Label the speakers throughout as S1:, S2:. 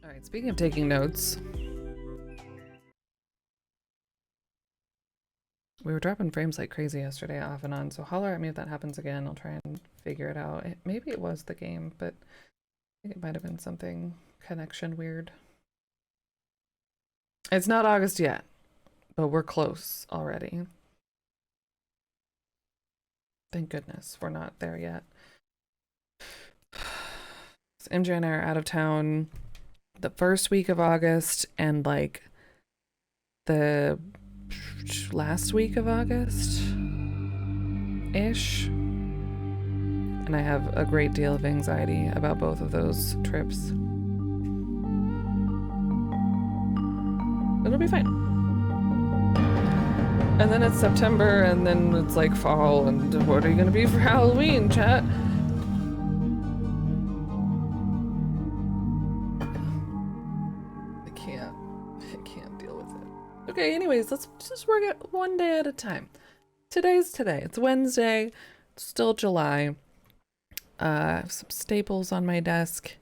S1: All right, speaking of taking notes, we were dropping frames like crazy yesterday off and on, so holler at me if that happens again. I'll try and figure it out. Maybe it was the game, but I think it might have been something connection weird. It's not August yet, but we're close already. Thank goodness we're not there yet. So MJ and I are out of town the first week of August and like the last week of August ish. And I have a great deal of anxiety about both of those trips. It'll be fine. And then it's September, and then it's like fall, and what are you gonna be for Halloween, chat? I can't deal with it. Okay, anyways, let's just work it one day at a time. Today's today. It's Wednesday. It's still July. I have some staples on my desk.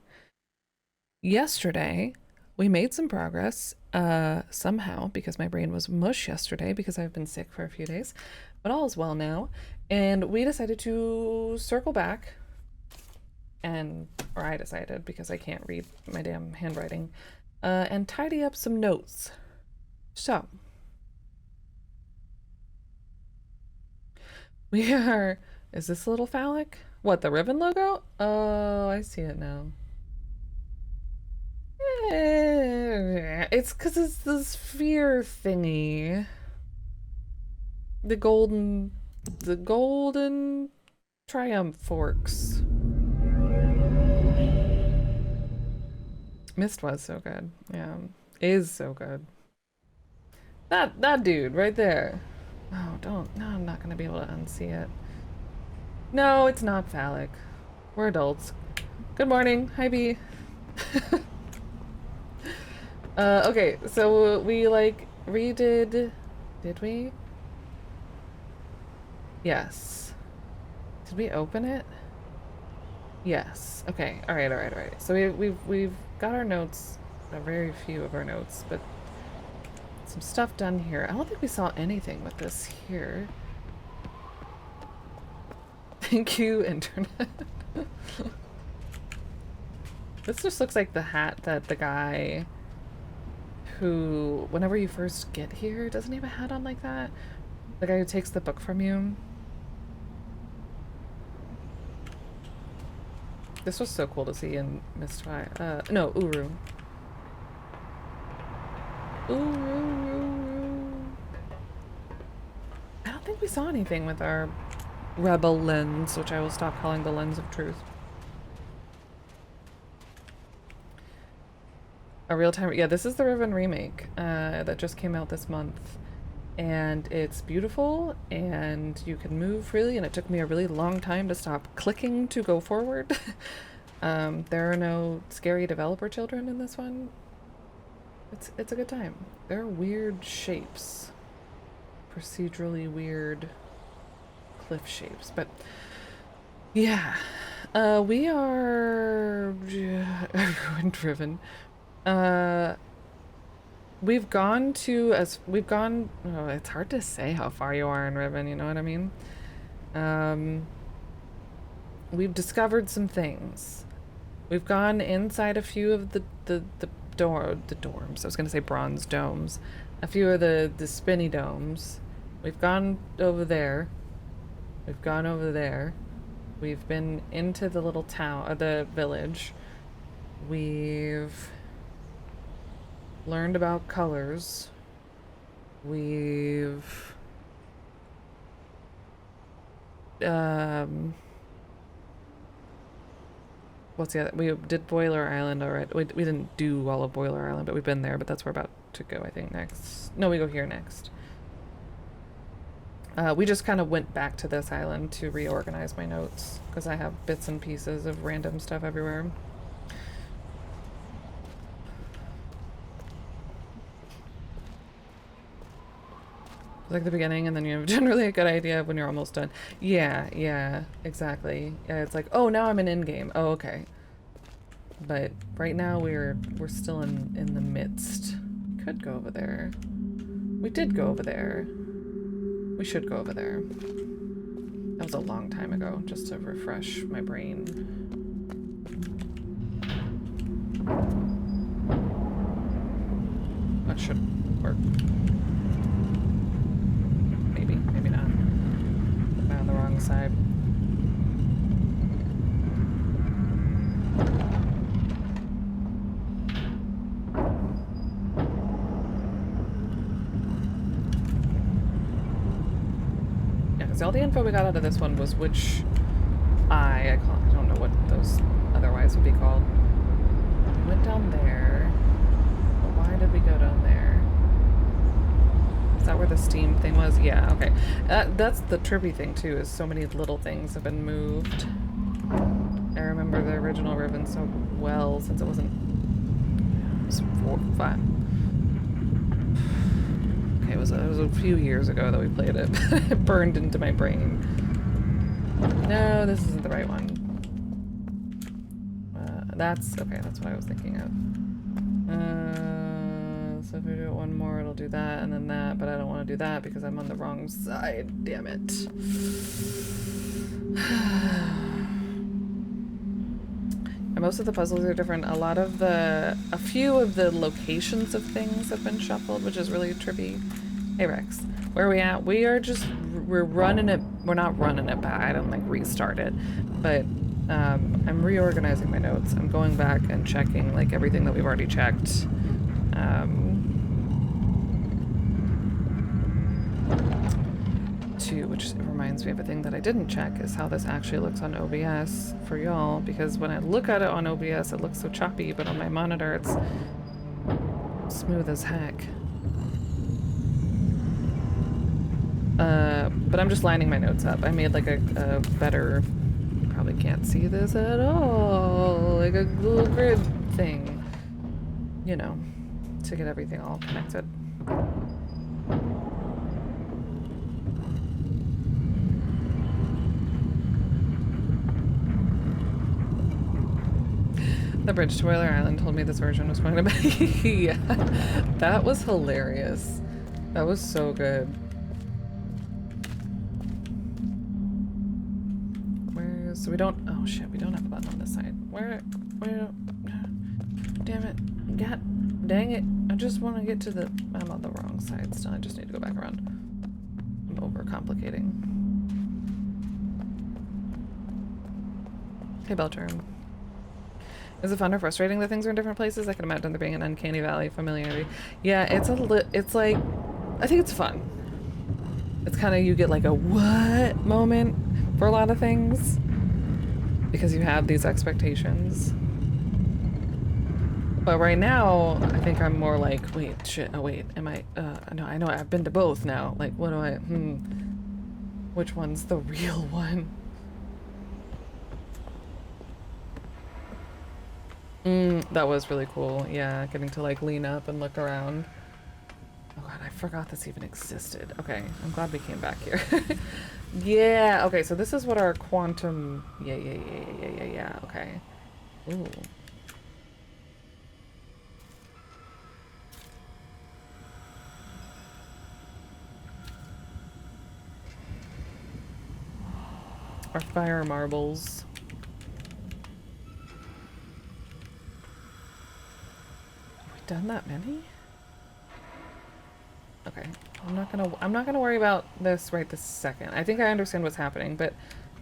S1: Yesterday, we made some progress, somehow, because my brain was mush yesterday because I've been sick for a few days, but all is well now. And we decided to circle back, or I decided because I can't read my damn handwriting, and tidy up some notes. So, we are, is this a little phallic? What, the Riven logo? Oh, I see it now. It's because it's the sphere thingy. The golden triumph forks. Mist was so good. Yeah, is so good. That dude right there. Oh, don't. No, I'm not gonna be able to unsee it. No, it's not phallic. We're adults. Good morning. Hi, B. Okay, so we like redid. Did we? Yes. Did we open it? Yes. Okay. All right. So we've got our notes, a very few of our notes, but some stuff done here. I don't think we saw anything with this here. Thank you, internet. This just looks like the hat that the guy who, whenever you first get here, doesn't he have a hat on like that? The guy who takes the book from you. This was so cool to see in Mistfire. No, Uru. Uru. I don't think we saw anything with our rebel lens, which I will stop calling the lens of truth. A real-time, yeah, this is the Riven remake that just came out this month, and it's beautiful, and you can move freely, and it took me a really long time to stop clicking to go forward. There are no scary developer children in this one. It's a good time. There are weird shapes, procedurally weird cliff shapes, but yeah, we are ruin-driven. We've gone, oh, it's hard to say how far you are in Riven, you know what I mean? We've discovered some things. We've gone inside a few of the dorms. I was gonna say bronze domes. A few of the spinny domes. We've gone over there. We've gone over there. We've been into the little town, the village. We've learned about colors. We've what's the other? We did Boiler Island already. We didn't do all of Boiler Island, but we've been there, but that's where we're about to go, I think, next. No, we go here next. We just kind of went back to this island to reorganize my notes because I have bits and pieces of random stuff everywhere. Like the beginning, and then you have generally a good idea of when you're almost done. Yeah, exactly. Yeah, it's like, oh, now I'm in in-game. Oh, okay. But right now we're still in the midst. Could go over there. We did go over there. We should go over there. That was a long time ago, just to refresh my brain. That should work. Maybe, maybe not. Am I on the wrong side? All the info we got out of this one was which I don't know what those otherwise would be called. We went down there. But why did we go down there? Is that where the steam thing was? Yeah, okay. That's the trippy thing too, is so many little things have been moved. I remember the original Riven so well since it wasn't... It was 5. It was a few years ago that we played it. It burned into my brain. No, this isn't the right one. That's okay. That's what I was thinking of. So if we do it one more, it'll do that and then that. But I don't want to do that because I'm on the wrong side. Damn it. And most of the puzzles are different. A few of the locations of things have been shuffled, which is really trippy. Hey Rex, where are we at? We're running it. We're not running it back. I don't like restart it, but I'm reorganizing my notes. I'm going back and checking like everything that we've already checked. Which reminds me of a thing that I didn't check is how this actually looks on OBS for y'all, because when I look at it on OBS it looks so choppy, but on my monitor it's smooth as heck. But I'm just lining my notes up. I made like a better, probably can't see this at all, like a little grid thing, you know, to get everything all connected. The bridge to Whaler Island told me this version was going to be... Yeah, that was hilarious. That was so good. So we don't... Oh shit, we don't have a button on this side. Where... Damn it. God dang it. I just want to get to the... I'm on the wrong side still. I just need to go back around. I'm overcomplicating. Hey, Beltram. Is it fun or frustrating that things are in different places? I can imagine there being an uncanny valley familiarity. Yeah, it's like, I think it's fun. It's kind of, you get like a what moment for a lot of things because you have these expectations. But right now, I think I'm more like, wait, shit, oh wait, am I, no, I know I've been to both now. Like, what do I, which one's the real one? That was really cool. Yeah, getting to like lean up and look around. Oh god, I forgot this even existed. Okay, I'm glad we came back here. Yeah, okay, so this is what our quantum... Yeah, okay. Ooh. Our fire marbles. Done that many? Okay, I'm not gonna worry about this right this second. I think I understand what's happening, but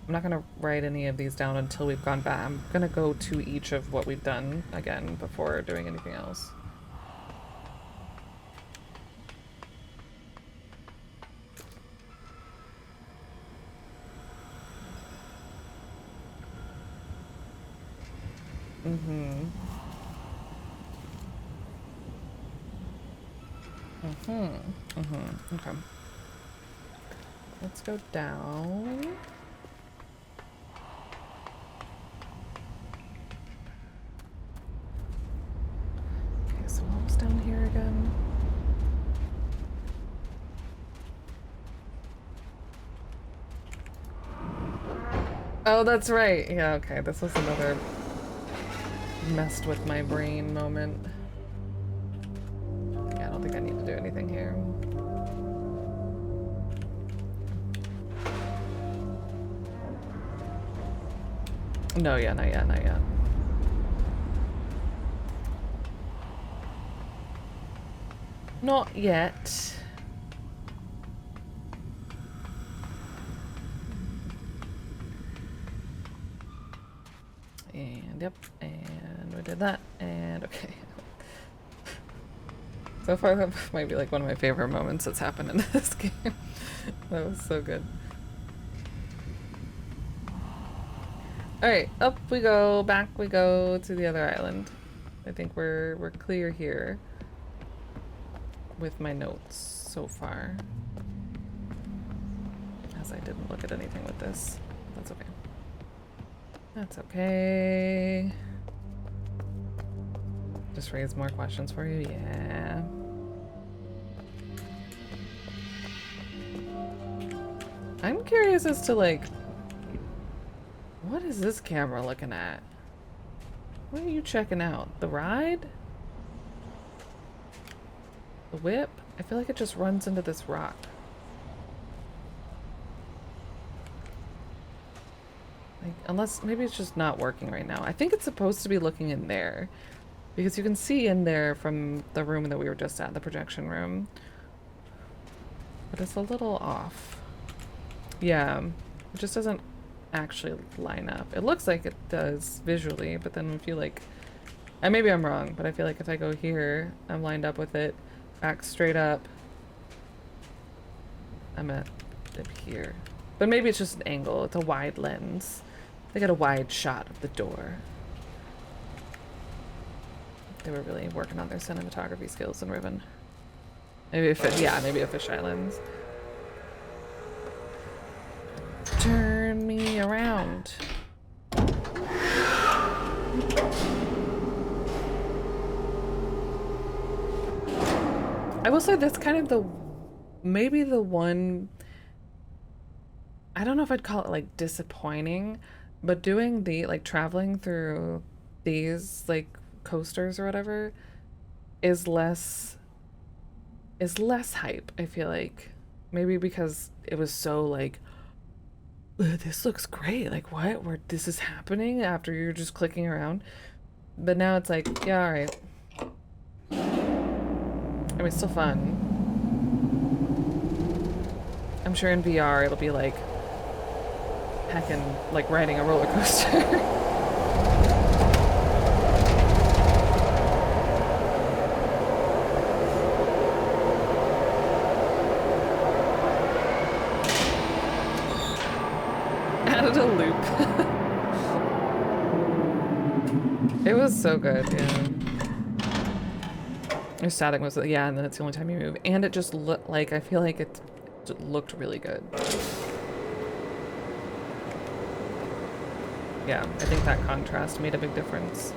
S1: I'm not gonna write any of these down until we've gone back. I'm gonna go to each of what we've done again before doing anything else. Okay. Let's go down. Okay, so what was down here again? Oh, that's right. Yeah, okay, this was another messed with my brain moment. Yeah, I don't think I need to do anything here. No, yeah, not yet, not yet. Not yet. And yep, and we did that, and okay. So far that might be like one of my favorite moments that's happened in this game. That was so good. Alright, up we go, back we go to the other island. I think we're clear here with my notes so far. As I didn't look at anything with this. That's okay. That's okay. Just raise more questions for you? Yeah. I'm curious as to like, what is this camera looking at? What are you checking out? The ride? The whip? I feel like it just runs into this rock. Like, unless, maybe it's just not working right now. I think it's supposed to be looking in there. Because you can see in there from the room that we were just at, the projection room. But it's a little off. Yeah, it just doesn't actually line up. It looks like it does visually, but then if you like, and maybe I'm wrong, but I feel like if I go here, I'm lined up with it, back straight up, I'm at up here. But maybe it's just an angle, it's a wide lens. They got a wide shot of the door. They were really working on their cinematography skills in Riven. Maybe maybe a fisheye lens. Turn me around. I will say that's kind of maybe the one, I don't know if I'd call it like disappointing, but doing the like traveling through these like coasters or whatever is less hype, I feel like. Maybe because it was so like, this looks great, like what, where this is happening after you're just clicking around. But now it's like, yeah, all right. I mean, it's still fun. I'm sure in VR it'll be like heckin' like riding a roller coaster. Added a loop. It was so good, yeah. Your static was, yeah, and then it's the only time you move. And it just looked like, I feel like it looked really good. Yeah, I think that contrast made a big difference.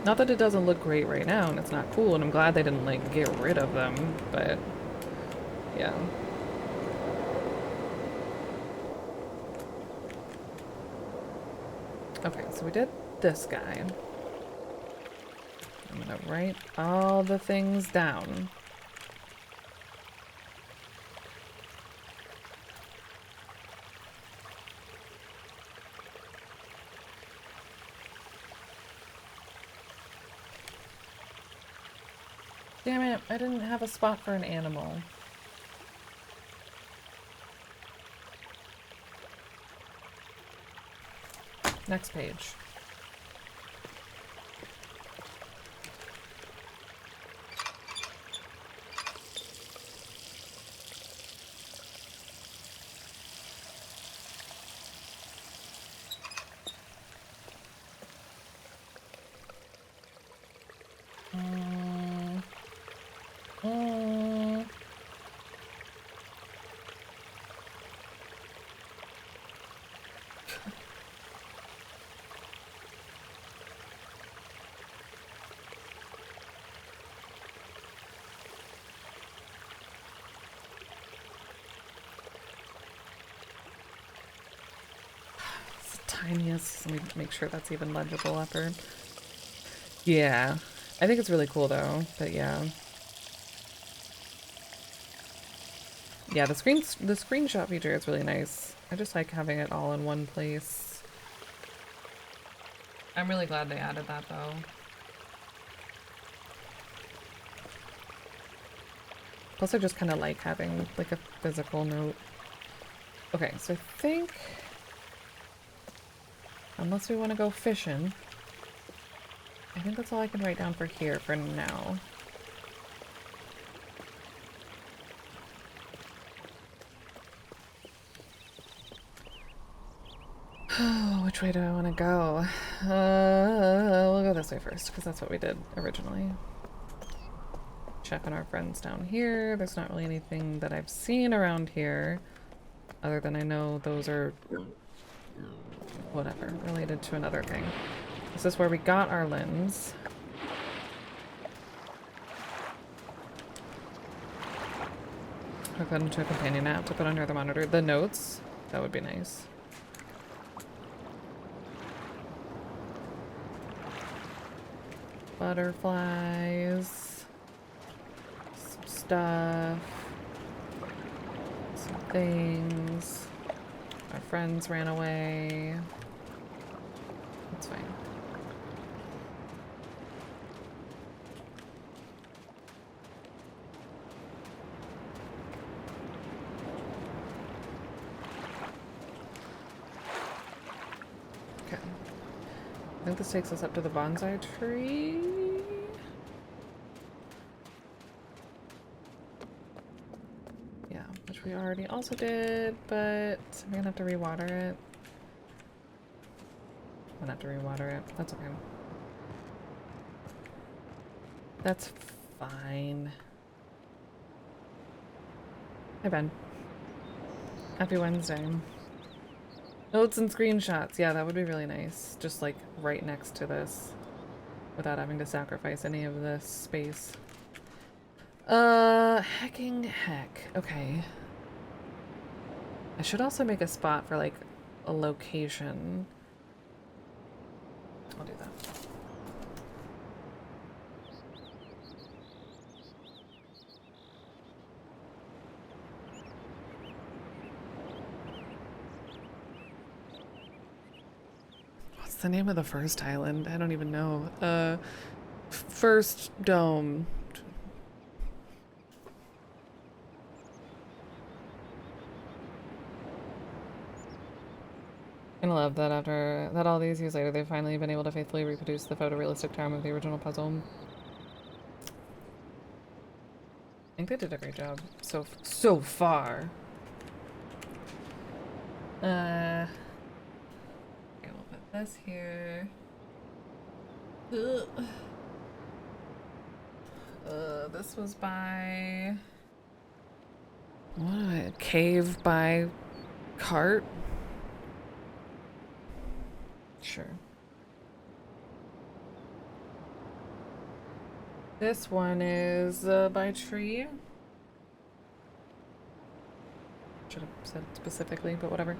S1: Not that it doesn't look great right now, and it's not cool, and I'm glad they didn't, like, get rid of them, but, yeah. Okay, so we did this guy. I'm gonna write all the things down. Damn it, I didn't have a spot for an animal. Next page. Tiniest. Let me make sure that's even legible upper. Yeah. I think it's really cool though, but yeah. Yeah, the screenshot feature is really nice. I just like having it all in one place. I'm really glad they added that though. Plus I just kind of like having like a physical note. Okay, so I think, unless we want to go fishing, I think that's all I can write down for here for now. Oh, which way do I want to go? We'll go this way first, because that's what we did originally. Check on our friends down here. There's not really anything that I've seen around here, other than I know those are, whatever, related to another thing. This is where we got our lens. Hook that into a companion app to put on your other monitor. The notes, that would be nice. Butterflies. Some stuff. Some things. Our friends ran away. That's fine. Okay. I think this takes us up to the bonsai tree. Yeah, which we already also did, but I'm gonna have to rewater it. I'm gonna have to rewater it. That's okay. That's fine. Hi, Ben. Happy Wednesday. Notes and screenshots. Yeah, that would be really nice. Just like right next to this without having to sacrifice any of this space. Hecking heck. Okay. I should also make a spot for like a location. I'll do that. What's the name of the first island? I don't even know. First Dome. I love that after that all these years later they've finally been able to faithfully reproduce the photorealistic charm of the original puzzle. I think they did a great job so far. Okay, we'll put this here. This was by what? Cave by Cart. Sure. This one is by Tree. Should have said specifically, but whatever.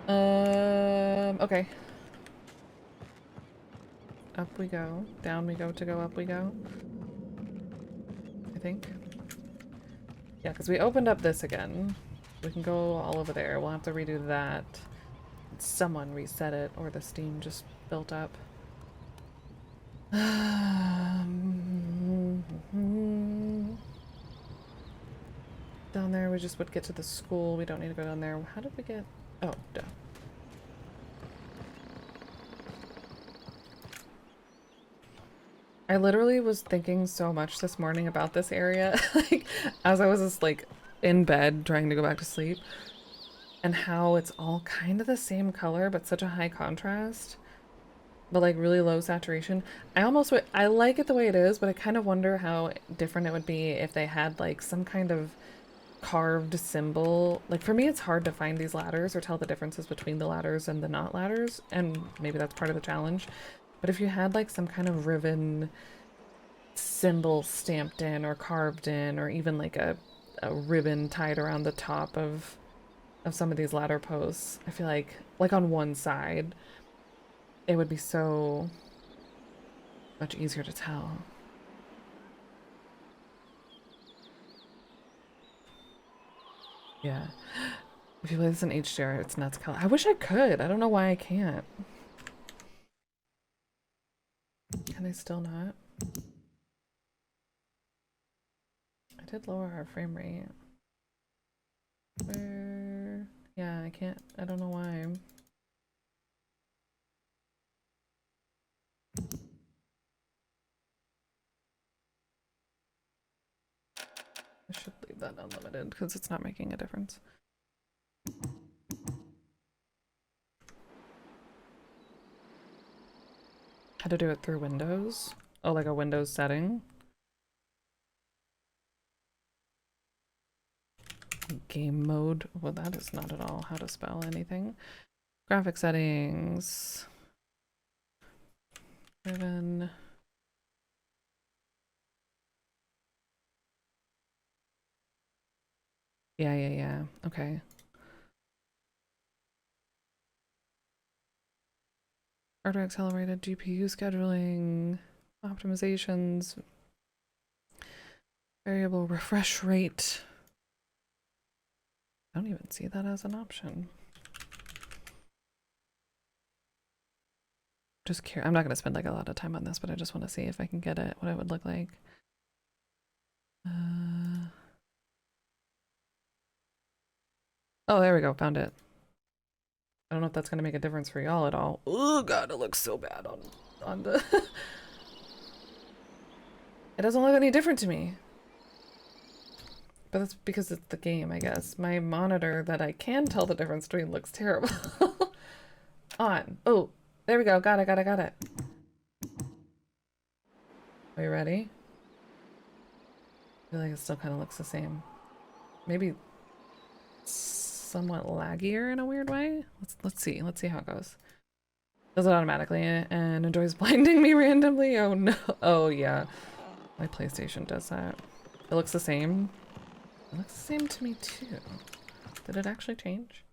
S1: Okay. Up we go. Down we go to go up we go. I think. Yeah, because we opened up this again. We can go all over there. We'll have to redo that. Someone reset it, or the steam just built up. Down there, we just would get to the school. We don't need to go down there. How did we get... Oh, duh. I literally was thinking so much this morning about this area, like, as I was just, like, in bed trying to go back to sleep, and how it's all kind of the same color, but such a high contrast, but, like, really low saturation. I like it the way it is, but I kind of wonder how different it would be if they had, like, some kind of carved symbol. Like, for me, it's hard to find these ladders or tell the differences between the ladders and the not ladders, and maybe that's part of the challenge. But if you had like some kind of Riven symbol stamped in or carved in, or even like a ribbon tied around the top of some of these ladder posts, I feel like on one side, it would be so Much easier to tell. Yeah. If you play this in HDR, it's nuts color. I wish I could. I don't know why I can't. Can I still not? I did lower our frame rate. Where? Yeah, I can't. I don't know why. I should leave that unlimited because it's not making a difference. How to do it through Windows? Oh, like a Windows setting? Game mode? Well, that is not at all how to spell anything. Graphic settings. Riven. Yeah. Okay. Hardware accelerated GPU scheduling, optimizations, variable refresh rate. I don't even see that as an option. Just curious. I'm not going to spend like a lot of time on this, but I just want to see if I can get it, what it would look like. Oh, there we go. Found it. I don't know if that's going to make a difference for y'all at all. Oh god, it looks so bad on the... It doesn't look any different to me. But that's because it's the game, I guess. My monitor that I can tell the difference between looks terrible. On. Oh, there we go. Got it. Are you ready? I feel like it still kind of looks the same. Maybe somewhat laggier in a weird way. Let's see how it goes. Does it automatically and enjoys blinding me randomly? Oh no. Oh yeah. My PlayStation does that. It looks the same. It looks the same to me too. Did it actually change?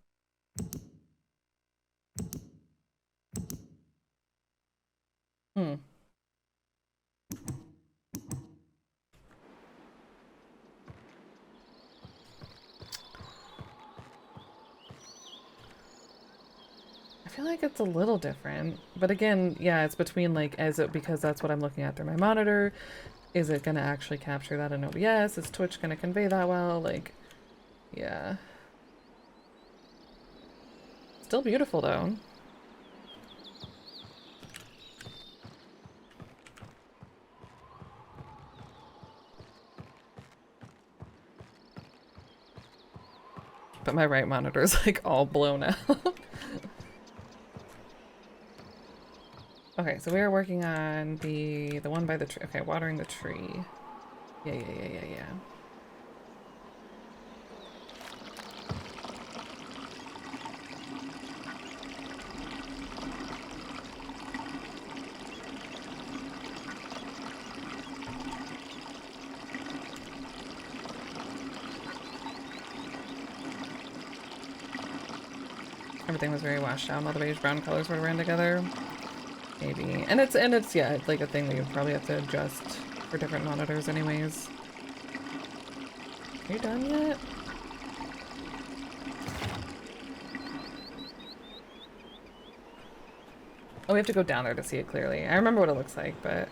S1: Hmm. I feel like it's a little different, but again, yeah, it's between like, because that's what I'm looking at through my monitor. Is it gonna actually capture that in OBS? Is Twitch gonna convey that well? Like, yeah. Still beautiful though. But my right monitor is like all blown out. Okay, so we are working on the one by the tree. Okay, watering the tree. Yeah. Everything was very washed out. All the beige brown colors were ran together. Maybe. And it's yeah, it's like a thing that you probably have to adjust for different monitors anyways. Are you done yet? Oh, we have to go down there to see it clearly. I remember what it looks like, but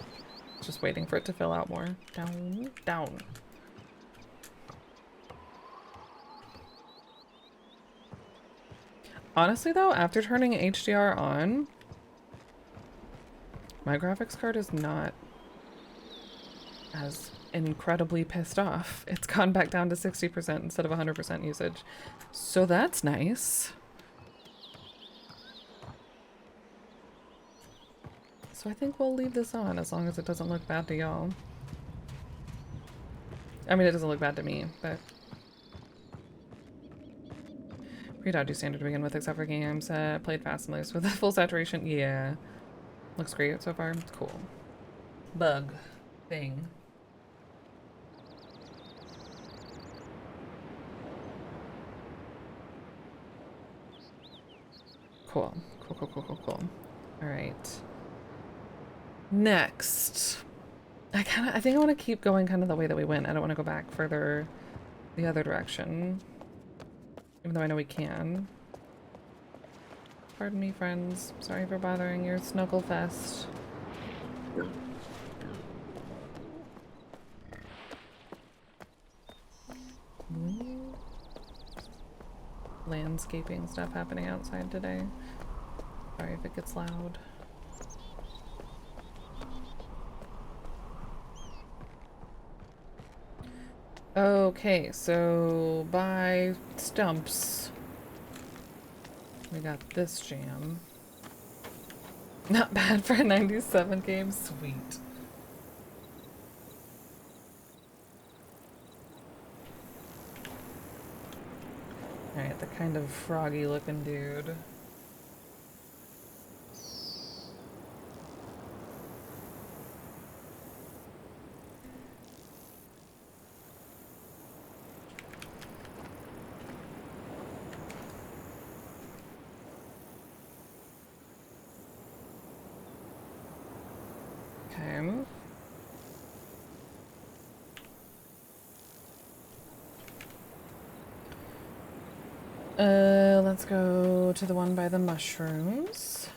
S1: just waiting for it to fill out more. Down. Honestly though, after turning HDR on, my graphics card is not as incredibly pissed off. It's gone back down to 60% instead of 100% usage. So that's nice. So I think we'll leave this on as long as it doesn't look bad to y'all. I mean, it doesn't look bad to me, but... Pretty dodgy standard to begin with, except for games. Played fast and loose with the full saturation. Yeah. Looks great so far. It's cool. Bug thing. Cool. All right. Next. I think I want to keep going kind of the way that we went. I don't want to go back further the other direction. Even though I know we can. Pardon me, friends. Sorry for bothering your snuggle fest. Landscaping stuff happening outside today. Sorry if it gets loud. Okay, so by stumps, we got this jam. Not bad for a 97 game, sweet. Alright, the kind of froggy looking dude. Okay. Let's go to the one by the mushrooms.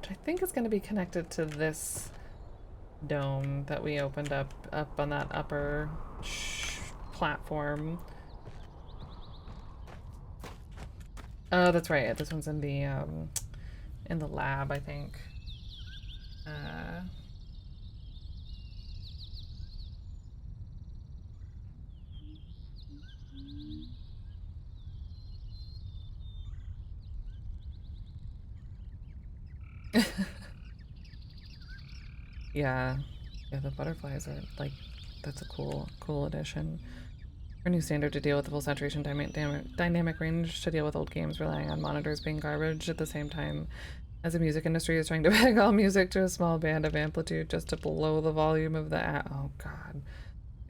S1: I think it's going to be connected to this dome that we opened up on that upper platform. Oh, that's right. This one's in the lab, I think. Yeah, the butterflies are like, that's a cool addition. A new standard to deal with the full saturation dynamic range to deal with old games relying on monitors being garbage at the same time as the music industry is trying to bag all music to a small band of amplitude just to blow the volume of the oh god.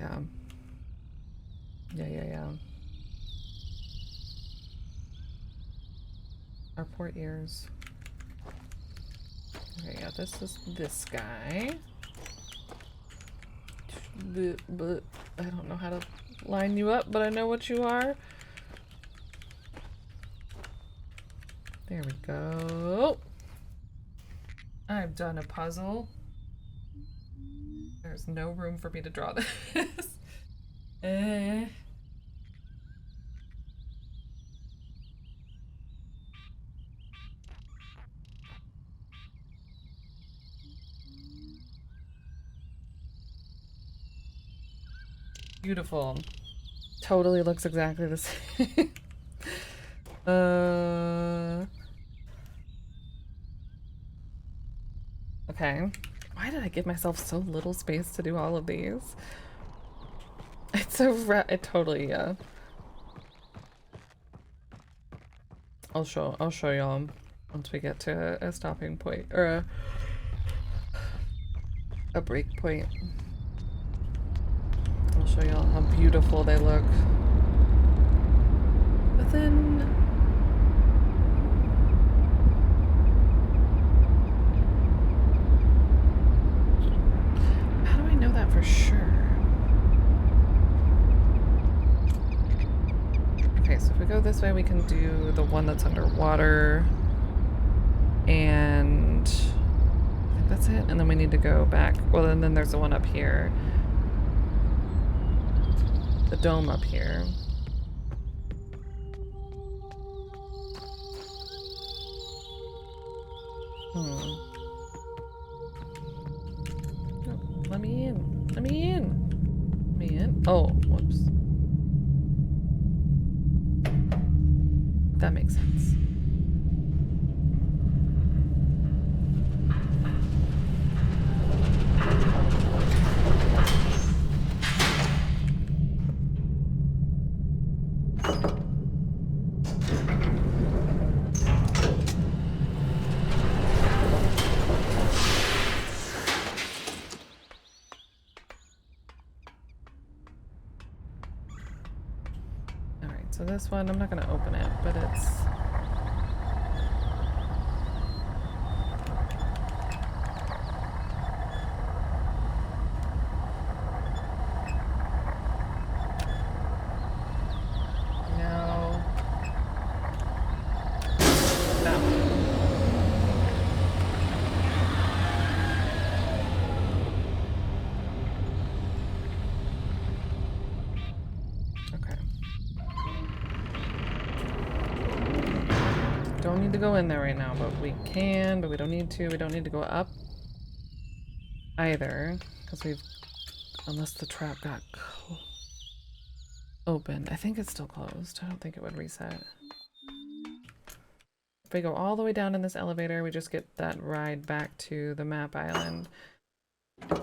S1: Yeah. Yeah. Our port ears. Okay, yeah, this is this guy. But I don't know how to line you up, but I know what you are. There we go. I've done a puzzle. There's no room for me to draw this. Beautiful. Totally looks exactly the same. Okay. Why did I give myself so little space to do all of these? It's so it totally, yeah. I'll show y'all once we get to a stopping point or a break point. I'll show y'all how beautiful they look. But then how do I know that for sure? Okay, so if we go this way, we can do the one that's underwater. And I think that's it. And then we need to go back. Well, and then there's the one up here. The dome up here. Oh, let me in. Let me in. Let me in. Oh, whoops. That makes sense. So this one, I'm not gonna open it, but it's... No. No. Okay. Don't need to go in there right now, but we can, but we don't need to. We don't need to go up either, because we've... Unless the trap got opened. I think it's still closed. I don't think it would reset. If we go all the way down in this elevator, we just get that ride back to the map island. I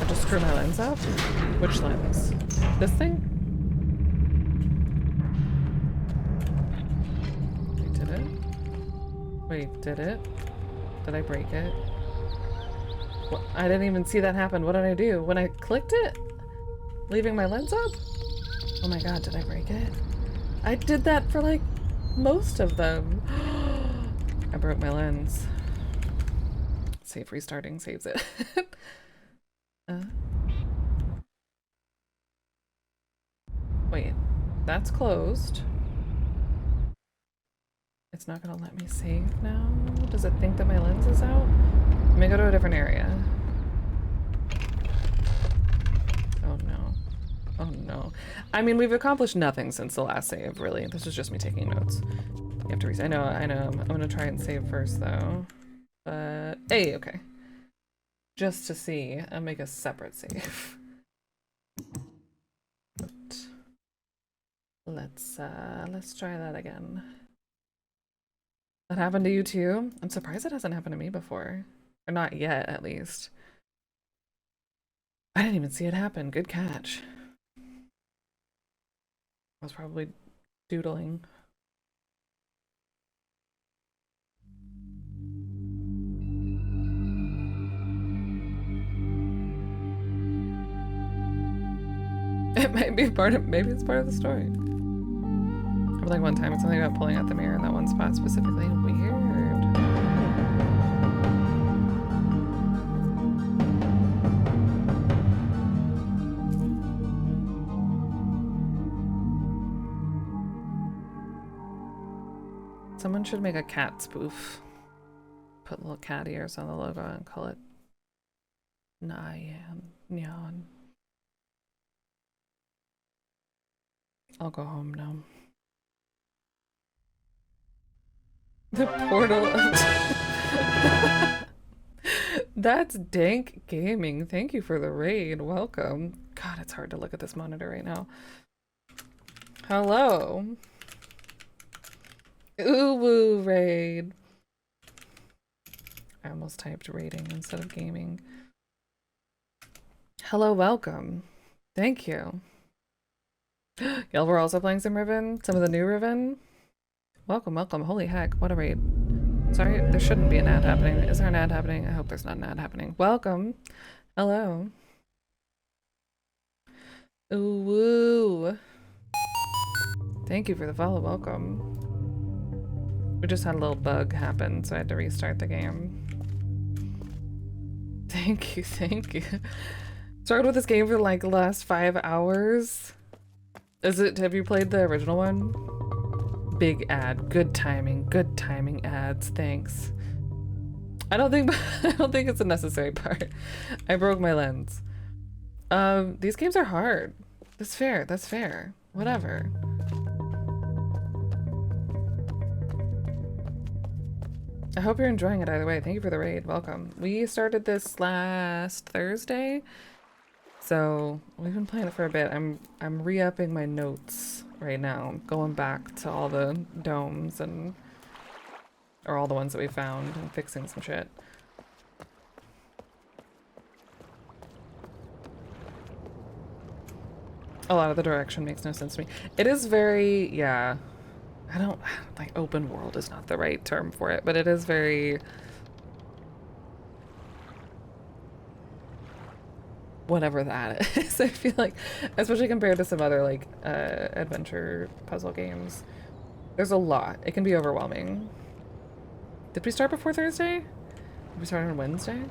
S1: just screw my lens up? Which lens? This thing? Wait, did it? Wait, did it? Did I break it? What? I didn't even see that happen. What did I do? When I clicked it? Leaving my lens up? Oh my god, did I break it? I did that for like most of them. I broke my lens. See if restarting saves it. Wait, that's closed. It's not gonna let me save now? Does it think that my lens is out? Let me go to a different area. Oh no. Oh no. I mean, we've accomplished nothing since the last save, really. This is just me taking notes. You have to reset. I know. I'm gonna try and save first, though. But, hey, okay. Just to see, I'll make a separate save. But let's try that again. That happened to you too? I'm surprised it hasn't happened to me before. Or not yet, at least. I didn't even see it happen. Good catch. I was probably doodling. It might be part of, maybe it's part of the story. Or like one time it's something about pulling out the mirror in that one spot specifically. Weird. Someone should make a cat spoof. Put little cat ears on the logo and call it Nyan. I'll go home now. The portal of... That's dank gaming. Thank you for the raid. Welcome. God, it's hard to look at this monitor right now. Hello. Ooh woo raid. I almost typed raiding instead of gaming. Hello, welcome. Thank you. Y'all were also playing some Riven? Some of the new Riven? Welcome, welcome. Holy heck, what a raid. Sorry, there shouldn't be an ad happening. Is there an ad happening? I hope there's not an ad happening. Welcome. Hello. Ooh woo. Thank you for the follow. Welcome. We just had a little bug happen, so I had to restart the game. Thank you, thank you. Started with this game for like the last 5 hours. Have you played the original one? Big ad, good timing ads, thanks. I don't think it's a necessary part. I broke my lens. These games are hard. That's fair. Whatever. I hope you're enjoying it either way. Thank you for the raid. Welcome. We started this last Thursday, so we've been playing it for a bit. I'm re-upping my notes right now, going back to all the domes or all the ones that we found and fixing some shit. A lot of the direction makes no sense to me. It is very, yeah. I don't, like, open world is not the right term for it, but it is very... whatever that is. I feel like, especially compared to some other like adventure puzzle games, there's a lot. It can be overwhelming. Did we start before Thursday? Did we start on Wednesday?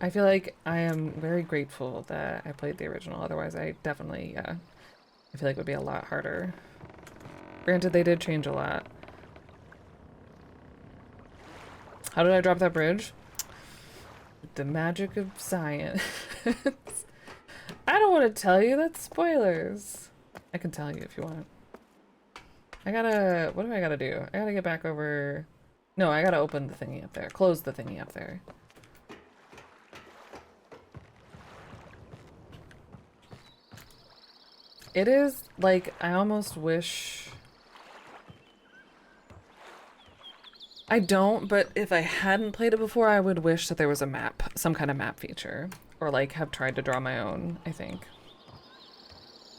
S1: I feel like I am very grateful that I played the original. Otherwise, I definitely, I feel like it would be a lot harder. Granted, they did change a lot. How did I drop that bridge? The magic of science. I don't want to tell you, that's spoilers. I can tell you if you want. I gotta, what do I gotta do? I gotta get back over, no, I gotta open the thingy up there. Close the thingy up there. It is, like, I almost wish... I don't, but if I hadn't played it before, I would wish that there was a map, some kind of map feature. Or, like, have tried to draw my own, I think.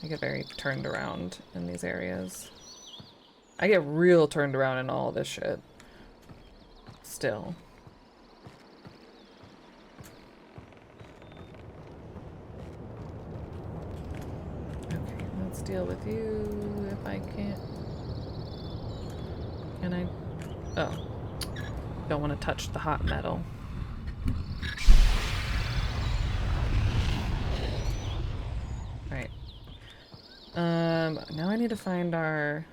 S1: I get very turned around in these areas. I get real turned around in all this shit. Still. Let's deal with you if I can't. Can I? Oh. Don't want to touch the hot metal. Alright. Now I need to find our...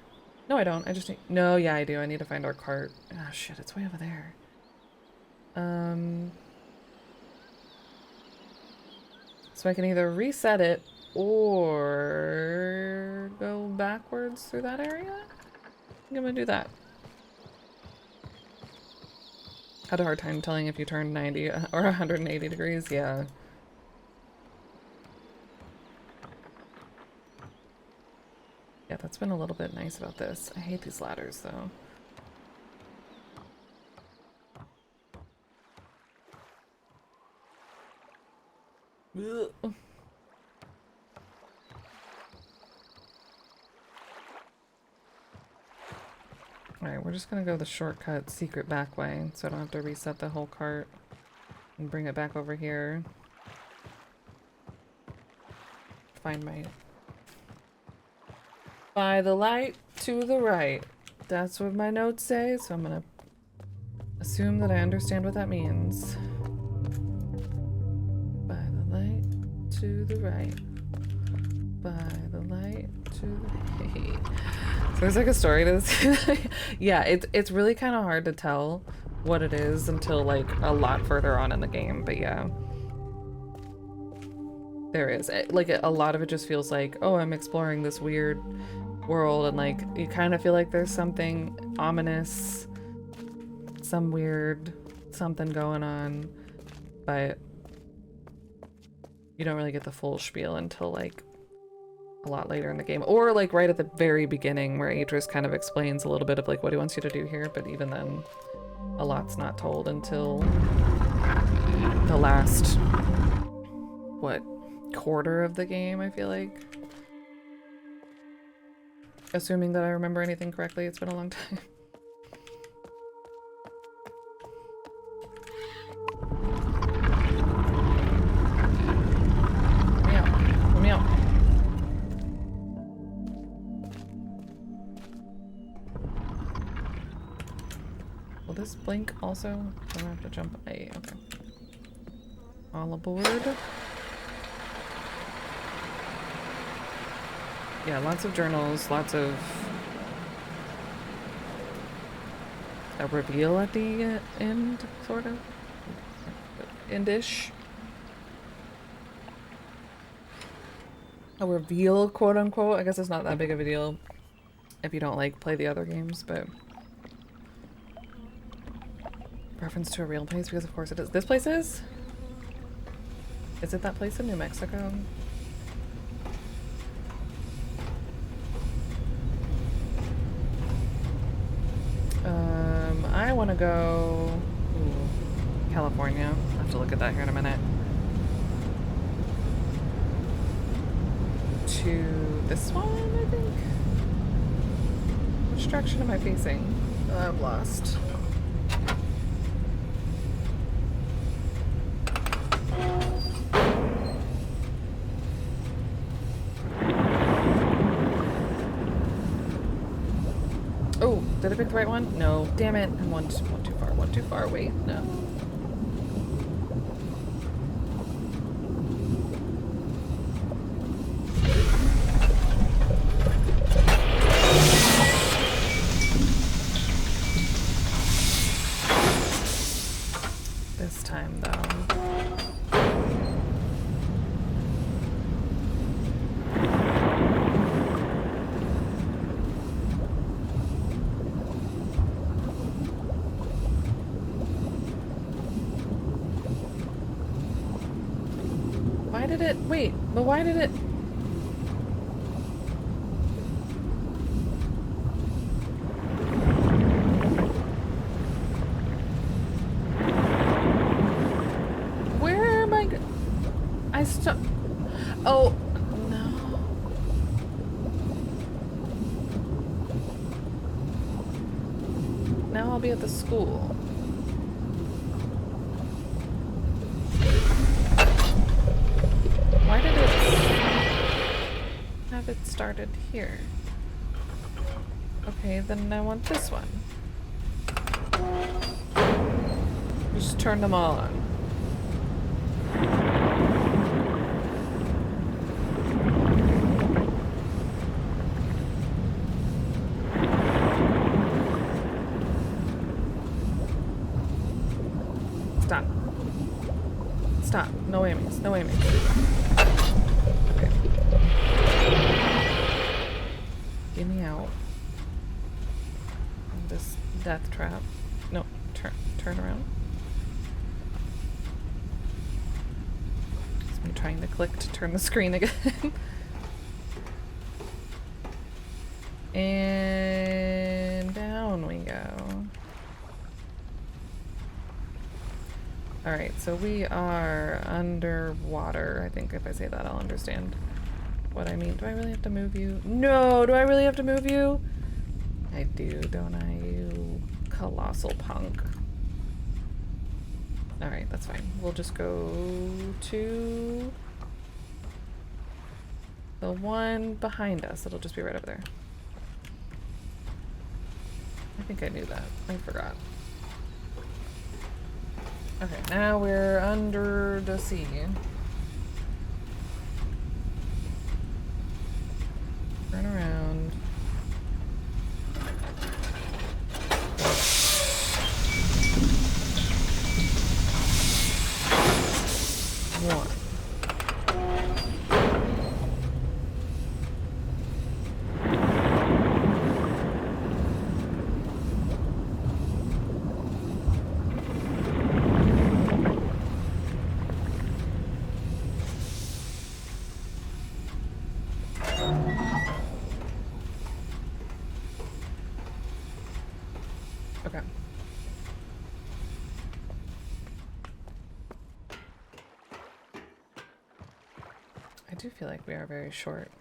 S1: No, I don't. I just need... No, yeah, I do. I need to find our cart. Ah, oh, shit. It's way over there. So I can either reset it or go backwards through that area? I think I'm gonna do that. Had a hard time telling if you turned 90 or 180 degrees, yeah. Yeah, that's been a little bit nice about this. I hate these ladders though. Ugh. Alright, we're just gonna go the shortcut secret back way so I don't have to reset the whole cart and bring it back over here. Find my... By the light to the right. That's what my notes say, so I'm gonna assume that I understand what that means. By the light to the right. By the light to the right. So there's like a story to this. Yeah, it's really kind of hard to tell what it is until like a lot further on in the game, but yeah. There is. Like a lot of it just feels like, oh, I'm exploring this weird world, and like you kind of feel like there's something ominous, some weird something going on, but you don't really get the full spiel until like a lot later in the game, or like right at the very beginning where Idris kind of explains a little bit of like what he wants you to do here, but even then a lot's not told until the last, what, quarter of the game, I feel like. Assuming that I remember anything correctly, it's been a long time. Let me out. Let me out. Will this blink also? Do I have to jump? Hey, okay. All aboard. Yeah, lots of journals, lots of a reveal at the end, sort of. Endish. A reveal, quote unquote. I guess it's not that big of a deal if you don't like play the other games, but reference to a real place, because of course it is. This place is? Is it that place in New Mexico? I want to go... Ooh, California. I'll have to look at that here in a minute. To this one, I think? Which direction am I facing? I'm lost. Oh, did I pick the right one? No, damn it. I'm one too far. Wait, no. This time, though. Why did it... Wait, but why did it... Where am I... I stuck... Oh, no. Now I'll be at the school. Why did it have it started here? Okay, then I want this one. Just turn them all on. Stop. Stop. No aimies. No aimies. Okay. Get me out. This death trap. No, turn around. It's me trying to click to turn the screen again. And down we go. Alright, so we are underwater. I think if I say that, I'll understand what I mean. Do I really have to move you? No! Do I really have to move you? I do, don't I, you colossal punk? Alright, that's fine. We'll just go to the one behind us. It'll just be right over there. I think I knew that. I forgot. Okay, now we're under the sea. Turn around. One. Okay. I do feel like we are very short.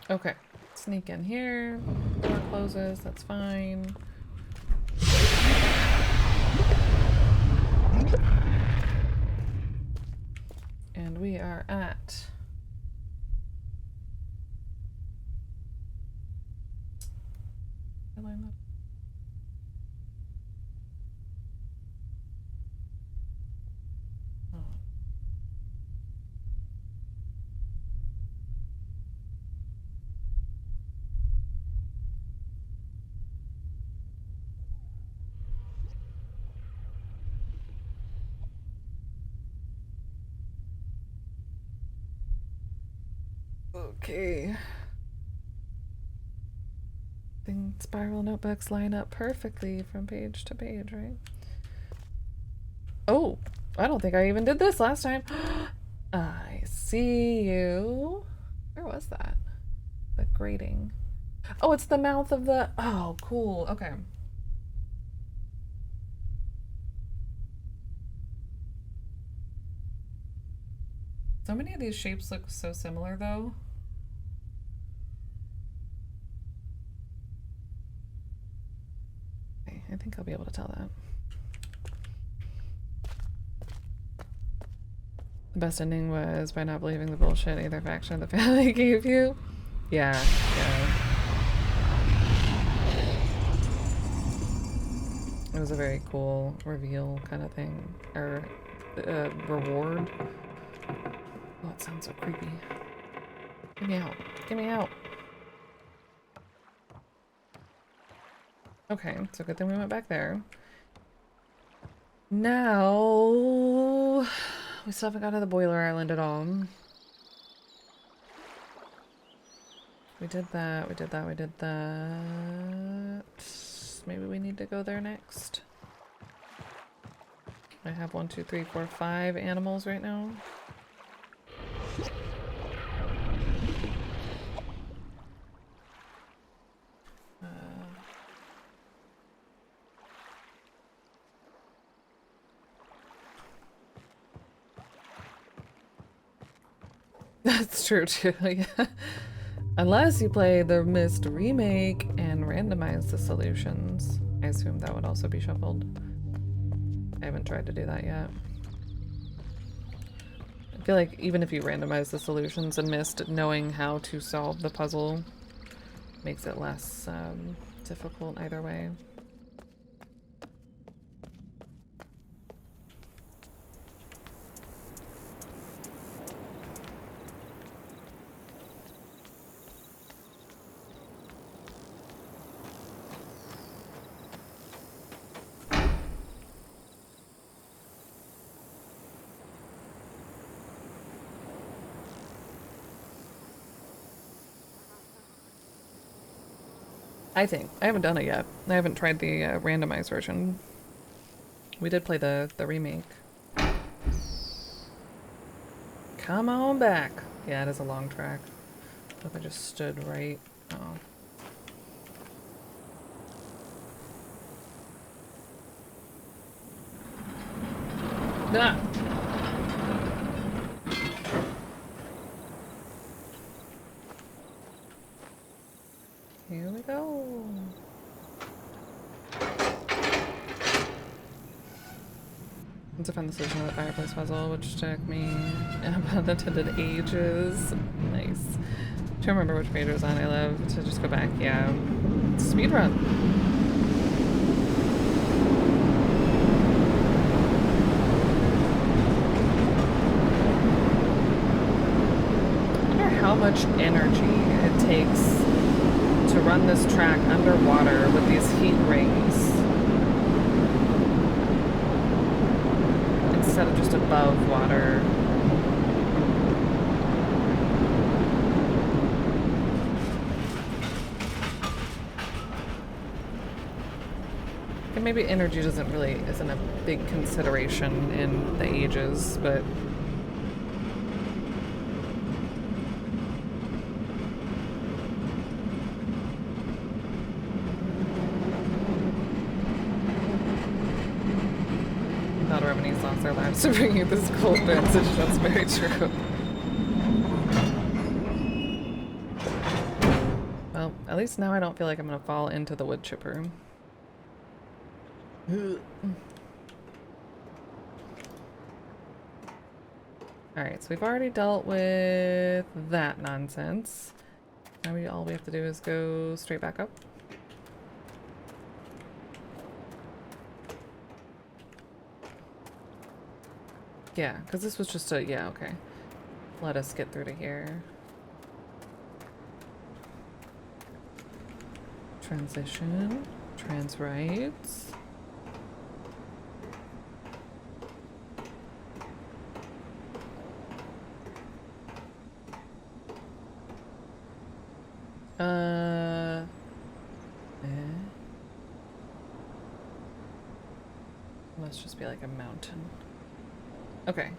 S1: Okay, sneak in here. Door closes, that's fine. And we are at okay. I think spiral notebooks line up perfectly from page to page, right? Oh, I don't think I even did this last time. I see you. Where was that? The grating. Oh, it's the mouth of the... Oh, cool. Okay. So many of these shapes look so similar, though. Okay, I think I'll be able to tell that. The best ending was by not believing the bullshit either faction or the family gave you. Yeah, yeah. It was a very cool reveal kind of thing. Or reward. Oh, it sounds so creepy. Get me out. Get me out. Okay, so good thing we went back there. Now... we still haven't got to the boiler island at all. We did that, we did that, we did that. Maybe we need to go there next. I have 1, 2, 3, 4, 5 animals right now. That's true too, yeah. Unless you play the Mist remake and randomize the solutions. I assume that would also be shuffled. I haven't tried to do that yet. I feel like even if you randomize the solutions in Mist, knowing how to solve the puzzle makes it less difficult either way. I think. I haven't done it yet. I haven't tried the randomized version. We did play the remake. Come on back. Yeah, it is a long track. What if I just stood right? Oh. Ah! Here we go. Once I found the solution to the fireplace puzzle, which took me unintended ages. Nice. To remember which page it was on, I love to just go back. Yeah. Speedrun. I wonder how much energy it takes to run this track underwater with these heat rings instead of just above water. And maybe energy isn't a big consideration in the ages, but not everybody's lost their lives to bring you this cold message. That's very true. Well, at least now I don't feel like I'm gonna fall into the wood chipper. Alright, so we've already dealt with that nonsense. Now all we have to do is go straight back up. Yeah, because this was just a... yeah, okay. Let us get through to here. Transition. Trans rights. Must just be like a mountain. Okay.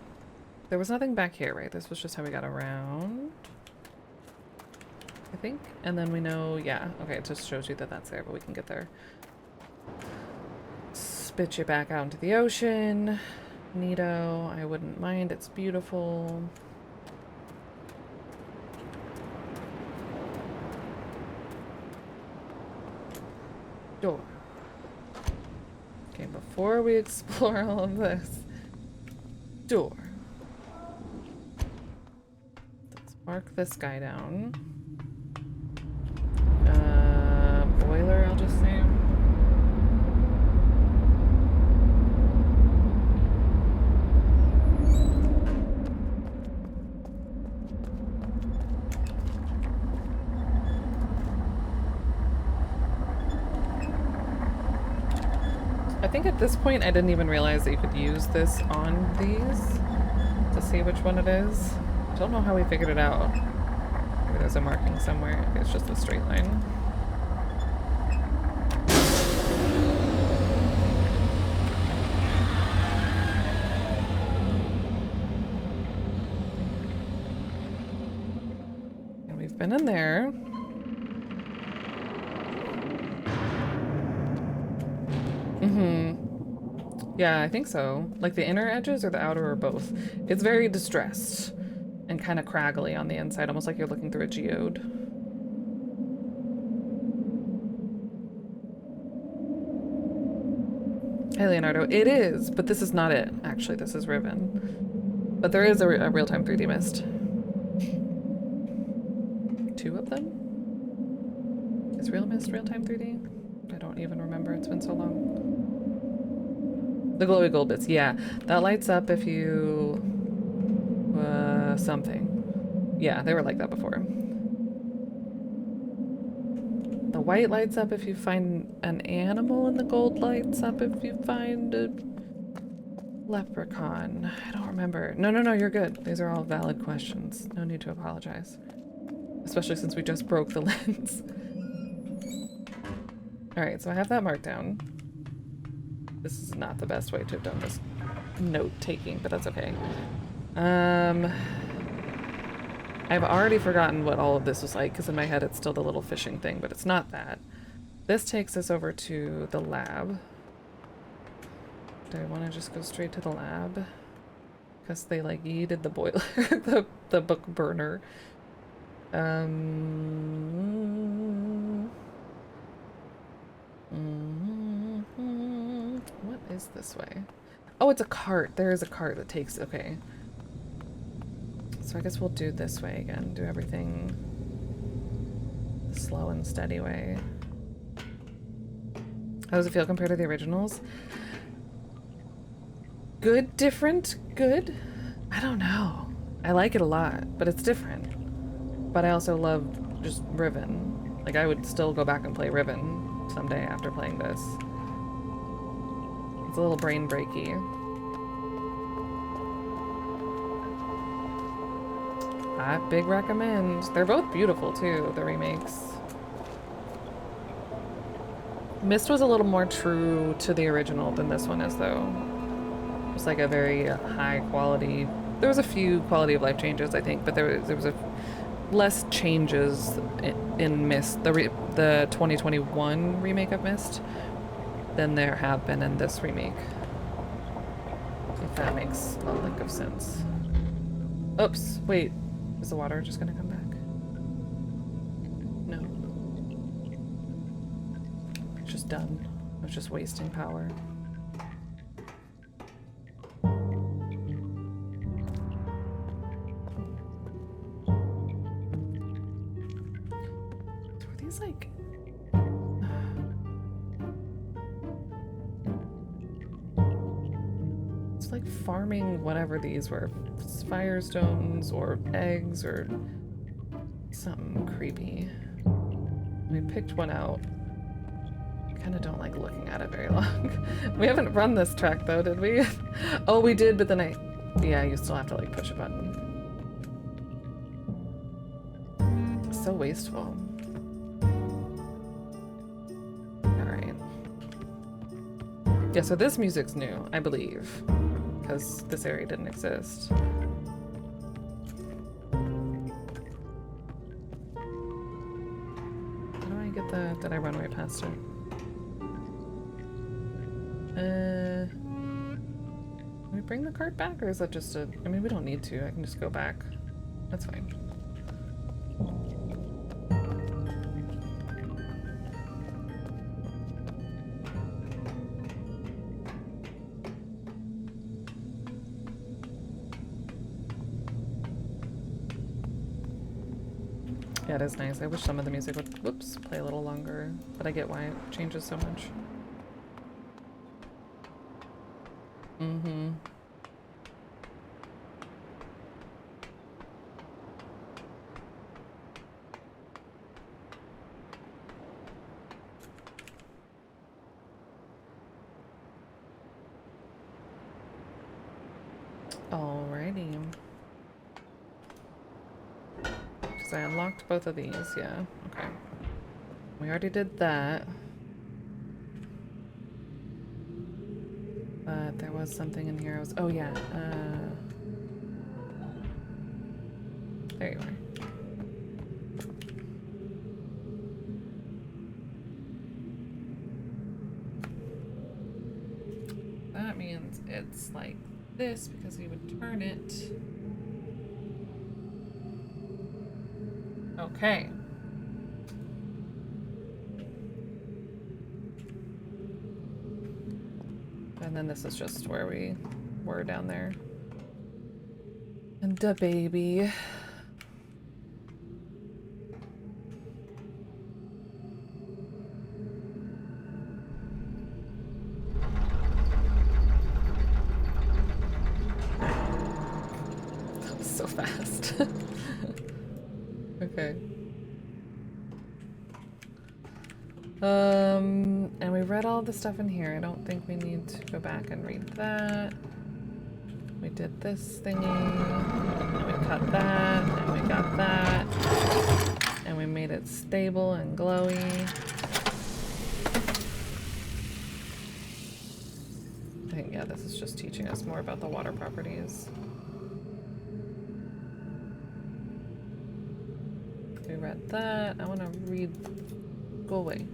S1: There was nothing back here, right? This was just how we got around, I think. And then we know, yeah. Okay, it just shows you that that's there, but we can get there. Spit you back out into the ocean. Neato. I wouldn't mind. It's beautiful. Door. Okay, before we explore all of this. Door. Let's mark this guy down. Boiler, I'll just say. I think at this point I didn't even realize that you could use this on these to see which one it is. I don't know how we figured it out. Maybe there's a marking somewhere. Okay, it's just a straight line. And we've been in there. Yeah, I think so. Like the inner edges or the outer or both. It's very distressed and kind of craggly on the inside, almost like you're looking through a geode. Hey, Leonardo. It is, but this is not it. Actually, this is Riven. But there is a real-time 3D mist. 2 of them? Is Real Mist real-time 3D? I don't even remember. It's been so long. The glowy gold bits, yeah. That lights up if you... something. Yeah, they were like that before. The white lights up if you find an animal, and the gold lights up if you find a leprechaun. I don't remember. No, you're good. These are all valid questions. No need to apologize. Especially since we just broke the lens. Alright, so I have that marked down. This is not the best way to have done this note-taking, but that's okay. I've already forgotten what all of this was like, because in my head it's still the little fishing thing, but it's not that. This takes us over to the lab. Do I want to just go straight to the lab? Because they, like, yeeted the boiler, the book burner. What is this way? Oh, it's a cart. There is a cart that takes... Okay. So I guess we'll do this way again. Do everything the slow and steady way. How does it feel compared to the originals? Good, different, good? I don't know. I like it a lot, but it's different. But I also love just Riven. Like, I would still go back and play Riven someday after playing this. It's a little brain breaky. I big recommend. They're both beautiful too, the remakes. Myst was a little more true to the original than this one is, though. It was like a very high quality. There was a few quality of life changes, I think, but there was a less changes in Myst, the 2021 remake of Myst, than there have been in this remake. If that makes a lick of sense. Oops, wait. Is the water just gonna come back? No. It's just done. I was just wasting power. So are these like... It's like farming whatever these were. Firestones or eggs or something creepy. We picked one out. Kind of don't like looking at it very long. We haven't run this track though, did we? Oh, we did, but then yeah, you still have to like push a button. So wasteful. Alright. Yeah, so this music's new, I believe, because this area didn't exist. Did I run right past it? Can we bring the cart back, or is that just a... I mean, we don't need to. I can just go back. That's fine. it is nice. I wish some of the music would, whoops, play a little longer, but I get why it changes so much. Mm-hmm. Alrighty. Because I unlocked both of these, yeah. Okay. We already did that. But there was something in here. I was, oh yeah. There you are. That means it's like this because you would turn it. Okay. And then this is just where we were down there. And da baby. That was so fast. Okay. And we read all the stuff in here. I don't think we need to go back and read that. We did this thingy, and we cut that, and we got that, and we made it stable and glowy. I think, yeah, this is just teaching us more about the water properties. We read that. I want to read... Go away.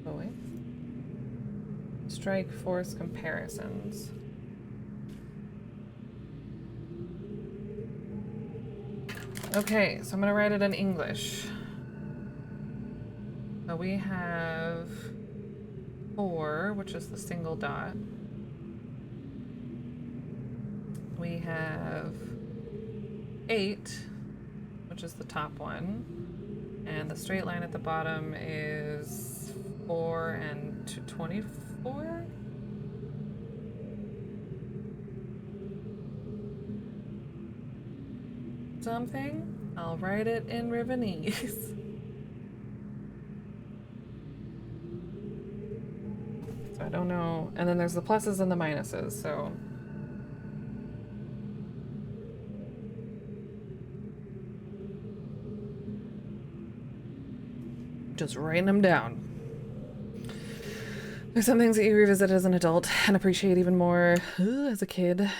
S1: Go away. Strike force comparisons. Okay, so I'm gonna write it in English. So we have 4, which is the single dot. We have 8, which is the top one. And the straight line at the bottom is 4 and 24? Something. I'll write it in Rivenese. So I don't know. And then there's the pluses and the minuses, so... Just writing them down. There's some things that you revisit as an adult and appreciate even more as a kid.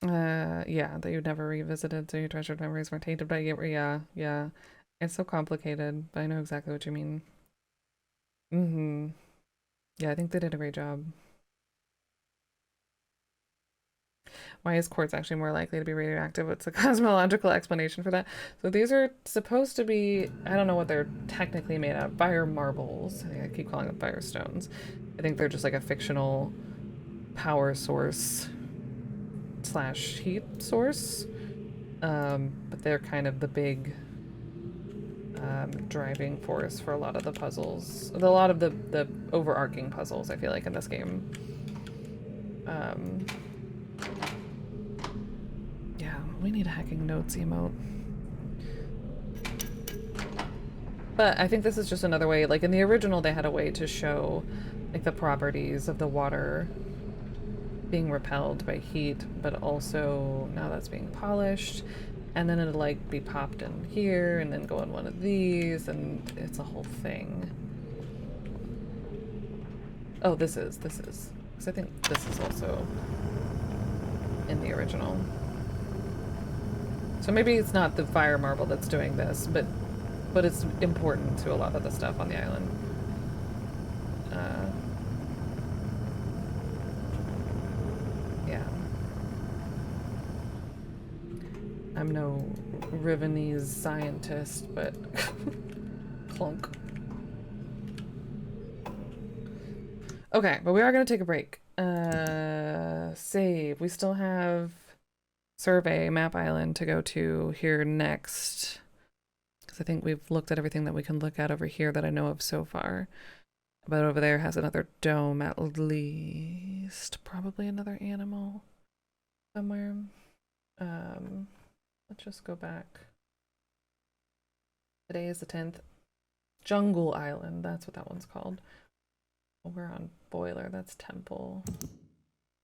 S1: Yeah, that you'd never revisited, so your treasured memories weren't tainted by it. Yeah. It's so complicated, but I know exactly what you mean. Mm-hmm. Yeah, I think they did a great job. Why is quartz actually more likely to be radioactive? What's a cosmological explanation for that? So these are supposed to be, I don't know what they're technically made out of, fire marbles. I keep calling them fire stones. I think they're just like a fictional power source / heat source. But they're kind of the big driving force for a lot of the puzzles. A lot of the overarching puzzles, I feel like, in this game. Yeah, we need a hacking notes emote. But I think this is just another way, like in the original they had a way to show like the properties of the water being repelled by heat, but also now that's being polished, and then it'll like be popped in here and then go in one of these, and it's a whole thing. Oh, this is, because I think this is also in the original. So maybe it's not the fire marble that's doing this, but it's important to a lot of the stuff on the island. Yeah. I'm no Rivenese scientist, but clunk. Okay, but we are gonna take a break. Save. We still have survey map island to go to here next. Because I think we've looked at everything that we can look at over here that I know of so far. But over there has another dome at least. Probably another animal somewhere. Let's just go back. Today is the 10th. Jungle Island, that's what that one's called. We're on Boiler, that's Temple.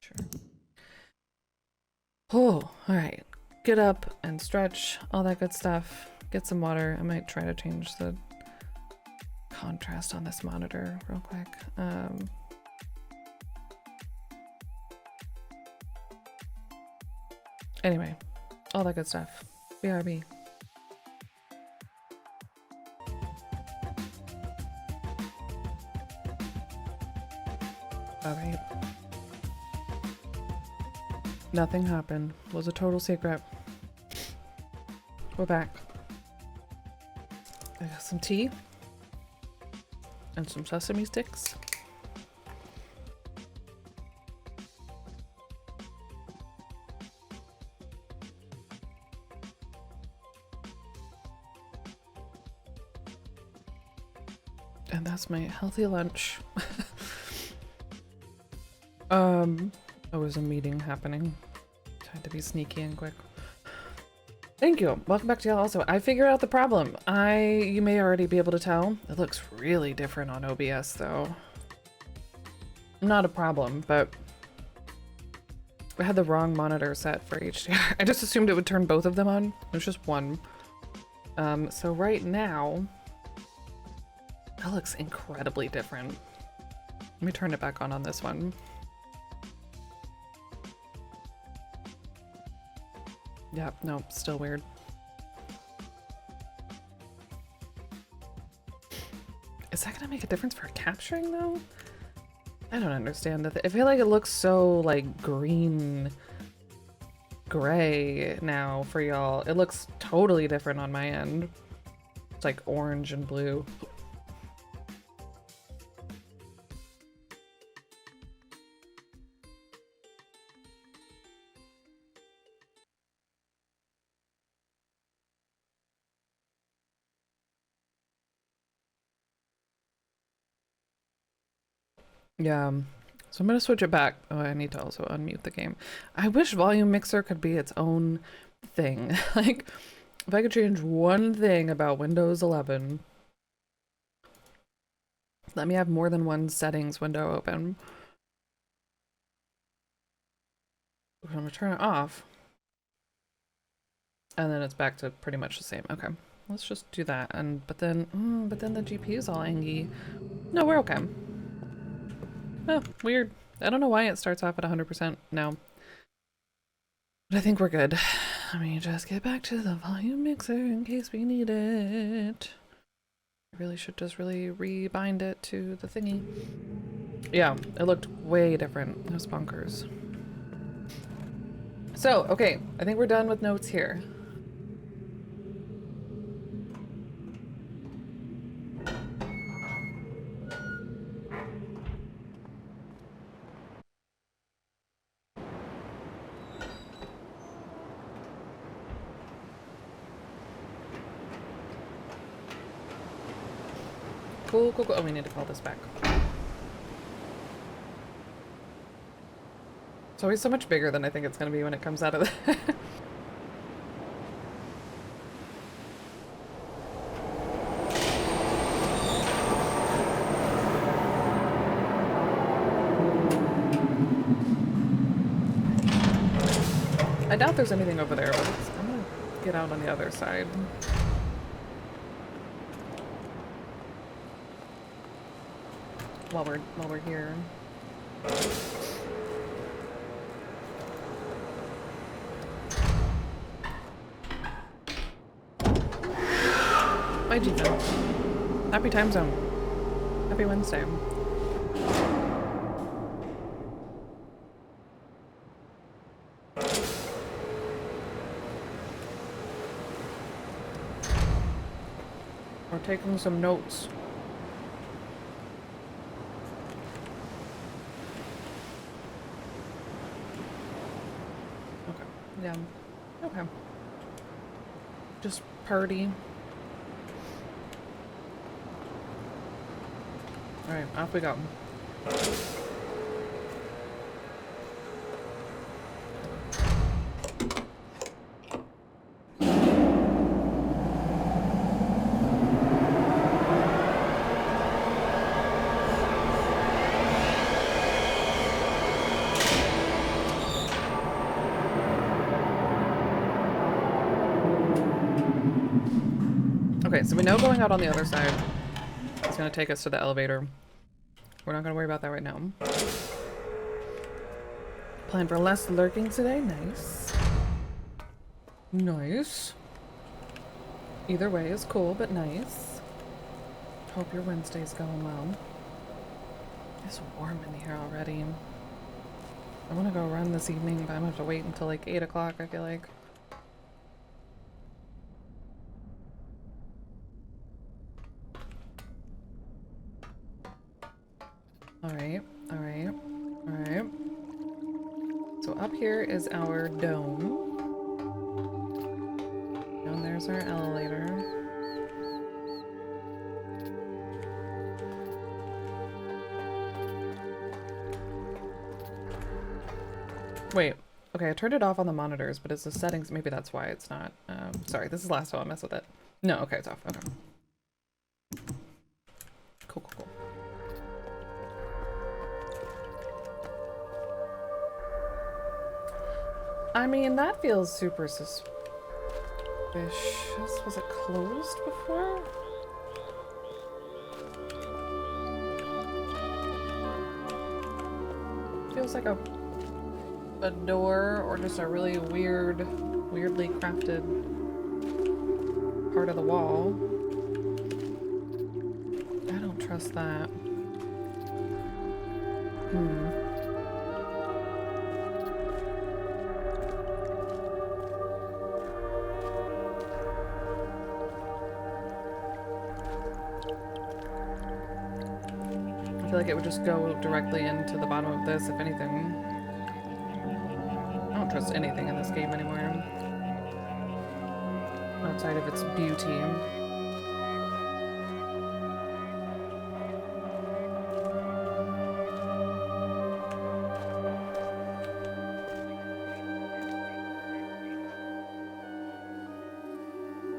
S1: Sure. Oh, alright. Get up and stretch, all that good stuff. Get some water. I might try to change the contrast on this monitor real quick. Anyway, all that good stuff. BRB. Alright. Nothing happened. It was a total secret. We're back. I got some tea. And some sesame sticks. And that's my healthy lunch. There was a meeting happening. Tried to be sneaky and quick. Thank you. Welcome back to y'all. Also, I figured out the problem. You may already be able to tell. It looks really different on OBS though. Not a problem, but I had the wrong monitor set for HDR. I just assumed it would turn both of them on. There's just one. So right now, that looks incredibly different. Let me turn it back on this one. Yeah, no, still weird. Is that gonna make a difference for capturing though? I don't understand. I feel like it looks so like green gray now for y'all. It looks totally different on my end. It's like orange and blue. Yeah, so I'm gonna switch it back. Oh, I need to also unmute the game. I wish Volume Mixer could be its own thing. Like, if I could change one thing about Windows 11, let me have more than one settings window open. I'm gonna turn it off. And then it's back to pretty much the same. Okay, let's just do that. But then the GPU's all angy. No, we're okay. Oh, weird. I don't know why it starts off at 100% now. But I think we're good. Let me just get back to the volume mixer in case we need it. I really should just really rebind it to the thingy. Yeah, it looked way different. It was bonkers. So, okay, I think we're done with notes here. Cool, cool, cool. Oh, we need to call this back. It's always so much bigger than I think it's going to be when it comes out of the... I doubt there's anything over there, but I'm going to get out on the other side. While we're here. Bye, Ethan. Happy time zone. Happy Wednesday. We're taking some notes. Okay, yeah. Okay. Just party. Alright, off we go. Okay, so we know going out on the other side is going to take us to the elevator. We're not going to worry about that right now. Plan for less lurking today. Nice. Nice. Either way is cool, but nice. Hope your Wednesday's going well. It's warm in here already. I want to go run this evening, but I'm going to have to wait until like 8 o'clock, I feel like. Alright, alright, alright. So up here is our dome. Down there's our elevator. Wait, okay, I turned it off on the monitors, but it's the settings. Maybe that's why it's not. Sorry, this is the last time I'll mess with it. No, okay, it's off. Okay. Cool, cool, cool. I mean, that feels super suspicious. Was it closed before? Feels like a door or just a really weirdly crafted part of the wall. I don't trust that. I feel like it would just go directly into the bottom of this, if anything. I don't trust anything in this game anymore. Outside of its beauty.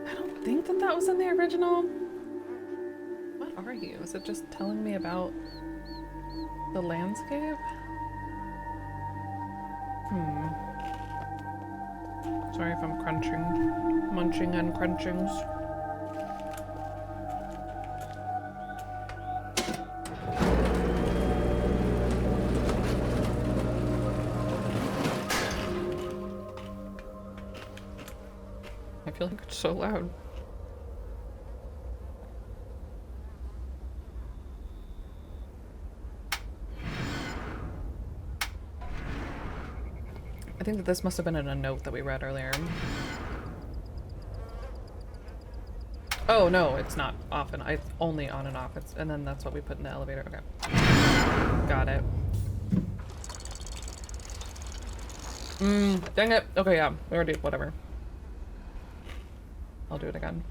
S1: I don't think that that was in the original. What are you? Is it just telling me about the landscape? Sorry if I'm munching and crunchings. I feel like it's so loud. I think that this must have been in a note that we read earlier. Oh no, it's not off and it's only on and off. And then that's what we put in the elevator. Okay. Got it. Dang it. Okay, yeah. We already, whatever. I'll do it again.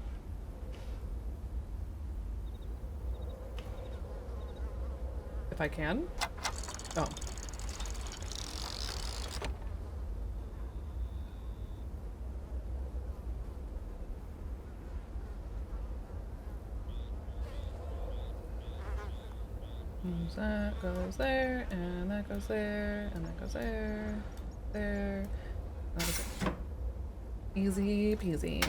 S1: If I can. Oh. That goes there, and that goes there, and that goes there, there. That is it. Easy peasy.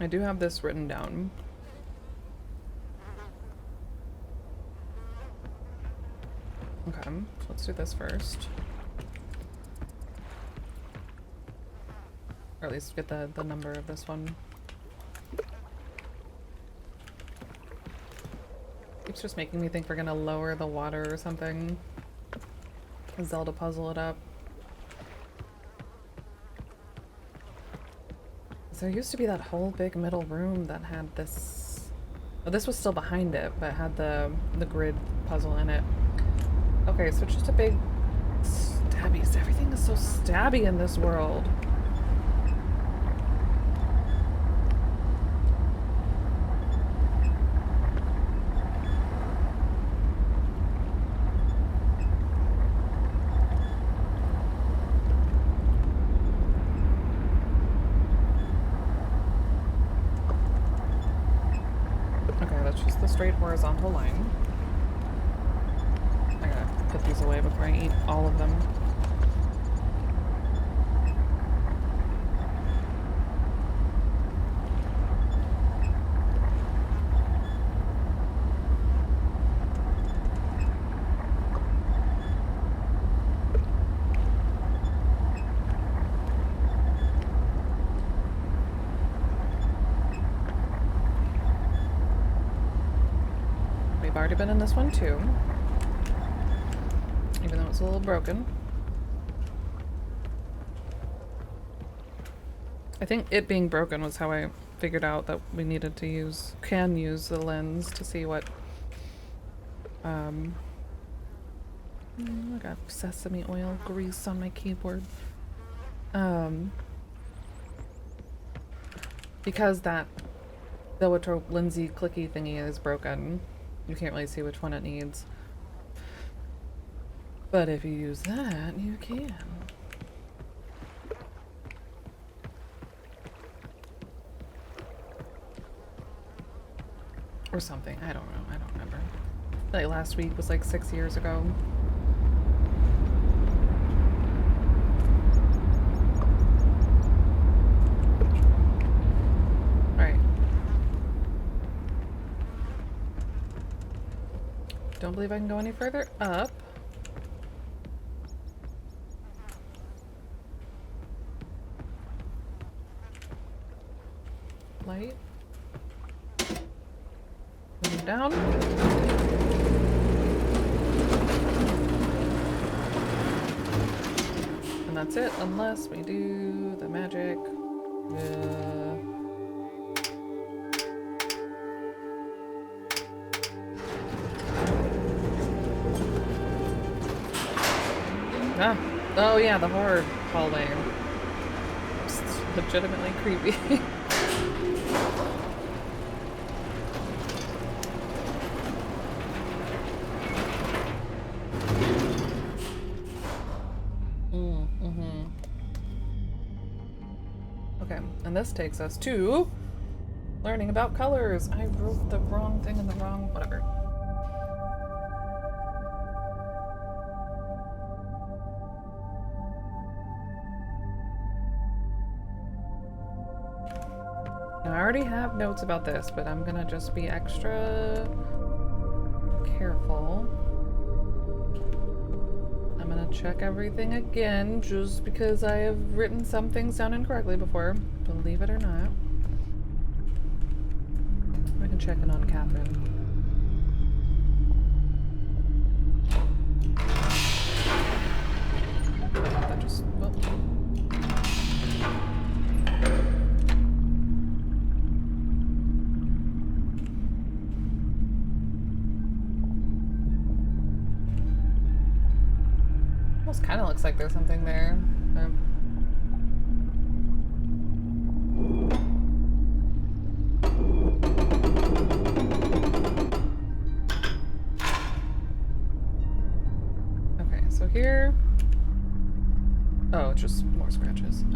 S1: I do have this written down. Okay, so let's do this first. Or at least get the number of this one. Keeps keeps just making me think we're gonna lower the water or something. Zelda puzzle it up. There used to be that whole big middle room that had this... Oh, this was still behind it, but had the grid puzzle in it. Okay, so it's just a big stabby. Everything is so stabby in this world. Straight horizontal line. I gotta put these away before I eat all of them. Already been in this one too, even though it's a little broken. I think it being broken was how I figured out that we needed to use the lens to see what I got sesame oil grease on my keyboard. Because that Zoetrope Lindsay clicky thingy is broken. You can't really see which one it needs. But if you use that, you can. Or something. I don't know. I don't remember. Like last week was like 6 years ago. Don't believe I can go any further up. Light. Move down. And that's it, unless we do the magic. Ah. Oh yeah, the horror hallway. It's legitimately creepy. Okay, and this takes us to learning about colors. I wrote the wrong thing in the wrong... whatever. I already have notes about this, but I'm gonna just be extra careful. I'm gonna check everything again just because I have written some things down incorrectly before, believe it or not. We can check in on Catherine. That just... well. Almost kind of looks like there's something there. Okay, so here... oh, it's just more scratches.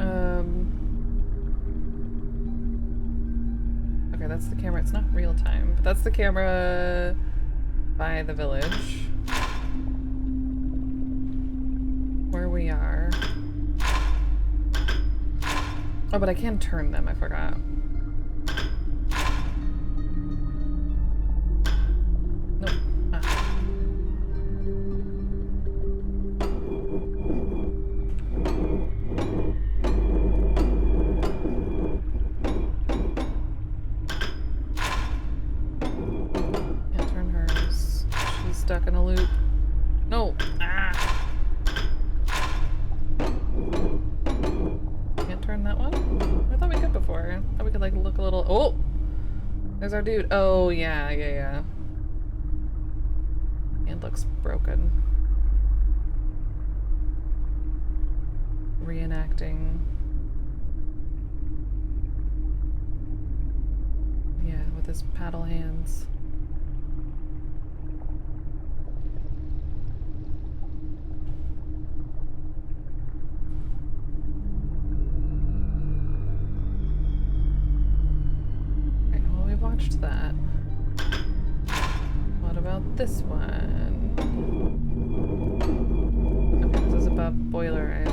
S1: Okay, that's the camera. It's not real time, but that's the camera by the village. Where we are. Oh, but I can turn them, I forgot. Nope. Ah. Can't turn hers. turn that one? I thought we could before. I thought we could like look a little. Oh, there's our dude. Oh yeah, yeah, yeah. It looks broken. Reenacting. Yeah, with his paddle hands. Right, well, we watched that. What about this one? Okay, this is above Boiler Island.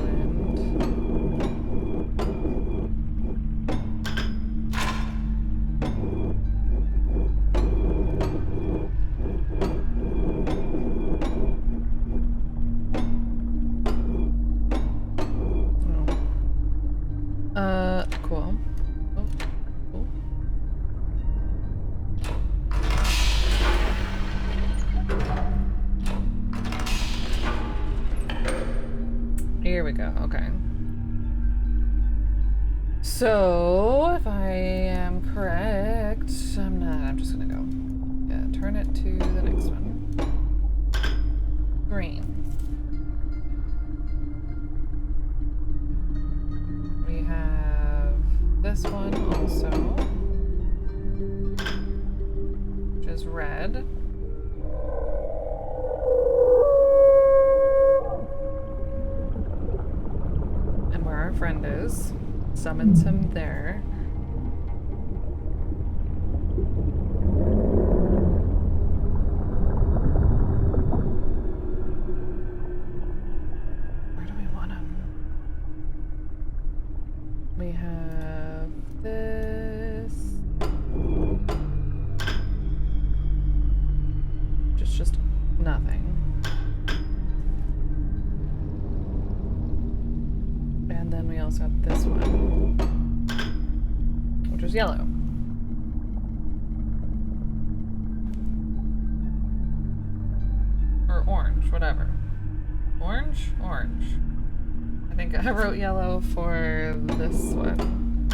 S1: Cool. Oh, cool. Here we go, okay. So, if I am correct, I'm not, I'm just gonna go. Yeah, turn it to the next one. Green. We have this one also, which is red. And where our friend is, summons him there. Where do we want him? We have this. Just nothing. And then we also have this one, which is yellow. Or orange, whatever. Orange? Orange. I think I wrote yellow for this one.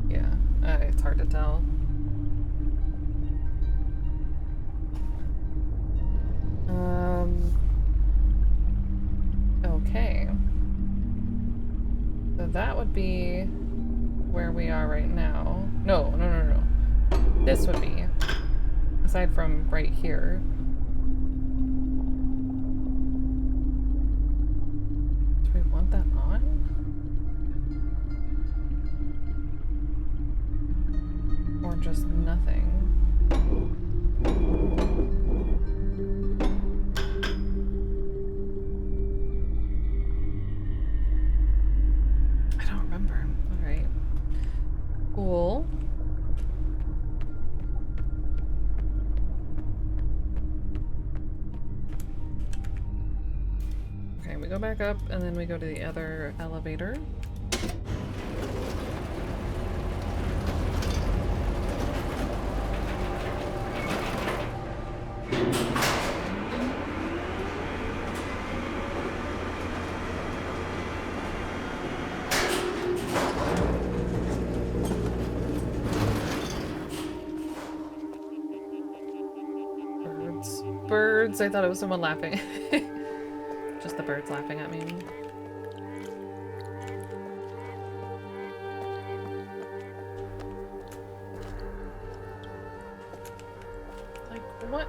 S1: Yeah, it's hard to tell. Okay. So that would be where we are right now. No. This would be, aside from right here. Do we want that on? Or just nothing? Cool. Okay, we go back up and then we go to the other elevator. Birds. I thought it was someone laughing. Just the birds laughing at me. Like, what?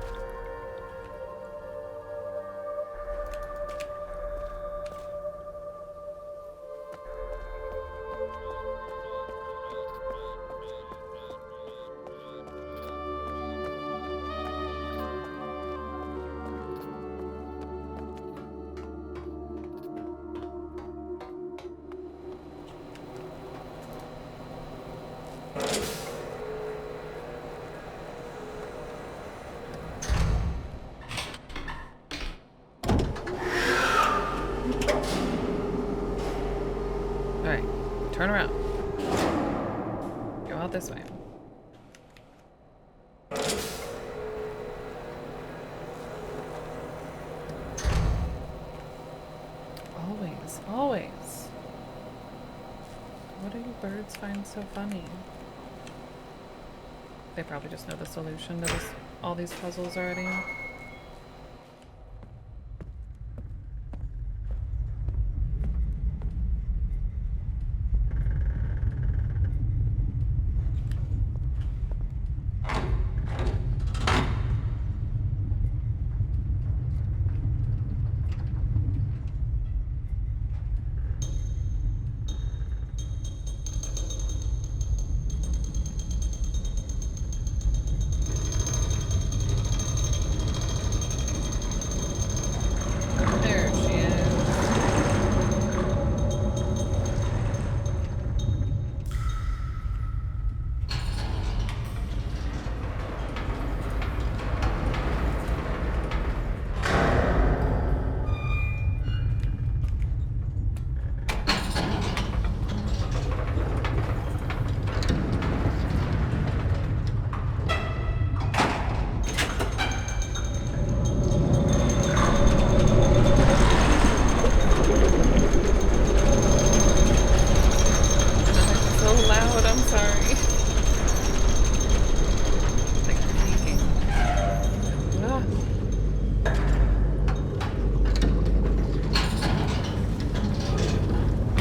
S1: Alright, turn around. Go out this way. Always, always. What do you birds find so funny? They probably just know the solution to this, all these puzzles already.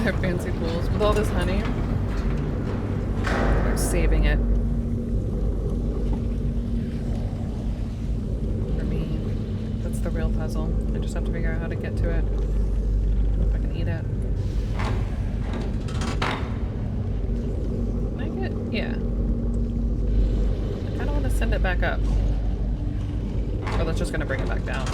S1: Their fancy pools. With all this honey, they're saving it. For me. That's the real puzzle. I just have to figure out how to get to it. If I can eat it. Can I get... yeah. I kinda wanna send it back up. Or that's just gonna bring it back down.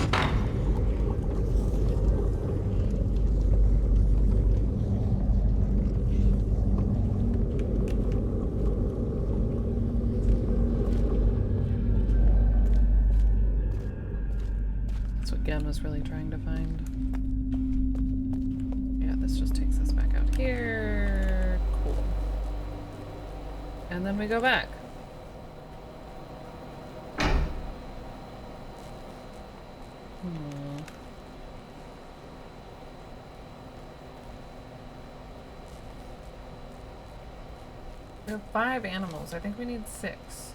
S1: Was really trying to find. Yeah, this just takes us back out here. Cool. And then we go back. We have 5 animals. I think we need 6.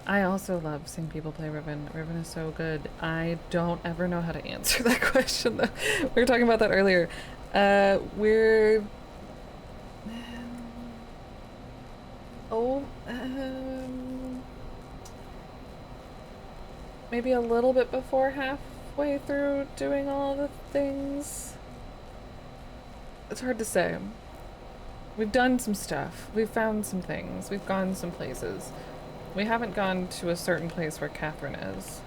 S1: I also love seeing people play Riven. Riven is so good. I don't ever know how to answer that question though. We were talking about that earlier. We're... maybe a little bit before halfway through doing all the things. It's hard to say. We've done some stuff. We've found some things. We've gone some places. We haven't gone to a certain place where Catherine is.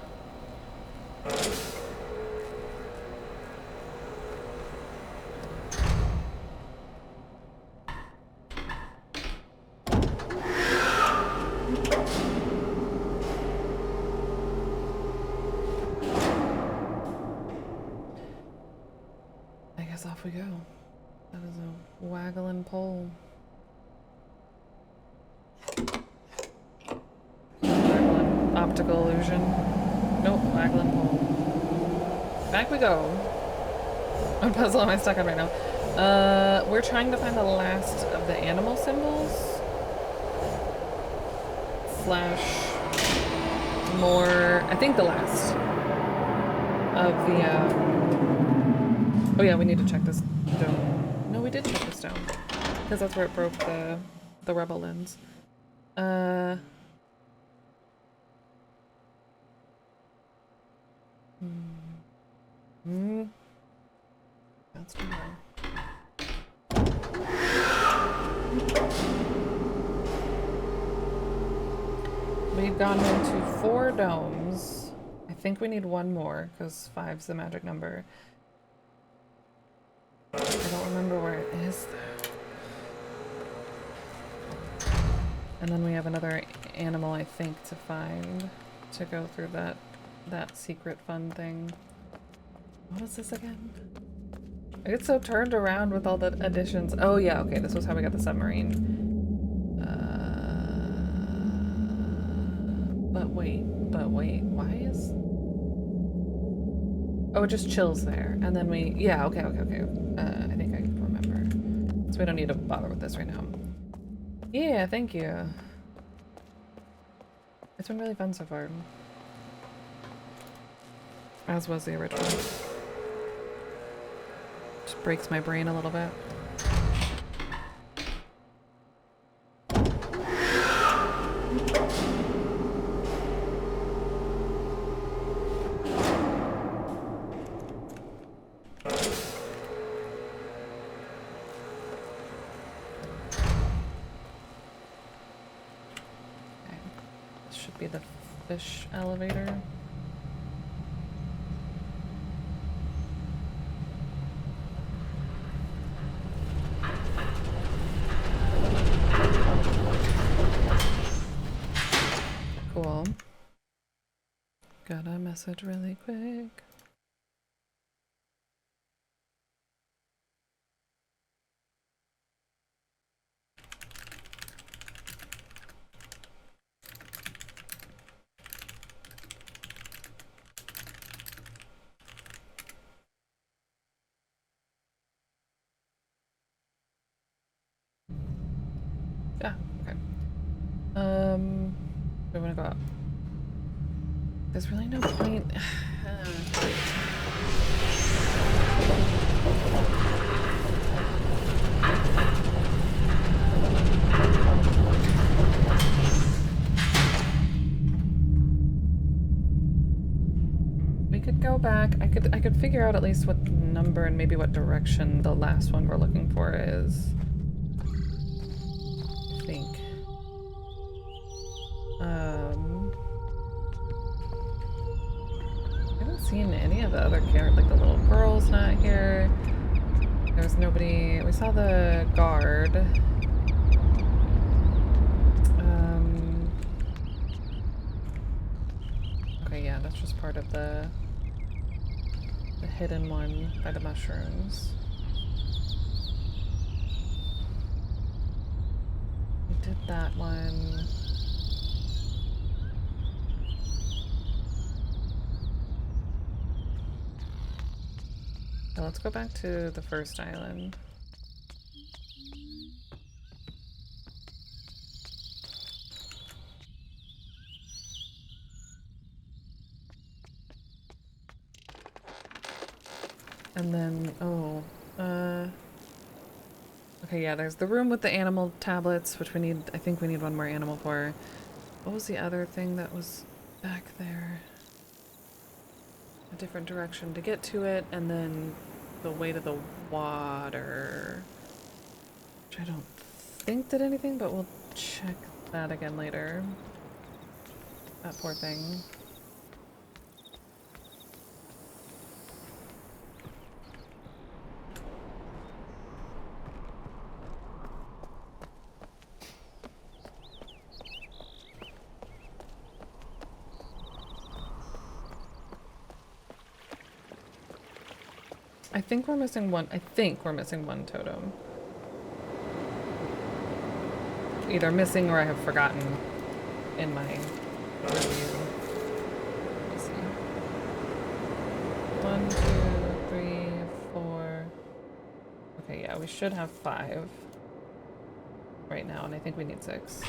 S1: I guess off we go. That is a waggling pole. Waggling optical illusion. Nope, waggling pole. Back we go. What puzzle am I stuck on right now? We're trying to find the last of the animal symbols. Slash more, I think the last of the, oh yeah, we need to check this dome. No, we did check this dome. Because that's where it broke the rebel lens. That's too hard. We've gone into 4 domes. I think we need 1 more, because 5's the magic number. I don't remember where it is, though. And then we have another animal, I think, to find to go through that that secret fun thing. What was this again? I get so turned around with all the additions. Oh yeah, okay, this was how we got the submarine. But wait, why is... Oh, it just chills there. And then we... Yeah, okay. I think I remember. So we don't need to bother with this right now. Yeah, thank you. It's been really fun so far. As was the original. Just breaks my brain a little bit. The fish elevator. Cool. Got a message really quick. Yeah, okay. We wanna go up. There's really no point. We could go back. I could figure out at least what number and maybe what direction the last one we're looking for is. I think. I haven't seen any of the other characters, like the little girl's not here. There's nobody. We saw the guard. Okay, yeah, that's just part of the hidden one by the mushrooms. We did that one. Now let's go back to the first island. And then, okay, yeah, there's the room with the animal tablets, which we need, I think we need one more animal for. What was the other thing that was back there? A different direction to get to it, and then the way to the water. Which I don't think did anything, but we'll check that again later. That poor thing. I think we're missing one totem. Either missing or I have forgotten in my review. Let's see. 1, 2, 3, 4. Okay, yeah, we should have 5 right now, and I think we need 6.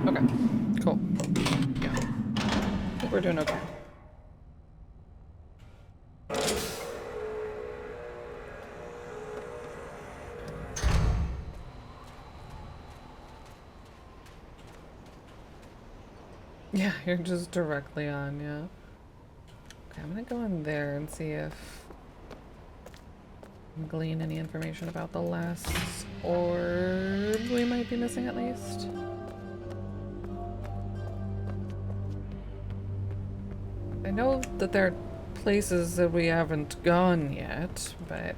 S1: Okay, cool. Yeah. I think we're doing okay. Yeah, you're just directly on, yeah. Okay, I'm gonna go in there and see if I can glean any information about the last orb we might be missing at least. I know that there are places that we haven't gone yet, but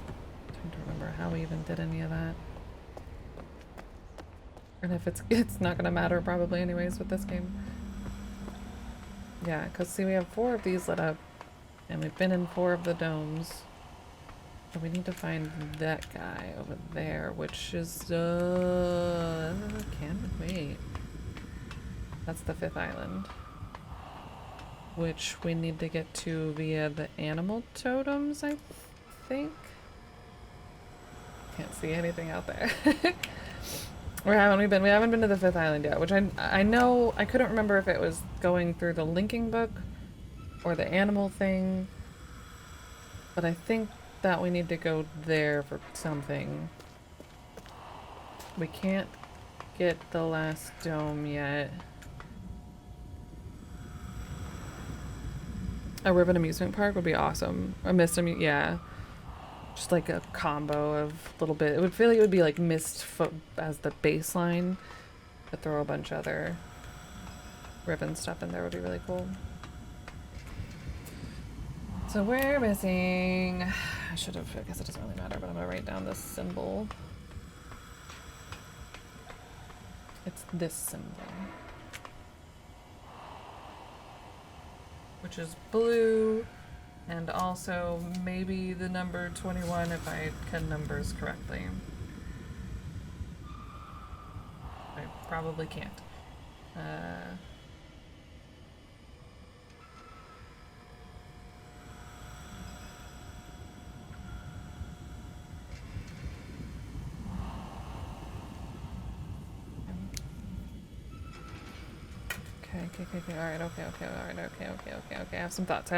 S1: I'm trying to remember how we even did any of that. And if it's not gonna matter probably anyways with this game. Yeah, because see we have 4 of these lit up, and we've been in 4 of the domes. So we need to find that guy over there, which is, can't wait. That's the 5th island. Which we need to get to via the animal totems, I think? Can't see anything out there. Where haven't we been? We haven't been to the 5th island yet, which I know, I couldn't remember if it was going through the linking book or the animal thing, but I think that we need to go there for something. We can't get the last dome yet. A Riven amusement park would be awesome. A mist yeah. Just like a combo of a little bit. It would feel like it would be like mist as the baseline, but throw a bunch of other Riven stuff in there would be really cool. So we're missing, I should have, I guess it doesn't really matter, but I'm gonna write down this symbol. It's this symbol. Which is blue, and also maybe the number 21 if I can numbers correctly. I probably can't. Okay, alright, okay, alright, okay, I have some thoughts,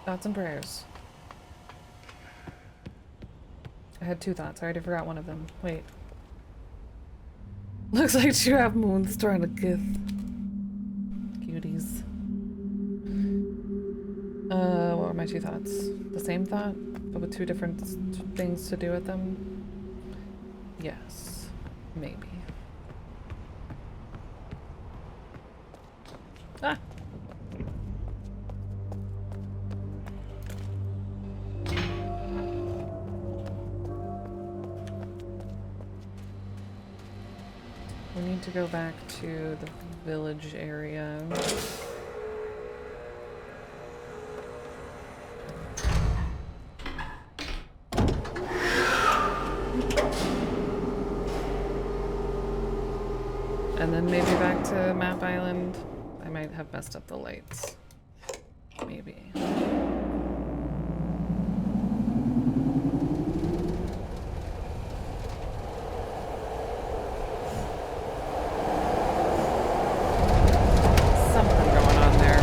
S1: Thoughts and prayers. I had 2 thoughts, I already forgot one of them. Wait. Looks like you have moons trying to kiss. Cuties. What were my 2 thoughts? The same thought, but with 2 different things to do with them? Yes. Maybe. Ah! We need to go back to the village area. And then maybe back to Map Island. I might have messed up the lights. Maybe. Something going on there.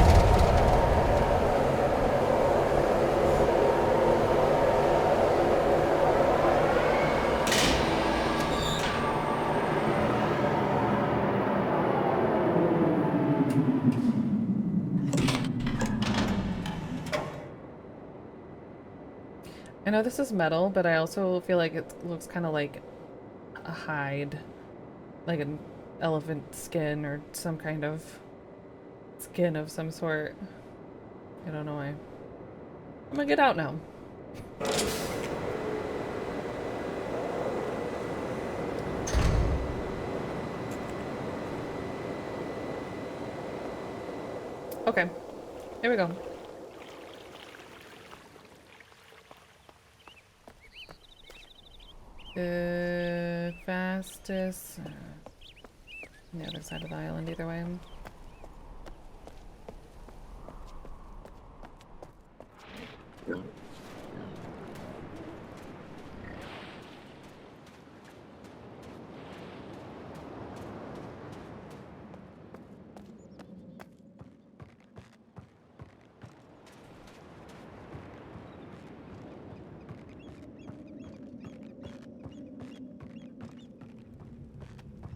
S1: I know this is metal, but I also feel like it looks kind of like a hide. Like an elephant skin or some kind of skin of some sort. I don't know why. I'm gonna get out now. Okay, here we go. Fastest. On the other side of the island, either way.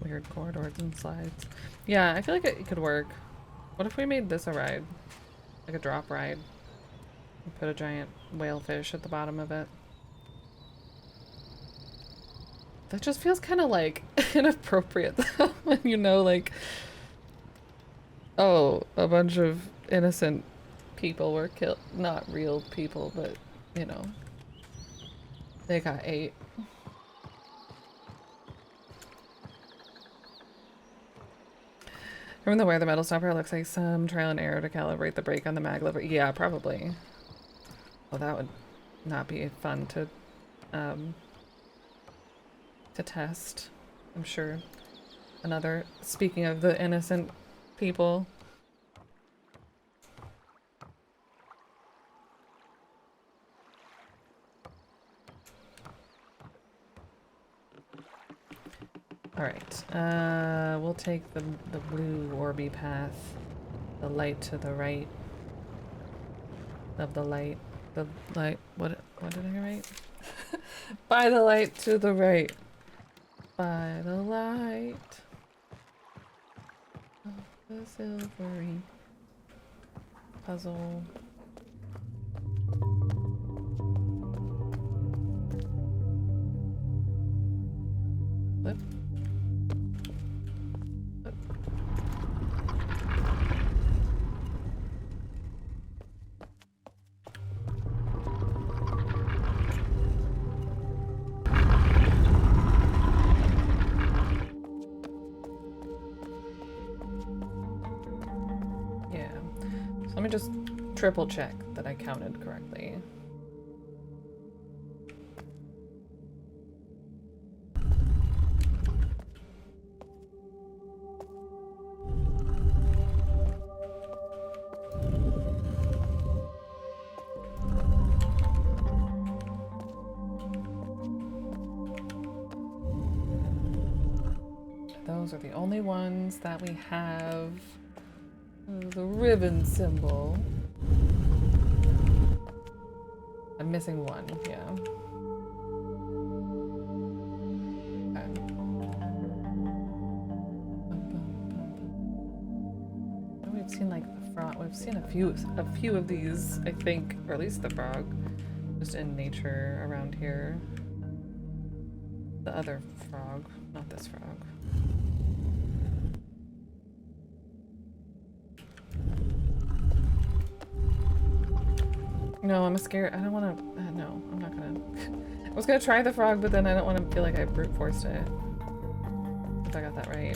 S1: We weird corridors and slides. Yeah, I feel like it could work. What if we made this a ride? Like a drop ride? And put a giant whale fish at the bottom of it. That just feels kind of like inappropriate though, when you know, like, oh, a bunch of innocent people were killed. Not real people, but, you know, they got ate. From the where the metal stopper looks like some trial and error to calibrate the brake on the mag lever. Yeah, probably. Well, that would not be fun to test, I'm sure. Another, speaking of the innocent people. Alright, we'll take the blue orby path. The light to the right of the light. The light, what did I write? By the light to the right. By the light of the silvery puzzle. Flip. Flip. Yeah. So let me just triple check that I counted correctly. Those are the only ones that we have. The Riven symbol. I'm missing one, yeah. Okay. We've seen like the frog. We've seen a few of these, I think, or at least the frog, just in nature around here. The other frog, not this frog. No, I'm scared. I don't want to. No, I'm not gonna. I was gonna try the frog, but then I don't want to feel like I brute forced it. If I got that right.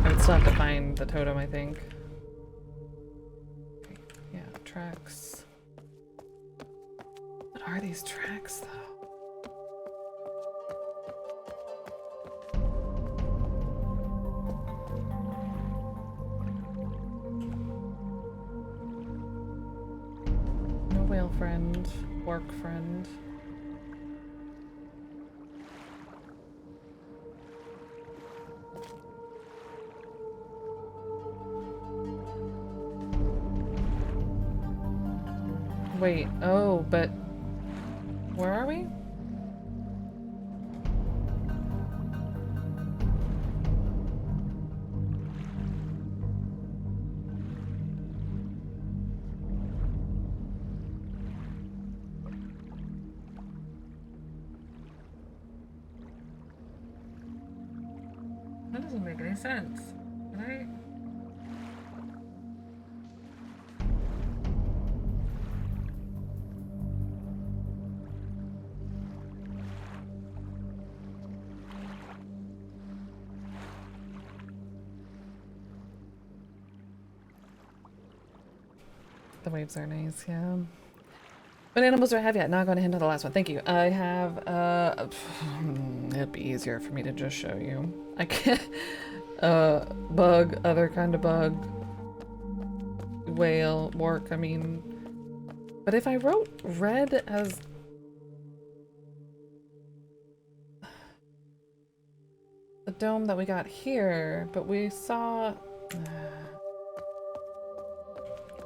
S1: I would still have to find the totem, I think. Okay. Yeah, tracks. What are these tracks, though? Whale friend, work friend. Wait, oh, but where are we? That doesn't make any sense, right? The waves are nice, yeah. What animals do I have yet? Not going to handle the last one. Thank you. I have, it'd be easier for me to just show you. I can't, bug, other kind of bug. Whale, work, I mean. But if I wrote red as... the dome that we got here, but we saw...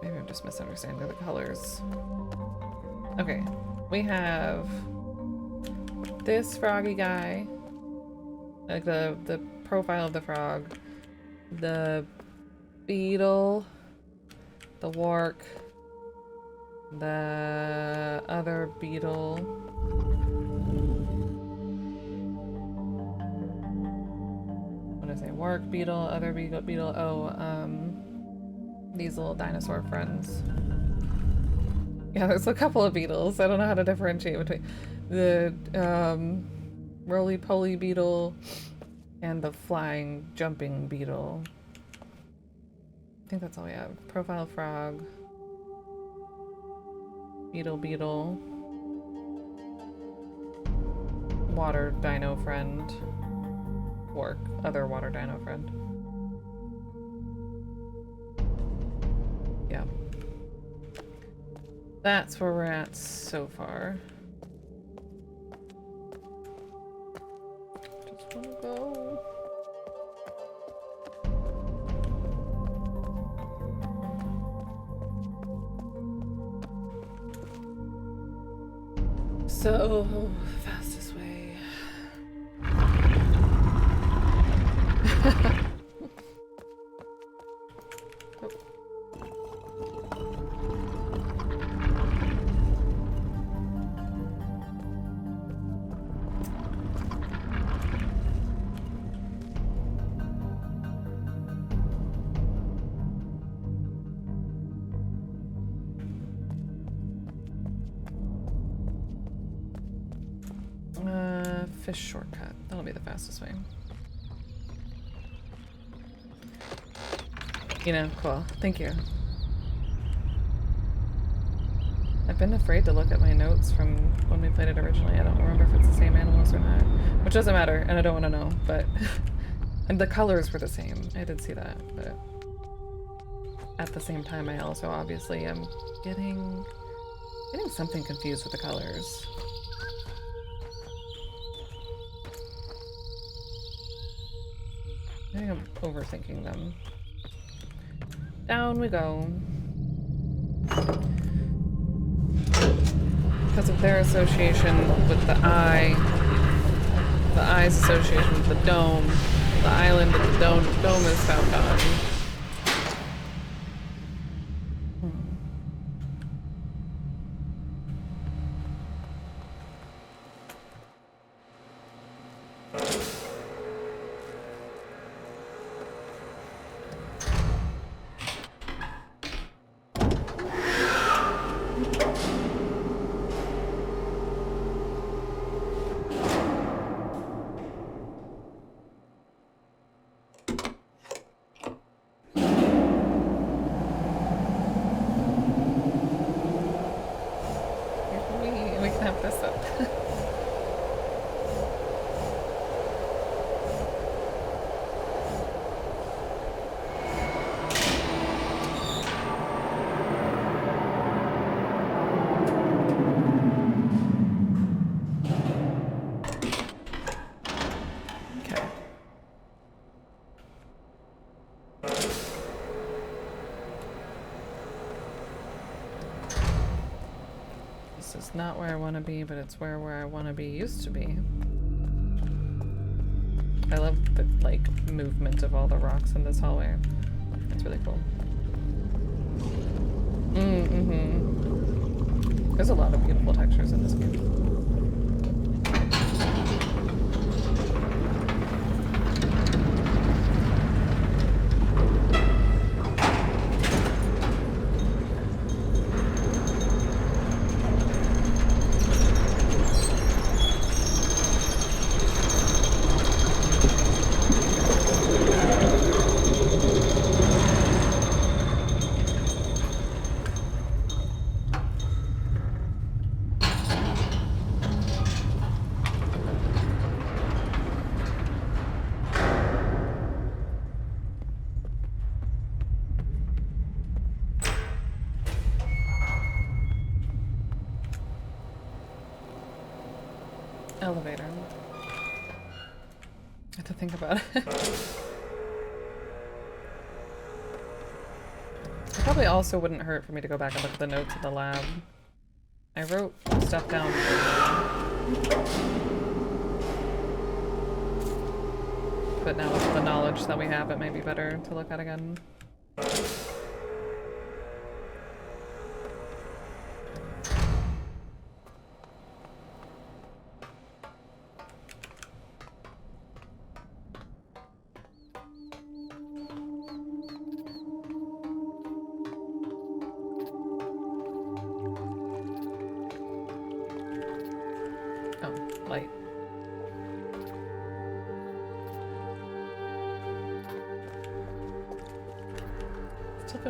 S1: maybe I'm just misunderstanding the colors. Okay, we have This froggy guy, like the profile of the frog, the beetle, the wark, the other beetle, what did I say? Wark, beetle, other beetle. Oh, these little dinosaur friends. Yeah, there's a couple of beetles. I don't know how to differentiate between the roly-poly beetle and the flying, jumping beetle. I think that's all we have. Profile frog. Beetle. Water dino friend. Wark. Other water dino friend. Yeah. That's where we're at so far. Just wanna go. So, fastest way. Fish shortcut. That'll be the fastest way. You know, cool. Thank you. I've been afraid to look at my notes from when we played it originally. I don't remember if it's the same animals or not. Which doesn't matter, and I don't want to know, but... and the colors were the same. I did see that, but... at the same time, I also obviously am getting something confused with the colors. I think I'm overthinking them. Down we go. Because of their association with the eye's association with the dome, the island that the dome is found on. Not where I want to be, but it's where I want to be used to be. I love the, like, movement of all the rocks in this hallway. It's really cool. There's a lot of beautiful textures in this game. Elevator. I have to think about it. It probably also wouldn't hurt for me to go back and look at the notes of the lab. I wrote stuff down. but now with the knowledge that we have, it might be better to look at again.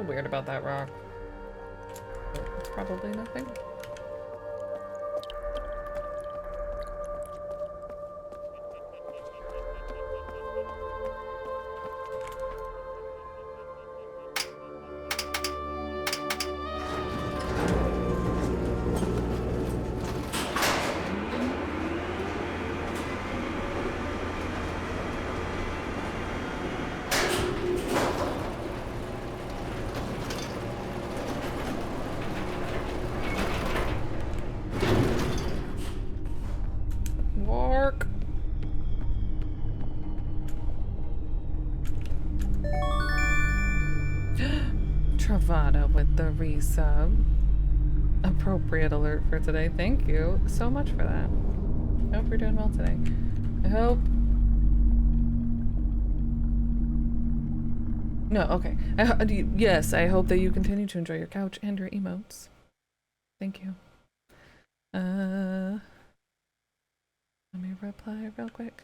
S1: Weird about that rock. It's probably nothing. With the resub. Appropriate alert for today. Thank you so much for that. I hope you're doing well today. I hope... No, okay. Yes, I hope that you continue to enjoy your couch and your emotes. Thank you. Let me reply real quick.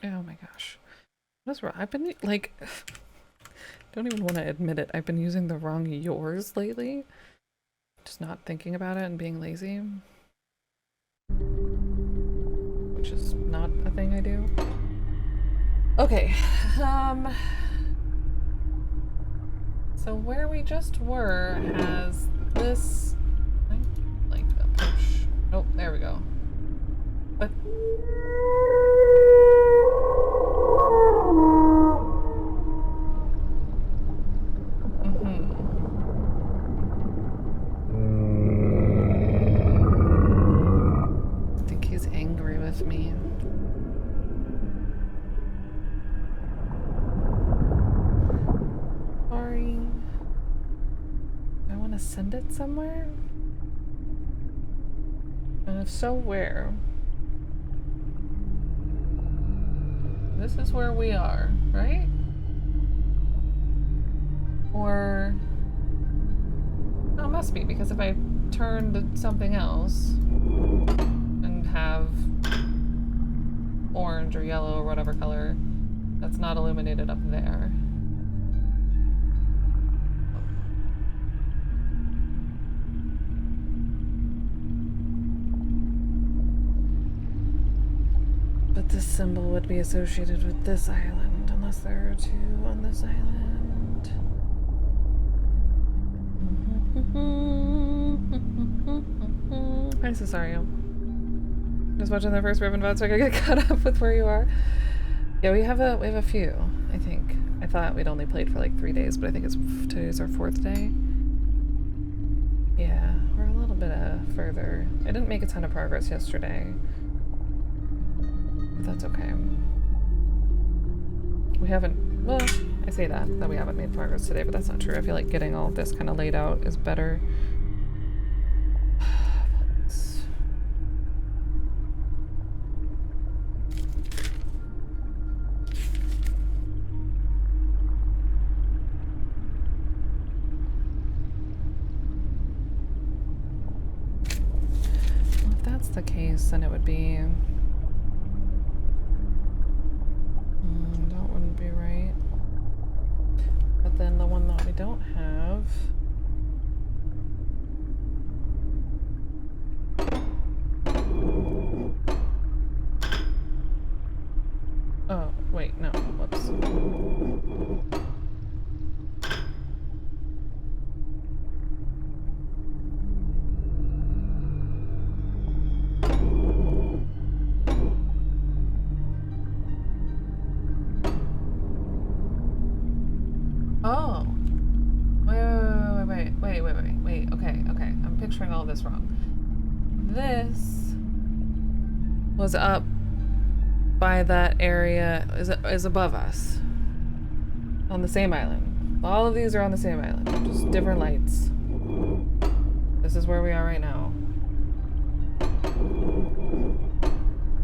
S1: Oh my gosh. What's wrong? I've been like, don't even want to admit it. I've been using the wrong yours lately. Just not thinking about it and being lazy. Which is not a thing I do. Okay. So where we just were has this, like a push. Oh, there we go. But I think he's angry with me. Sorry. I want to send it somewhere? And if so, where? This is where we are, right? Or... Oh, it must be, because if I turn to something else and have orange or yellow or whatever color, that's not illuminated up there. But this symbol would be associated with this island, unless there are two on this island. Hi, Cesario. Just watching the first Riven VOD so I could get caught up with where you are. Yeah, we have a few, I think. I thought we'd only played for like 3 days, but I think today's our 4th day. Yeah, we're a little bit further. I didn't make a ton of progress yesterday. That's okay. We haven't, well, I say that we haven't made progress today, but that's not true. I feel like getting all of this kind of laid out is better. Well, if that's the case, then it would be... that wouldn't be right. But then the one that we don't have... Oh, wait, no, whoops. this wrong. This was up by that area, is above us. On the same island. All of these are on the same island, just different lights. This is where we are right now.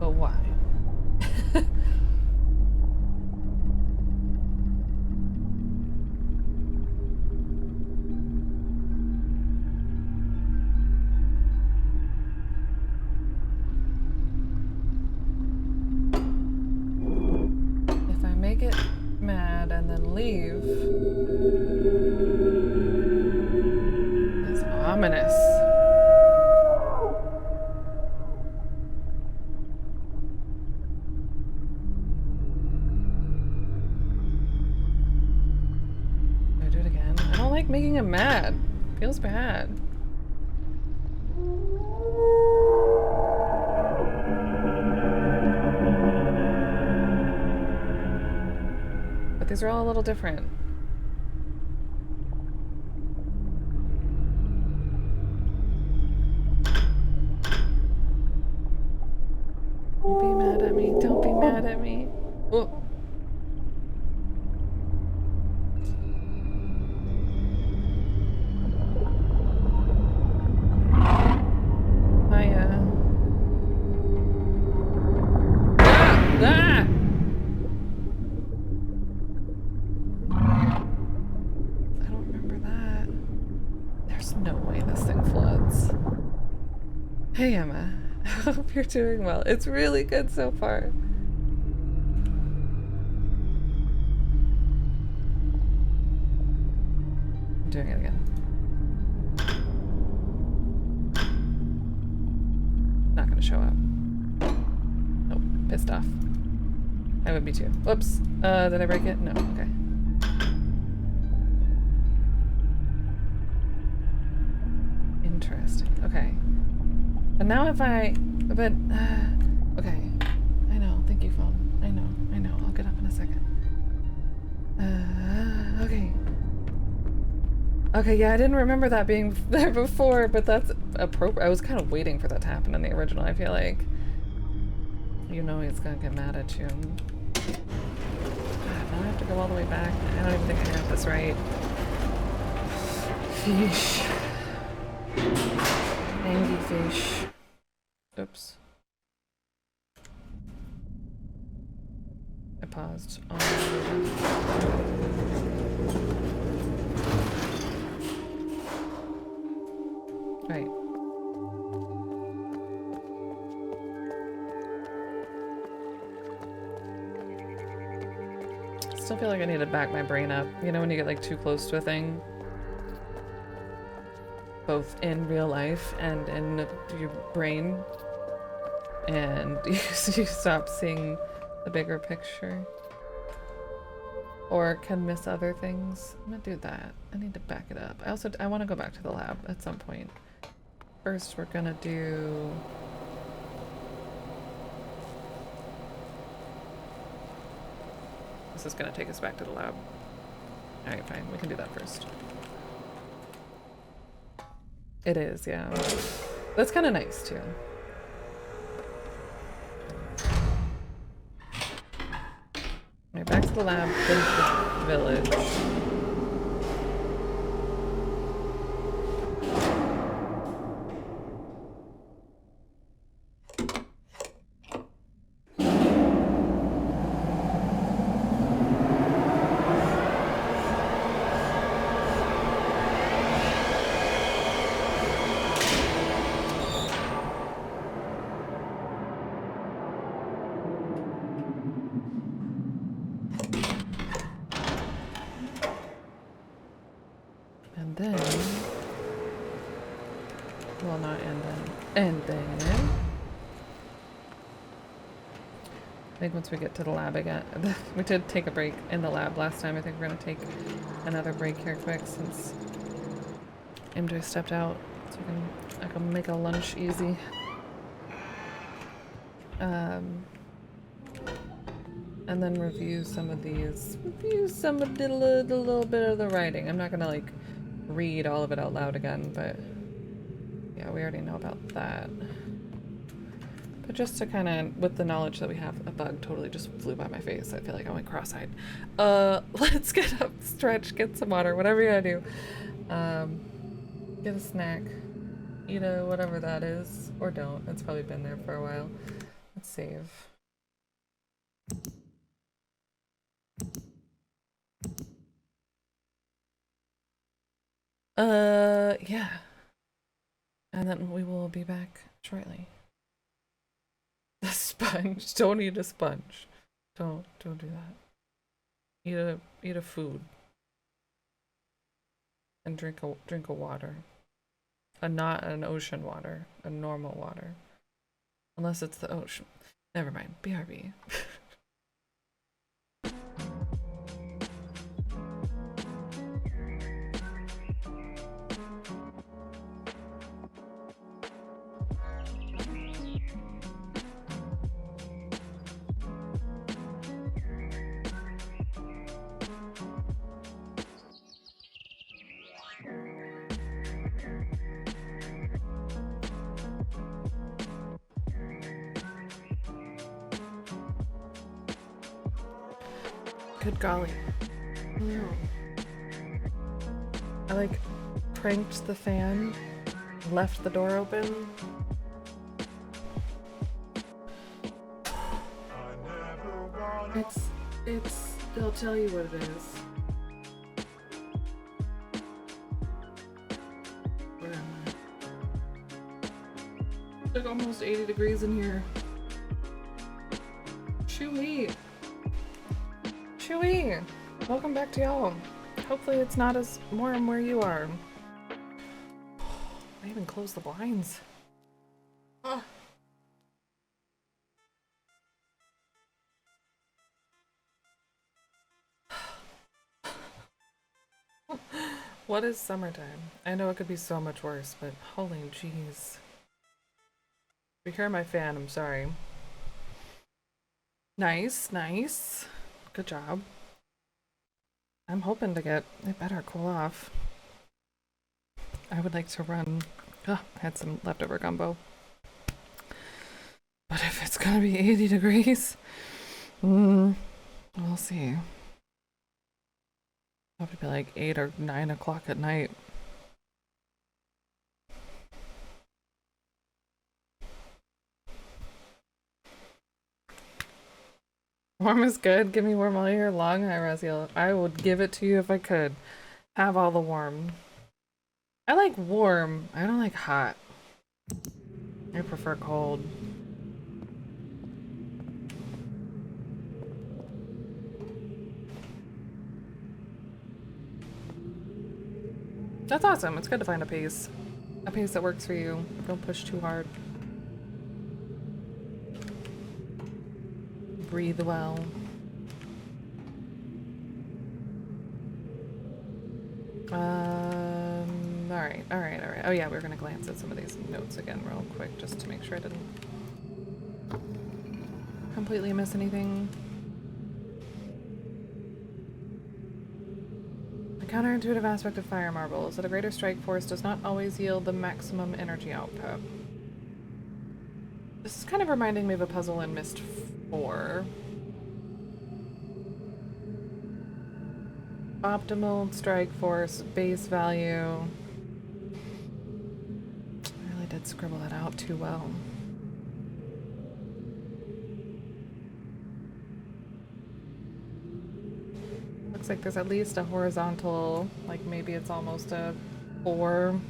S1: But why? If I make it mad and then leave, that's ominous. Do I do it again? I don't like making him mad. Feels bad. But these are all a little different. Don't be mad at me. Don't be mad at me. Oh. Hiya. Ah! Ah! I don't remember that. There's no way this thing floods. Hey, Emma. I hope you're doing well. It's really good so far. I'm doing it again. Not gonna show up. Nope. Pissed off. I would be too. Whoops. Did I break it? No. Okay. Interesting. Okay. And now if I... But... okay. I know. Thank you, phone. I know. I know. I'll get up in a second. Okay. Okay, yeah, I didn't remember that being there before, but that's appropriate. I was kind of waiting for that to happen in the original, I feel like. You know he's gonna get mad at you. God, now I have to go all the way back. I don't even think I got this right. Fish. Angry fish. Oops. I paused. Right. Still feel like I need to back my brain up. You know when you get like too close to a thing? Both in real life and in your brain. And you stop seeing the bigger picture. Or can miss other things. I'm gonna do that. I need to back it up. I want to go back to the lab at some point. First, we're gonna do... This is gonna take us back to the lab. Alright, fine. We can do that first. It is, yeah. That's kind of nice, too. Alright, back to the lab, then to the village. I think once we get to the lab again, we did take a break in the lab last time. I think we're gonna take another break here quick since MJ stepped out, so I can make a lunch easy. And then review some of these, the little bit of the writing. I'm not gonna like read all of it out loud again, but Yeah, we already know about that. But just to kind of, with the knowledge that we have, a bug totally just flew by my face. I feel like I went cross-eyed. Let's get up, stretch, get some water, whatever you gotta do. Get a snack. Eat a whatever that is. Or don't. It's probably been there for a while. Let's save. Yeah. And then we will be back shortly. The sponge. Don't eat a sponge. Don't do that. Eat a food. And drink a water. Not an ocean water. A normal water. Unless it's the ocean. Never mind. BRB. Good golly. No. I like cranked the fan, left the door open. I'll tell you what it is. Where am I? It's like almost 80 degrees in here. Chewy! Chewy! Welcome back to y'all. Hopefully it's not as warm where you are. I even closed the blinds. Ah. What is summertime? I know it could be so much worse, but holy jeez. If you hear my fan, I'm sorry. Nice, nice. Good job. I'm hoping to get it better cool off. I would like to run. I had some leftover gumbo. But if it's gonna be 80 degrees, we'll see. It'll have to be like 8 or 9 o'clock at night. Warm is good. Give me warm all year long. Hi, Raziel. I would give it to you if I could. Have all the warm. I like warm. I don't like hot. I prefer cold. That's awesome. It's good to find a pace. A pace that works for you. Don't push too hard. Breathe well. Alright. Oh yeah, we're gonna glance at some of these notes again real quick just to make sure I didn't completely miss anything. The counterintuitive aspect of fire marble is that a greater strike force does not always yield the maximum energy output. This is kind of reminding me of a puzzle in Myst 4. Optimal strike force, base value. I really did scribble that out too well. Looks like there's at least a horizontal, like maybe it's almost a 4.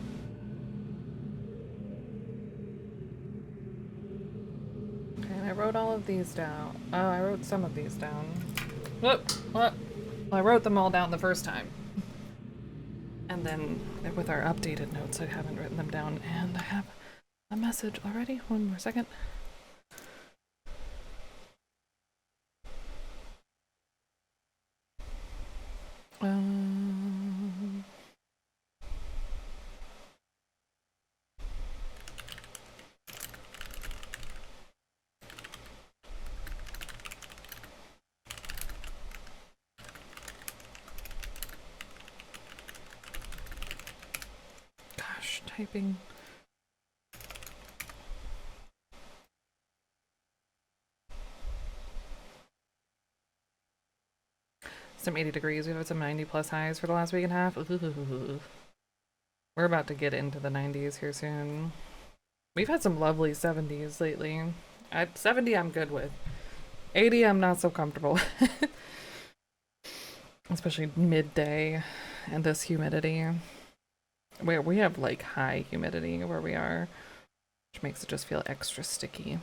S1: Okay, and I wrote all of these down. Oh, I wrote some of these down. Whoop! Well, I wrote them all down the first time. And then with our updated notes, I haven't written them down. And I have a message already. One more second. Gosh, typing some 80 degrees. We've had some 90 plus highs for the last week and a half. Ooh. We're about to get into the 90s here soon. We've had some lovely 70s lately. At 70, I'm good with. 80, I'm not so comfortable. Especially midday and this humidity. Where we have like high humidity where we are, which makes it just feel extra sticky.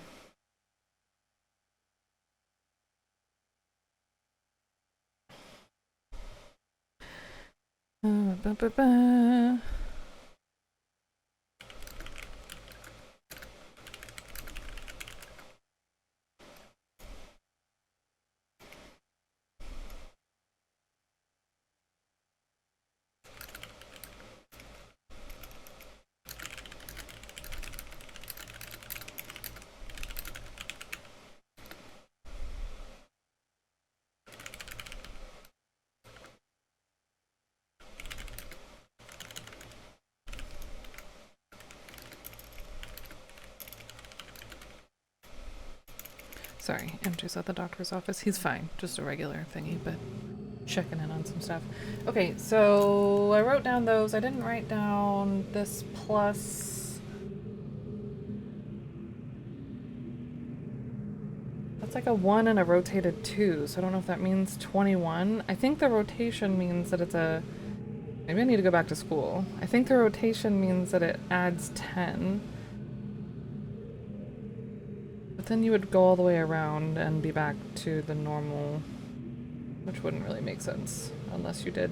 S1: Sorry, Andrew's at the doctor's office. He's fine, just a regular thingy, but checking in on some stuff. Okay, so I wrote down those. I didn't write down this plus. That's like a 1 and a rotated 2, so I don't know if that means 21. I think the rotation means that it's a... Maybe I need to go back to school. I think the rotation means that it adds 10. But then you would go all the way around and be back to the normal, which wouldn't really make sense unless you did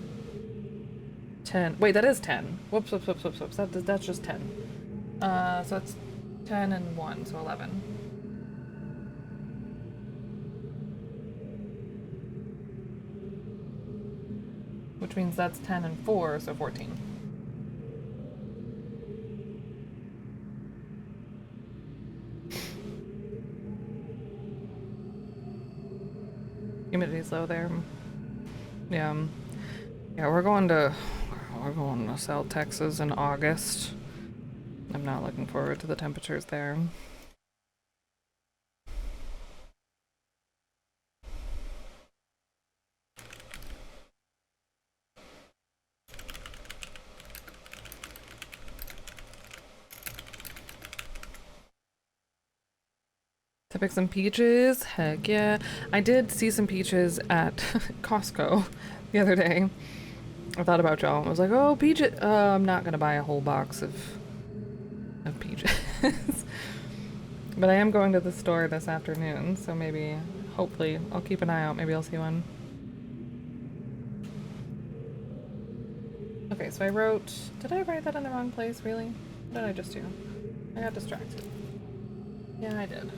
S1: 10. Wait, that is 10. Whoops. That's just 10. So it's 10 and 1, so 11. Which means that's 10 and 4, so 14. Humidity's low there. Yeah. Yeah, we're going to South Texas in August. I'm not looking forward to the temperatures there. To pick some peaches? Heck yeah. I did see some peaches at Costco the other day. I thought about y'all. I was like, oh, peaches. I'm not gonna buy a whole box of peaches. But I am going to the store this afternoon, so maybe, hopefully, I'll keep an eye out. Maybe I'll see one. Okay, so I wrote... Did I write that in the wrong place, really? What did I just do? I got distracted. Yeah, I did.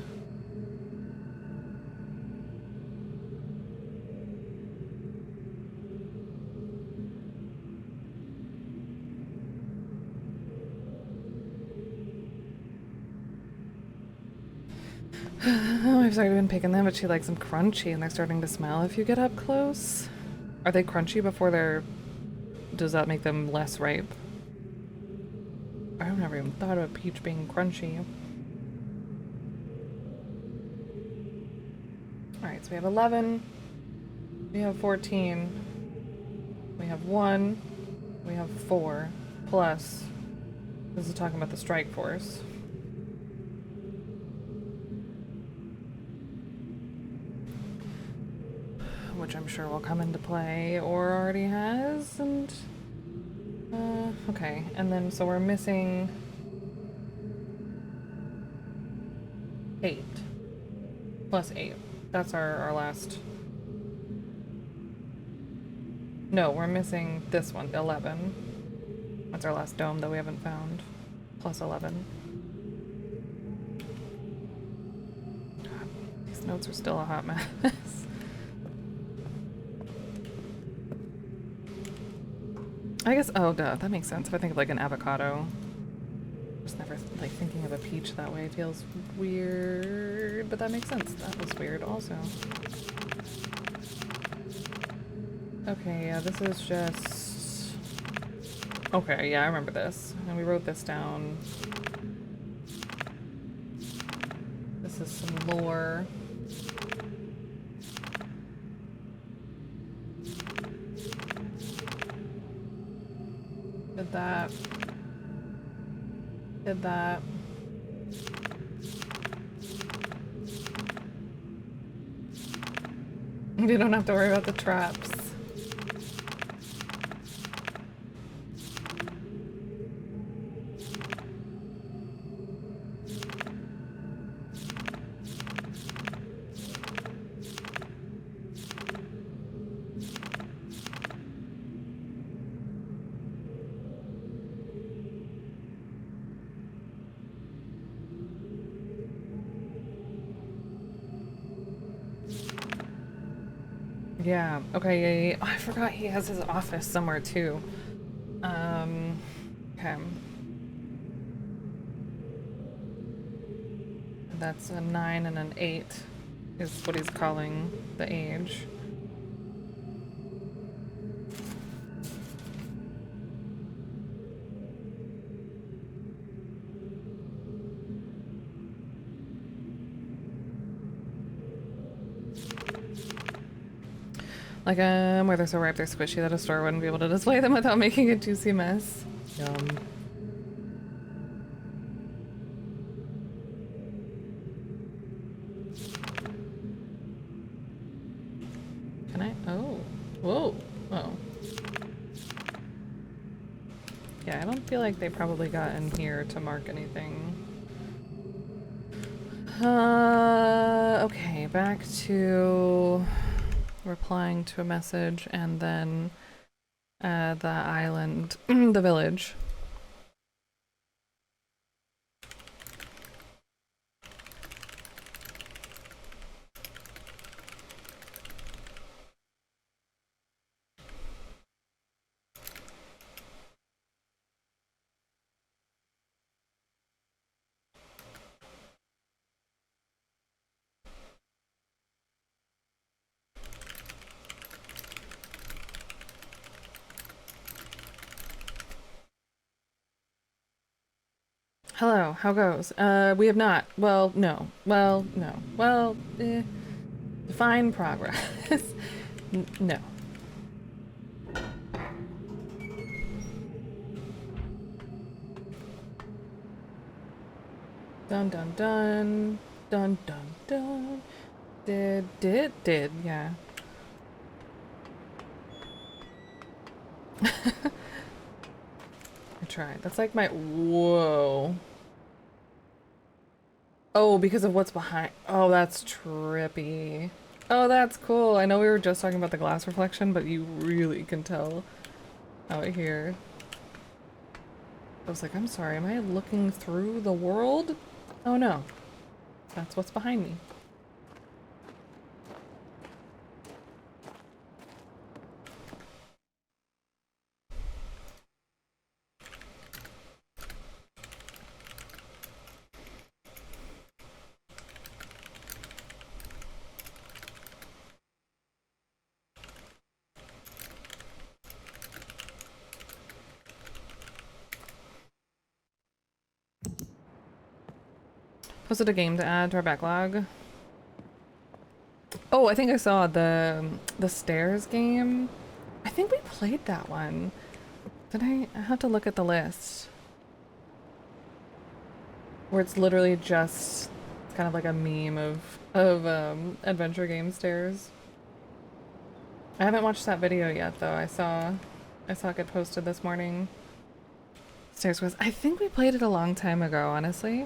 S1: Oh, I've already been picking them, but she likes them crunchy, and they're starting to smell if you get up close. Are they crunchy before they're... Does that make them less ripe? I've never even thought of a peach being crunchy. Alright, so we have 11, we have 14, we have 1, we have 4, plus, this is talking about the strike force. Which I'm sure will come into play, or already has, and... okay, and then, so we're missing... 8. Plus 8. That's our last... No, we're missing this one, 11. That's our last dome that we haven't found. Plus 11. God, these notes are still a hot mess. I guess, oh duh, that makes sense. If I think of like an avocado. Just never like thinking of a peach that way feels weird, but that makes sense. That was weird also. Okay, yeah, this is just... Okay, yeah, I remember this. And we wrote this down. This is some lore. that. Did that. You don't have to worry about the traps. Yeah, okay, yeah, yeah. Oh, I forgot he has his office somewhere too. Okay. That's a 9 and an 8 is what he's calling the age. Like, where they're so ripe they're squishy that a store wouldn't be able to display them without making a juicy mess. Yum. Can I? Oh. Whoa. Oh. Yeah, I don't feel like they probably got in here to mark anything. Okay, back to replying to a message and then the island, the village. Hello, how goes? We have not. Well, no. Well, no. Well, fine progress. No. Dun dun dun. Dun dun dun. Did, yeah. I tried. That's like my. Whoa. Oh, because of what's behind. Oh, that's trippy. Oh, that's cool. I know we were just talking about the glass reflection, but you really can tell out here. I was like, I'm sorry, am I looking through the world? Oh no. That's what's behind me. Posted a game to add to our backlog. Oh, I think I saw the stairs game. I think we played that one. Did I have to look at the list. Where it's literally just kind of like a meme of adventure game stairs. I haven't watched that video yet though. I saw it get posted this morning. Stairs Quest. I think we played it a long time ago, honestly.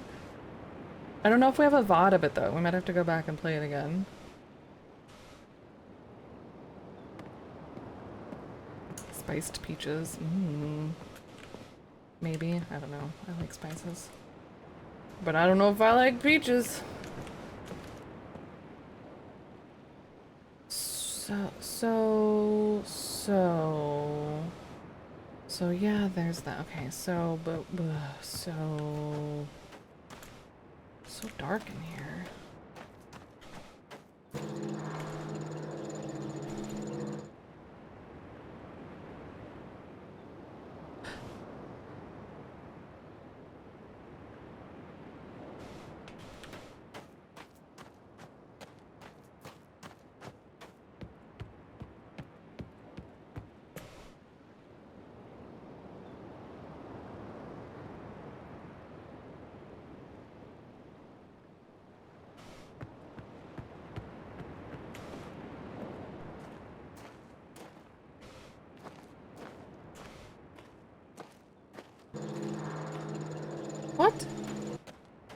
S1: I don't know if we have a VOD of it though. We might have to go back and play it again. Spiced peaches. Maybe. I don't know. I like spices. But I don't know if I like peaches. So yeah, there's that. Okay, so so dark in here.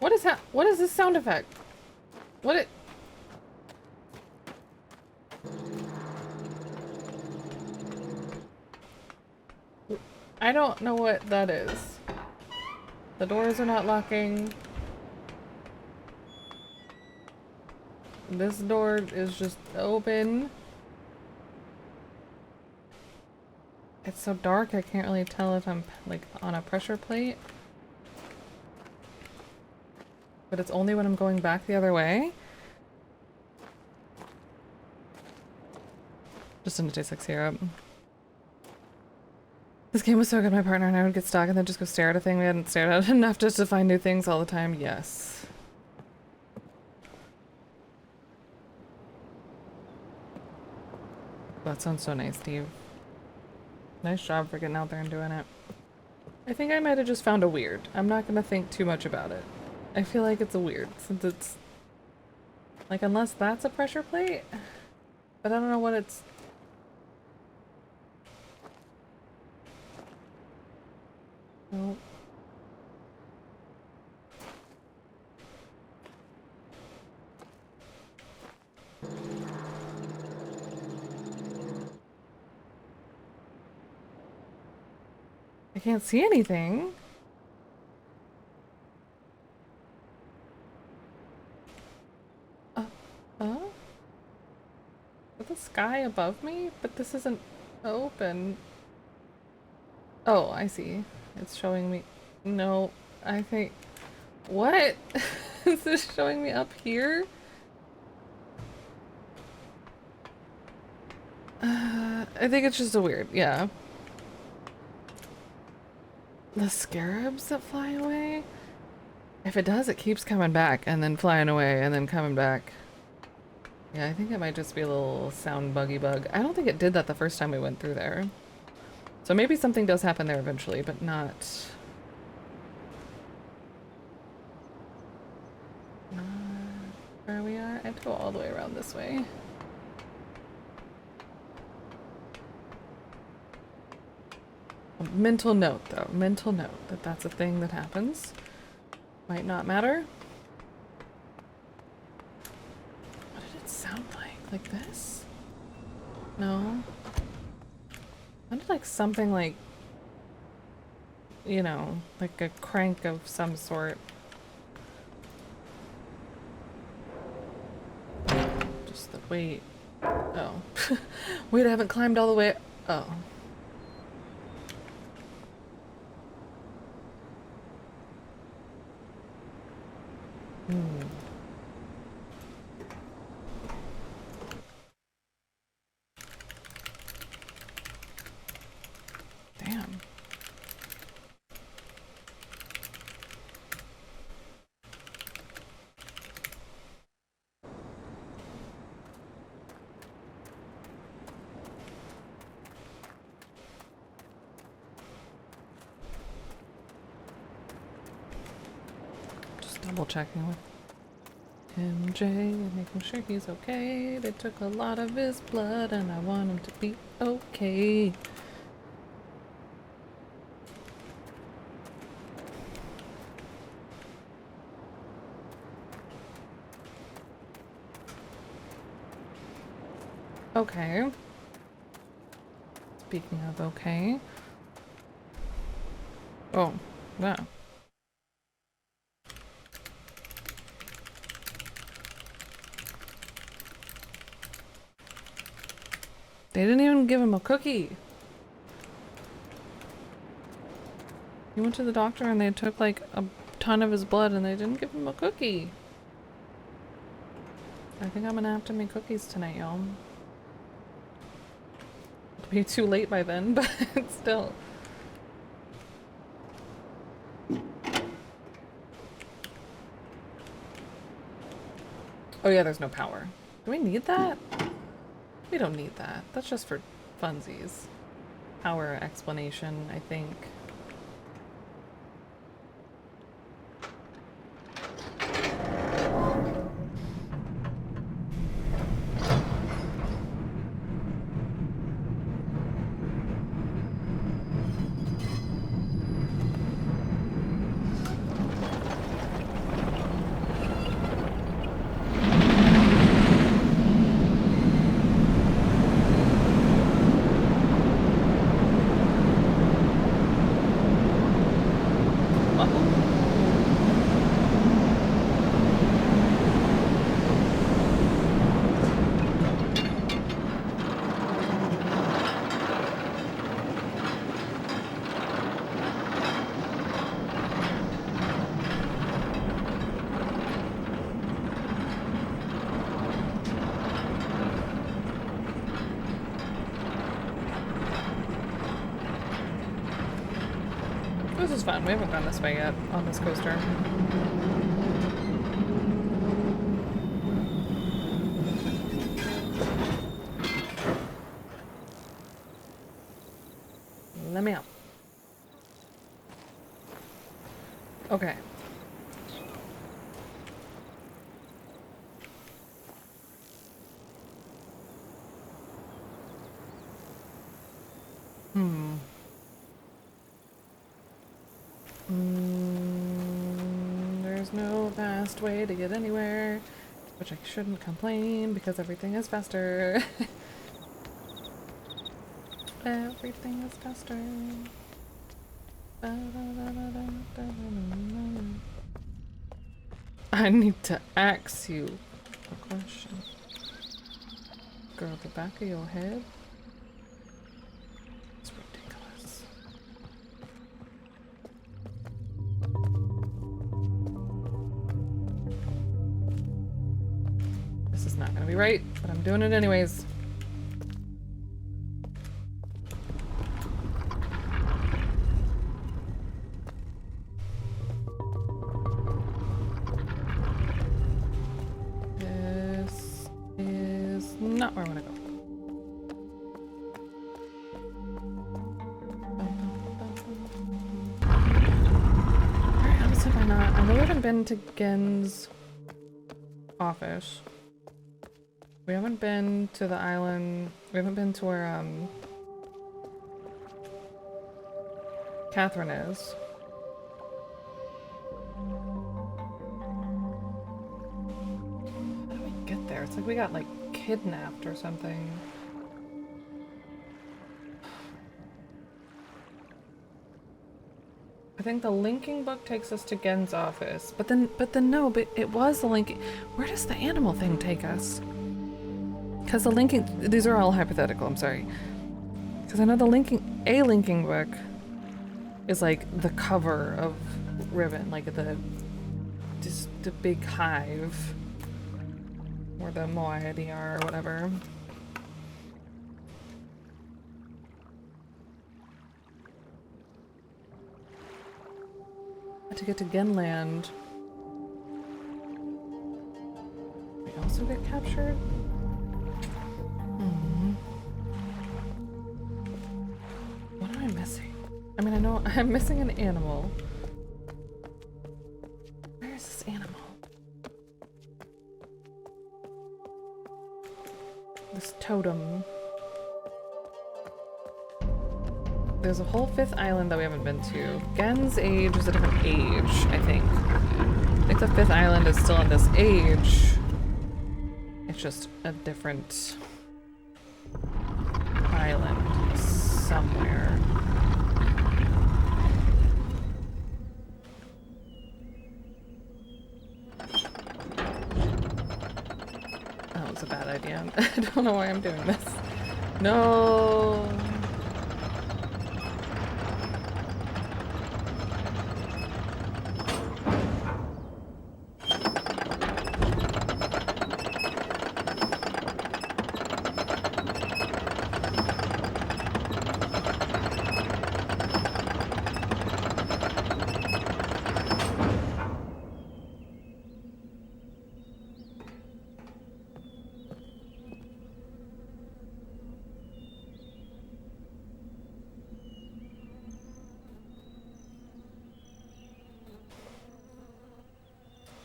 S1: What is this sound effect? What it? I don't know what that is. The doors are not locking. This door is just open. It's so dark I can't really tell if I'm like on a pressure plate. But it's only when I'm going back the other way. Just didn't taste like syrup. This game was so good, my partner and I would get stuck and then just go stare at a thing we hadn't stared at enough just to find new things all the time. Yes. That sounds so nice, Steve. Nice job for getting out there and doing it. I think I might have just found a weird. I'm not gonna think too much about it. I feel like it's a weird, since it's... like, unless that's a pressure plate? But I don't know what it's... Nope. I can't see anything. Is the sky above me? But this isn't open. Oh, I see. It's showing me... No, I think... What? Is this showing me up here? I think it's just a weird, yeah. The scarabs that fly away? If it does, it keeps coming back and then flying away and then coming back. Yeah, I think it might just be a little sound buggy bug. I don't think it did that the first time we went through there. So maybe something does happen there eventually, but not where we are. I have to go all the way around this way. A mental note, though. Mental note that that's a thing that happens. Might not matter. What did it sound like? Like this? No. Sounded like something like, you know, like a crank of some sort. Just the wait. Oh. Wait, I haven't climbed all the way. Oh. Damn. Just double checking with MJ, making sure he's okay. They took a lot of his blood and I want him to be okay. Okay. Speaking of okay. Oh, yeah. They didn't even give him a cookie. He went to the doctor and they took like a ton of his blood and they didn't give him a cookie. I think I'm gonna have to make cookies tonight, y'all. It'll be too late by then, but still. Oh yeah, there's no power. Do we need that? We don't need that. That's just for funsies. Power explanation, I think. This is fun. We haven't gone this way yet on this coaster. Let me out. Okay. There's no fast way to get anywhere, which I shouldn't complain because everything is faster. Everything is faster. I need to ask you a question. Girl, the back of your head? It's ridiculous. This is not gonna be right, but I'm doing it anyways. Not where I want to go. Where else have I not? I know we haven't been to Gen's office. We haven't been to the island. We haven't been to where Catherine is. How do we get there? It's like we got like kidnapped or something. I think the linking book takes us to Gen's office, but then no, but it was the linking. Where does the animal thing take us? Because the linking, these are all hypothetical, I'm sorry. Because I know the linking book is like the cover of Riven, like just the big hive. Where the moiety are or whatever. To get to Genland. We also get captured? What am I missing? I mean, I know I'm missing an animal. Where is this animal? This totem. There's a whole 5th island that we haven't been to. Gen's age is a different age, I think. I think the 5th island is still in this age. It's just a different island somewhere. That was a bad idea. I don't know why I'm doing this. No.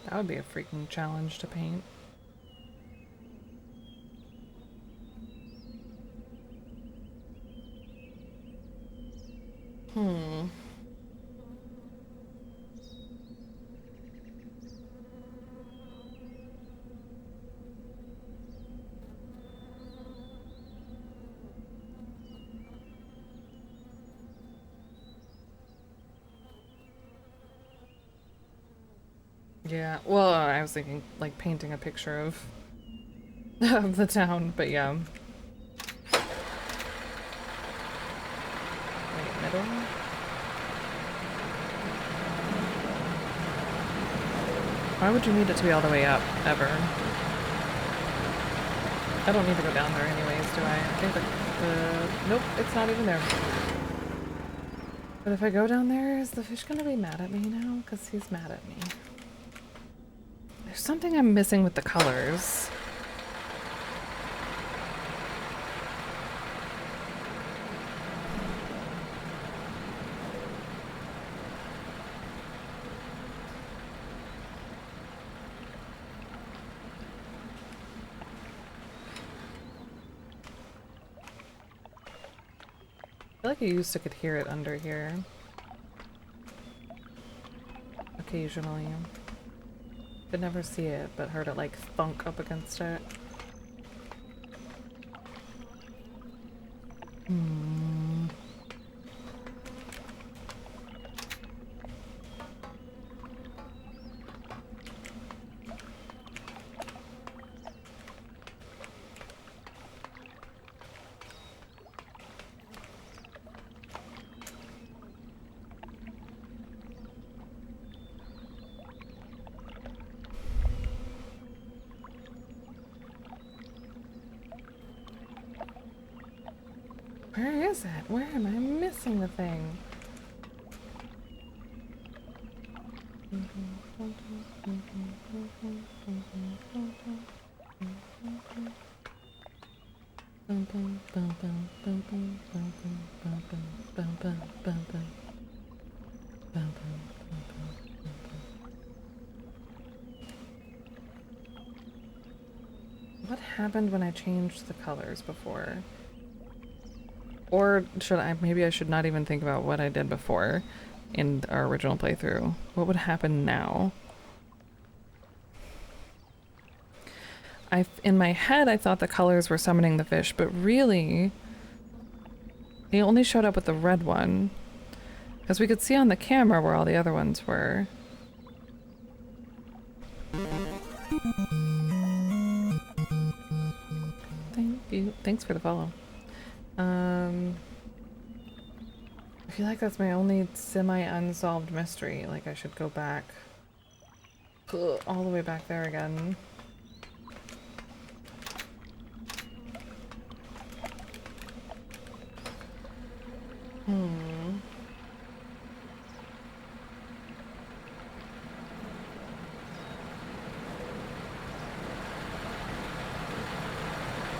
S1: That would be a freaking challenge to paint. Yeah, well, I was thinking, like, painting a picture of, of the town, but yeah. Wait, middle? Why would you need it to be all the way up, ever? I don't need to go down there anyways, do I? I think nope, it's not even there. But if I go down there, is the fish gonna be mad at me now? Because he's mad at me. There's something I'm missing with the colors. I feel like I could hear it under here. Occasionally. Could never see it, but heard it like thunk up against it. Where is it? Where am I missing the thing? What happened when I changed the colors before? Or should I, maybe I should not even think about what I did before in our original playthrough. What would happen now? In my head, I thought the colors were summoning the fish, but really, he only showed up with the red one. Because we could see on the camera where all the other ones were. Thank you. Thanks for the follow. I feel like that's my only semi-unsolved mystery. Like I should go back all the way back there again.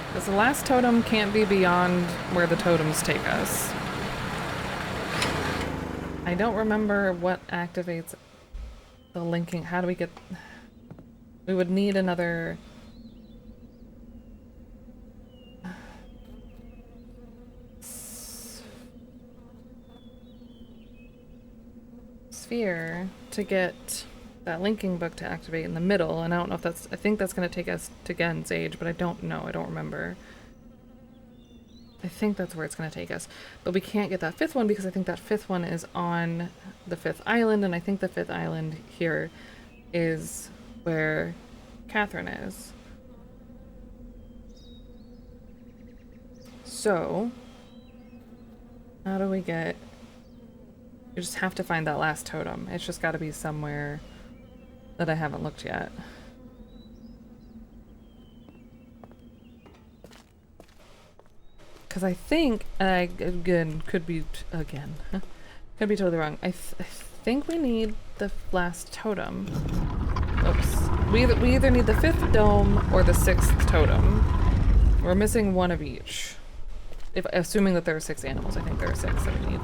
S1: Because the last totem can't be beyond where the totems take us. I don't remember what activates the linking. How do we get... We would need another... sphere to get that linking book to activate in the middle, and I don't know if that's... I think that's going to take us to Gen's age, but I don't know. I don't remember. I think that's where it's going to take us. But we can't get that fifth one because I think that fifth one is on the fifth island, and I think the fifth island here is where Catherine is. So, how do we get... You just have to find that last totem. It's just got to be somewhere that I haven't looked yet. Because I think, again, could be totally wrong. I think we need the last totem. Oops. We either need the fifth dome or the sixth totem. We're missing one of each. Assuming that there are 6 animals, I think there are 6 that we need.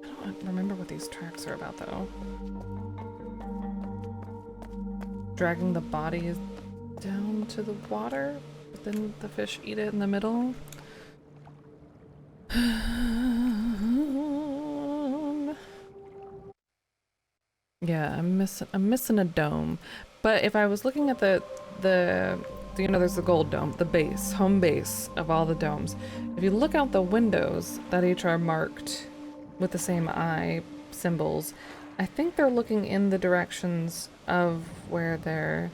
S1: I don't remember what these tracks are about, though. Dragging the bodies down to the water, but then the fish eat it in the middle. Yeah, I'm missing a dome. But if I was looking at the you know, there's the gold dome, the base, home base of all the domes. If you look out the windows that each are marked with the same eye symbols, I think they're looking in the directions of where their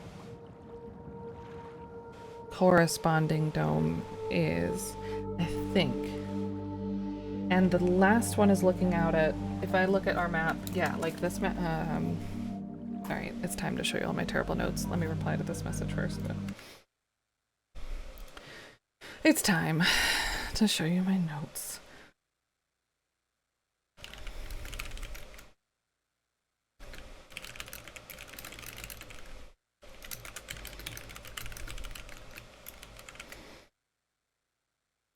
S1: corresponding dome is, I think. And the last one is looking out at, if I look at our map, yeah, like this map. Alright, it's time to show you all my terrible notes. Let me reply to this message first. But it's time to show you my notes.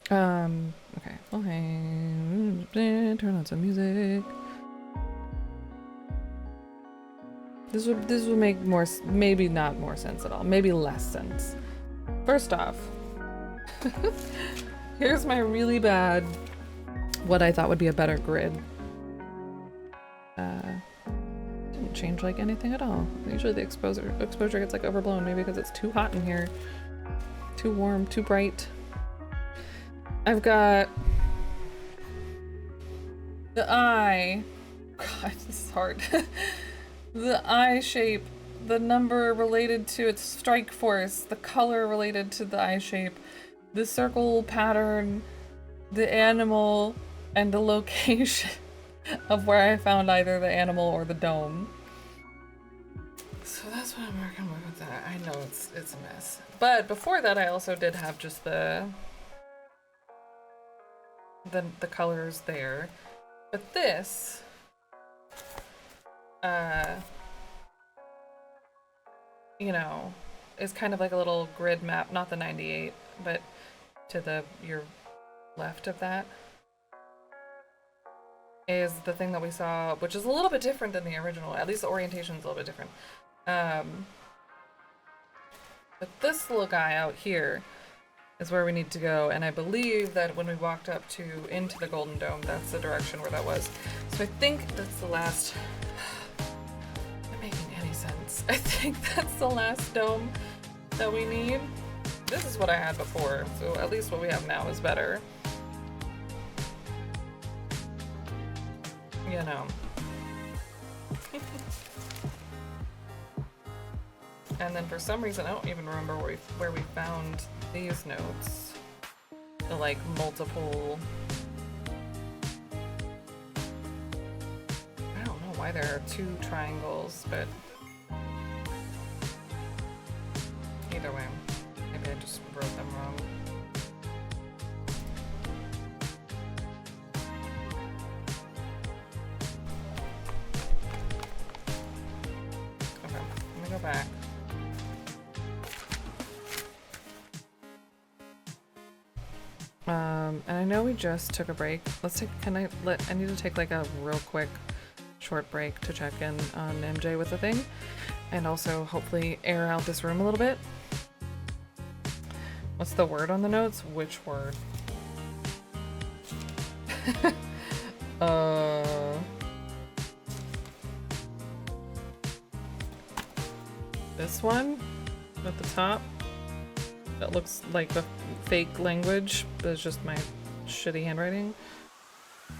S1: Okay. Okay. Turn on some music. This would make more, maybe not more sense at all. Maybe less sense. First off, here's my really bad, what I thought would be a better grid. Didn't change like anything at all. Usually the exposure gets like overblown, maybe because it's too hot in here. Too warm, too bright. I've got the eye. God, this is hard. The eye shape, the number related to its strike force, the color related to the eye shape, the circle pattern, the animal, and the location of where I found either the animal or the dome. So that's what I'm working with that. I know it's a mess. But before that, I also did have just the colors there. But this, you know, is kind of like a little grid map, not the 98, but to your left of that is the thing that we saw, which is a little bit different than the original. At least the orientation is a little bit different. But this little guy out here is where we need to go, and I believe that when we walked up into the Golden Dome, that's the direction where that was. So I think that's the last. Not making any sense. I think that's the last dome that we need. This is what I had before, so at least what we have now is better. You know. And then for some reason, I don't even remember where we found these notes. The like multiple. I don't know why there are two triangles, but either way, maybe I just wrote them wrong. Okay, let me go back. And I know we just took a break. Let's take, I need to take like a real quick short break to check in on MJ with the thing. And also hopefully air out this room a little bit. What's the word on the notes? Which word? This one at the top. That looks like the fake language, but it's just my shitty handwriting.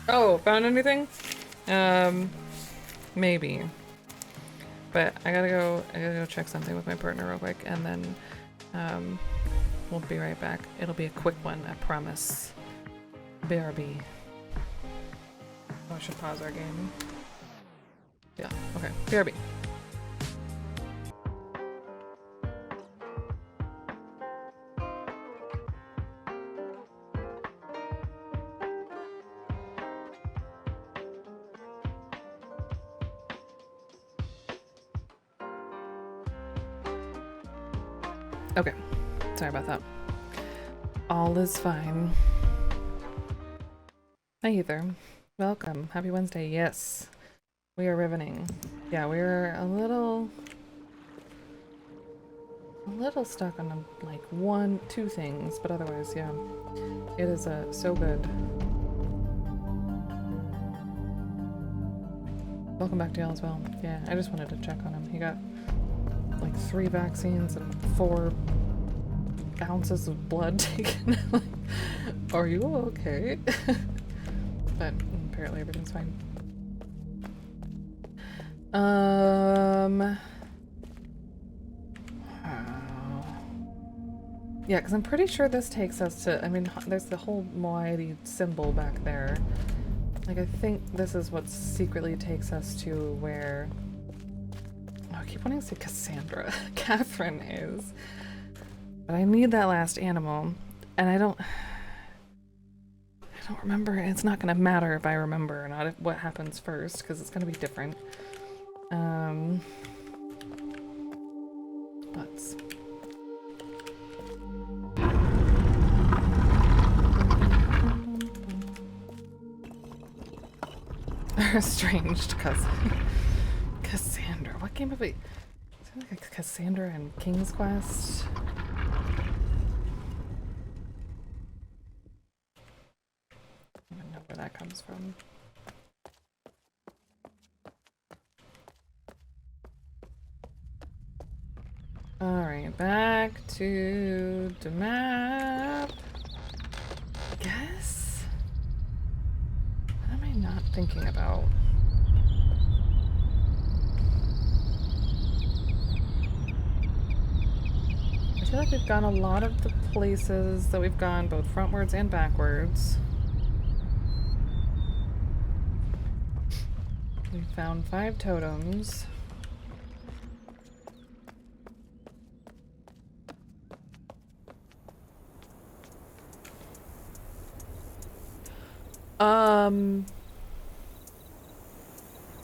S1: Oh, found anything? Maybe. But I gotta go check something with my partner real quick, and then we'll be right back. It'll be a quick one, I promise. BRB. Oh, I should pause our game. Yeah, okay. BRB. Okay, sorry about that. All is fine. Hi, Ether. Welcome. Happy Wednesday. Yes, we are rivening. Yeah, we're a little stuck on like two things, but otherwise, yeah, it is so good. Welcome back to y'all as well. Yeah, I just wanted to check on him. He got like 3 vaccines and 4 ounces of blood taken. Like, are you okay? But apparently everything's fine. Yeah, because I'm pretty sure this takes us to, I mean, there's the whole moiety symbol back there. Like, I think this is what secretly takes us to where, oh, I keep wanting to say Cassandra. Catherine is. But I need that last animal, and I don't, I don't remember. It's not going to matter if I remember or not what happens first, because it's going to be different. Butts. Estranged cousin. Cassandra. What game have we... Is it like Cassandra and King's Quest? I don't even know where that comes from. Alright, back to the map. I guess? What am I not thinking about? I feel like we've gone a lot of the places that we've gone, both frontwards and backwards. We found 5 totems.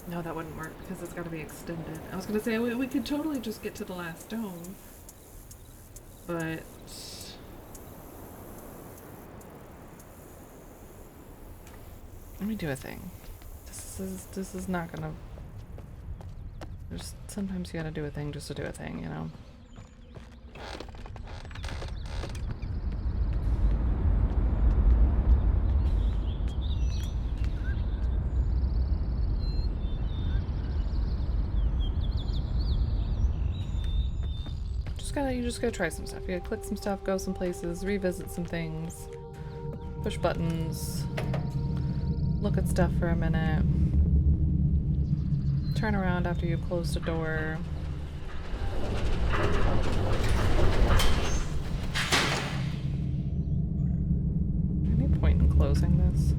S1: No, that wouldn't work because it's got to be extended. I was going to say we could totally just get to the last dome, but let me do a thing. This is not gonna. There's sometimes you gotta do a thing just to do a thing, you know. You just gotta try some stuff. You gotta click some stuff, go some places, revisit some things, push buttons, look at stuff for a minute, turn around after you've closed a door. Any point in closing this?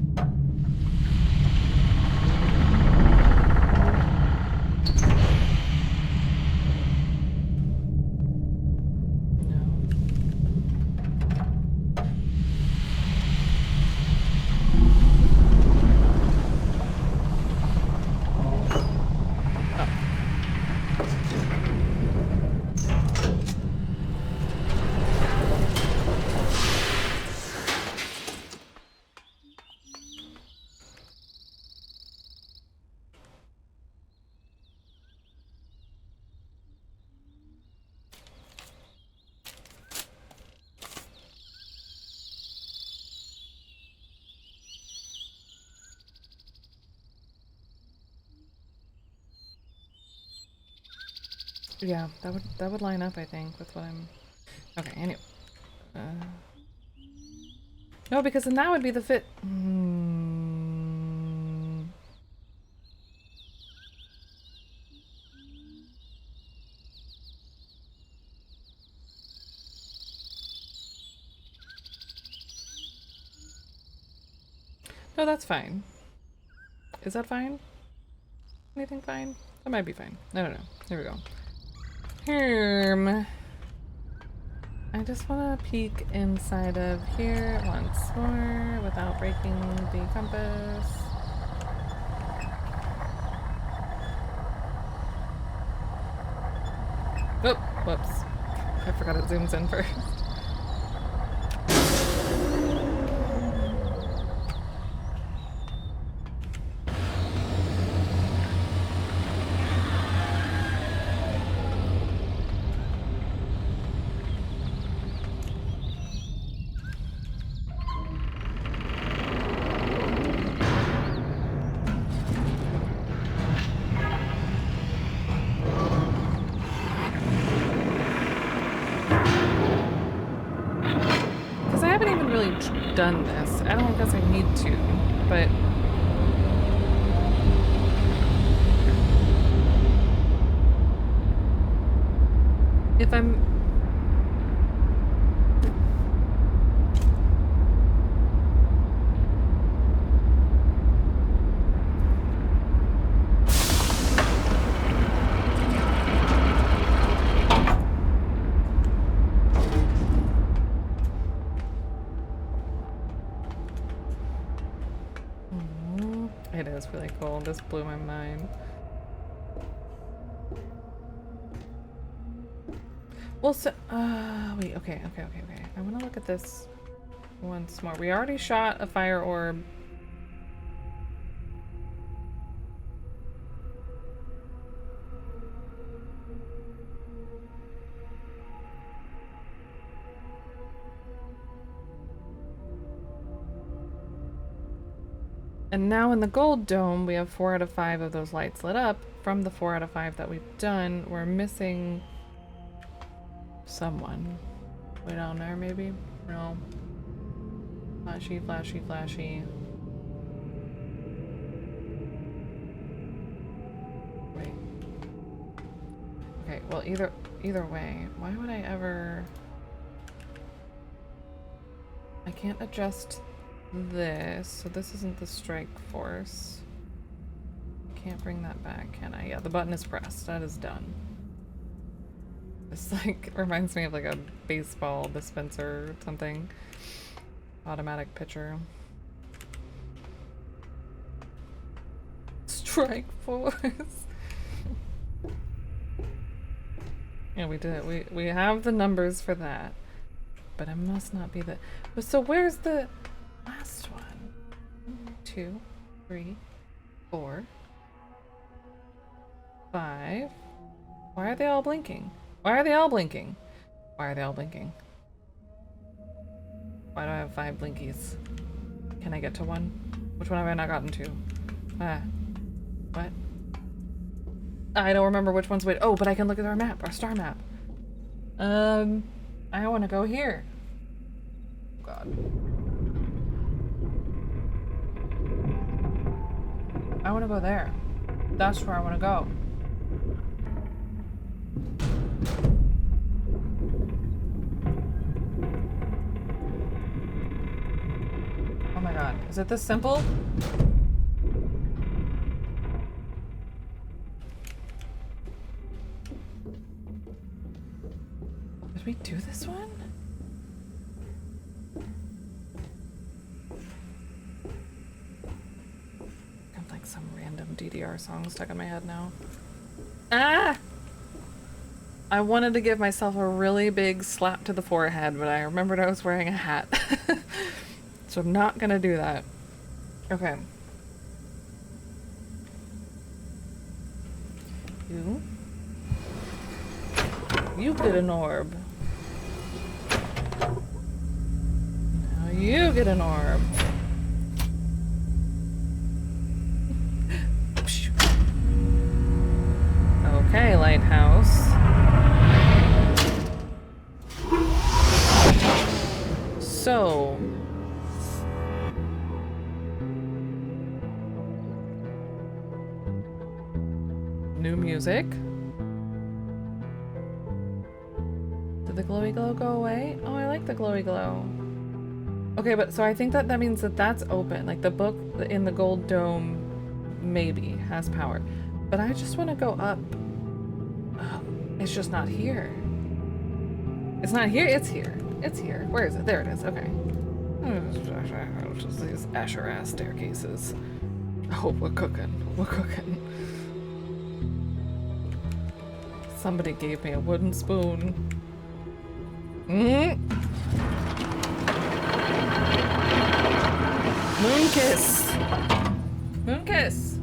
S1: Yeah, that would line up, I think, with what I'm... Okay, anyway. No, because then that would be the fit... No, that's fine. Is that fine? Anything fine? That might be fine. I don't know. Here we go. I just want to peek inside of here once more without breaking the compass. Oh, whoops. I forgot it zooms in first. Done this. I don't guess I need to, but if I'm really cool. This blew my mind. Well, so, wait, okay. I want to look at this once more. We already shot a fire orb. And now in the gold dome, we have 4 out of 5 of those lights lit up. From the 4 out of 5 that we've done, we're missing someone. Way down there, maybe? No. Flashy, flashy, flashy. Wait. Okay, well, either way, why would I ever... I can't adjust this, so this isn't the strike force. Can't bring that back, can I? Yeah, the button is pressed. That is done. This like reminds me of like a baseball dispenser or something. Automatic pitcher. Strike force. Yeah, we did it. We have the numbers for that. But it must not be the... So where's the last one? 1, 2, 3, 4, 5. Why are they all blinking? Why are they all blinking? Why are they all blinking? Why do I have 5 blinkies? Can I get to one? Which one have I not gotten to? Ah. What? I don't remember which one's which. Oh, but I can look at our map, our star map. I want to go here. God. I want to go there. That's where I want to go. Oh my god. Is it this simple? Did we do this one? I have like some random DDR song stuck in my head now. Ah! I wanted to give myself a really big slap to the forehead, but I remembered I was wearing a hat. So I'm not gonna do that. Okay. You get an orb. Now you get an orb. Okay, lighthouse. So... new music. Did the glowy glow go away? Oh, I like the glowy glow. Okay, but so I think that means that that's open. Like the book in the gold dome maybe has power. But I just want to go up. It's just not here. It's not here. It's here. It's here. Where is it? There it is. Okay. Just these Asher-ass staircases. Oh, we're cooking. We're cooking. Somebody gave me a wooden spoon. Moon kiss. Moon kiss.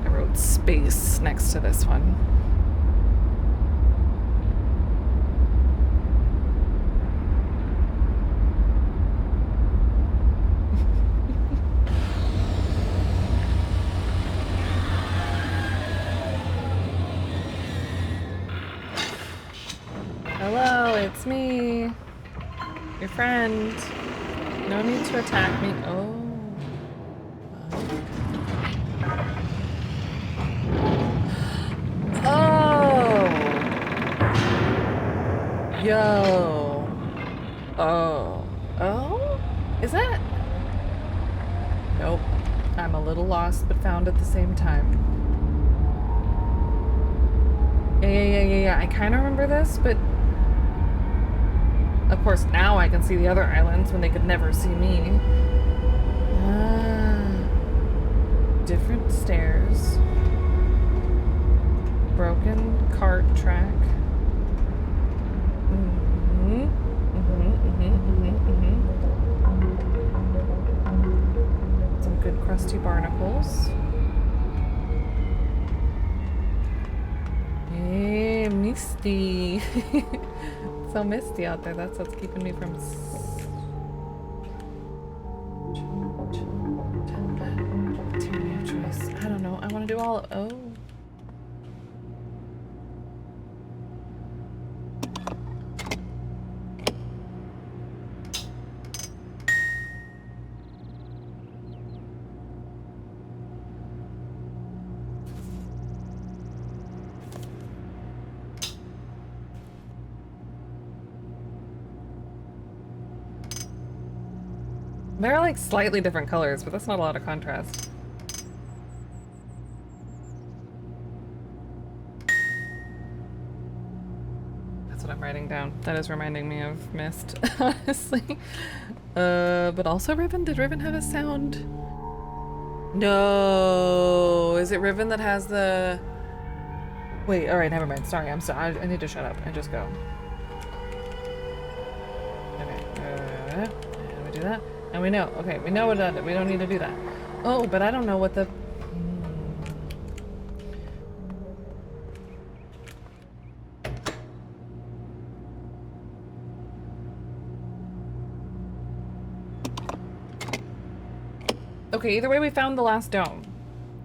S1: I wrote space next to this one. Hello, it's me. Your friend. No need to attack me. Oh. Oh. Yo. Oh. Oh? Is that? Nope. I'm a little lost, but found at the same time. Yeah. I kind of remember this, but Of course, now I can see the other islands when they could never see me. Different stairs. Broken cart track. Some good crusty barnacles. Hey, misty. It's so misty out there. That's what's keeping me from... I don't know. I want to do all... Oh. They're like slightly different colors, but that's not a lot of contrast. That's what I'm writing down. That is reminding me of Mist, honestly. But also Riven? Did Riven have a sound? No. Is it Riven that has the... Wait, alright, never mind. Sorry, I'm sorry. I need to shut up and just go. Okay. How do we do that? And we know. Okay, we know what that is. We don't need to do that. Oh, but I don't know what the... Okay, either way we found the last dome.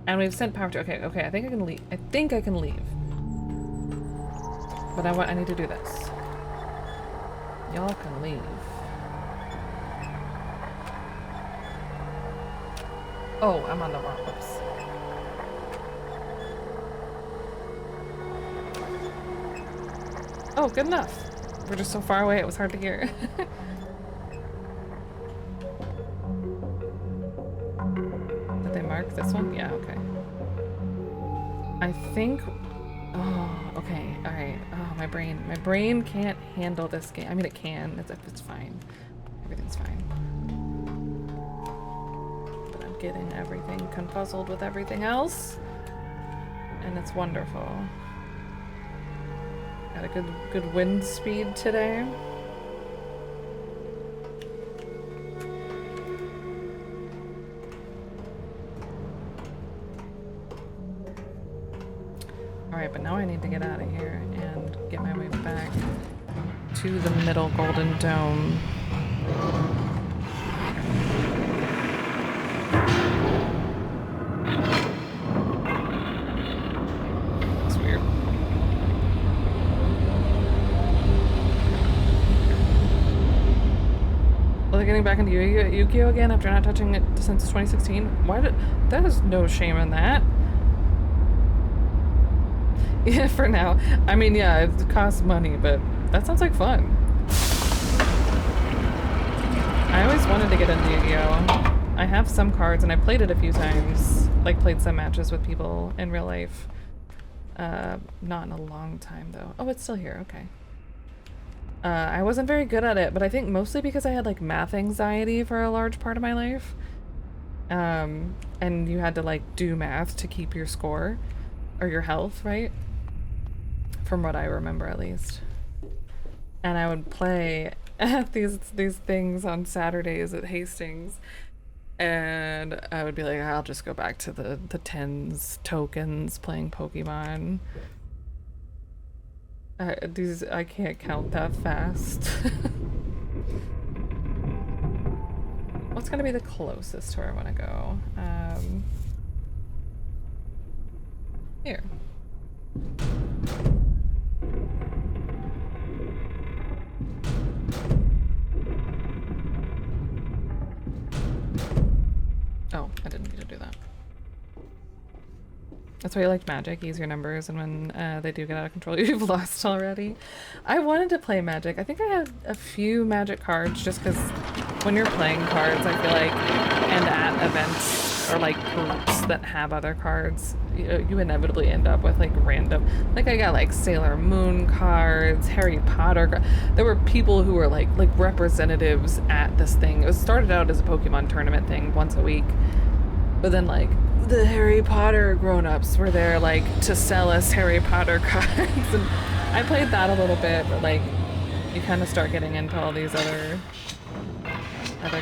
S1: And we've sent power to... Okay, I think I can leave. I think I can leave. But I need to do this. Y'all can leave. Oh, I'm on the wrong whoops. Oh, good enough. We're just so far away it was hard to hear. Did they mark this one? Yeah, okay. I think... Oh, okay, alright. Oh, my brain can't handle this game. I mean, it can. It's fine. Everything's fine. Getting everything confuzzled with everything else, and it's wonderful. Got a good wind speed today. All right, but now I need to get out of here and get my way back to the middle golden dome. Getting back into Yu-Gi-Oh again after not touching it since 2016. Why did... There's no shame in that. Yeah, for now. I mean, yeah, it costs money, but that sounds like fun. I always wanted to get into Yu-Gi-Oh. I have some cards and I played it a few times. Like, played some matches with people in real life. Not in a long time, though. Oh, it's still here. Okay. I wasn't very good at it, but I think mostly because I had like math anxiety for a large part of my life. And you had to like do math to keep your score or your health, right? From what I remember at least. And I would play at these things on Saturdays at Hastings. And I would be like, I'll just go back to the tens tokens playing Pokemon. I can't count that fast. What's gonna be the closest to where I want to go? Here. Oh, I didn't need to do that. That's why I liked Magic, easier numbers, and when they do get out of control, you've lost already. I wanted to play Magic. I think I had a few Magic cards just because when you're playing cards, I feel like, and at events, or like groups that have other cards, you inevitably end up with like random, like I got like Sailor Moon cards, Harry Potter. There were people who were like representatives at this thing. It was started out as a Pokemon tournament thing once a week, but then like the Harry Potter grown-ups were there like to sell us Harry Potter cards, and I played that a little bit, but like you kind of start getting into all these other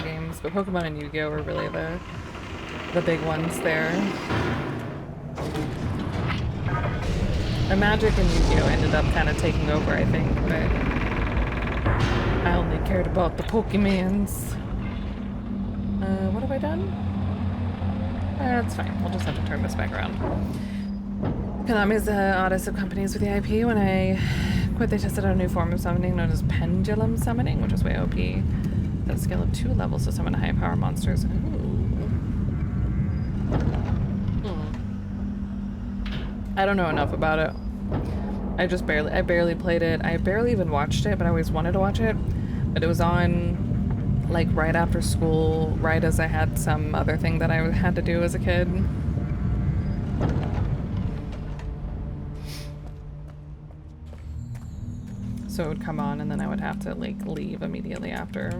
S1: games. But Pokemon and Yu-Gi-Oh were really the big ones there. And Magic and Yu-Gi-Oh ended up kind of taking over, I think, but I only cared about the Pokemons. What have I done? That's fine. We'll just have to turn this back around. Konami is the oddest of companies with the IP. When I quit, they tested out a new form of summoning known as pendulum summoning, which is way OP. At a scale of 2 levels to summon high power monsters. I don't know enough about it. I barely played it. I barely even watched it, but I always wanted to watch it. But it was on like right after school, right as I had some other thing that I had to do as a kid. So it would come on and then I would have to like leave immediately after.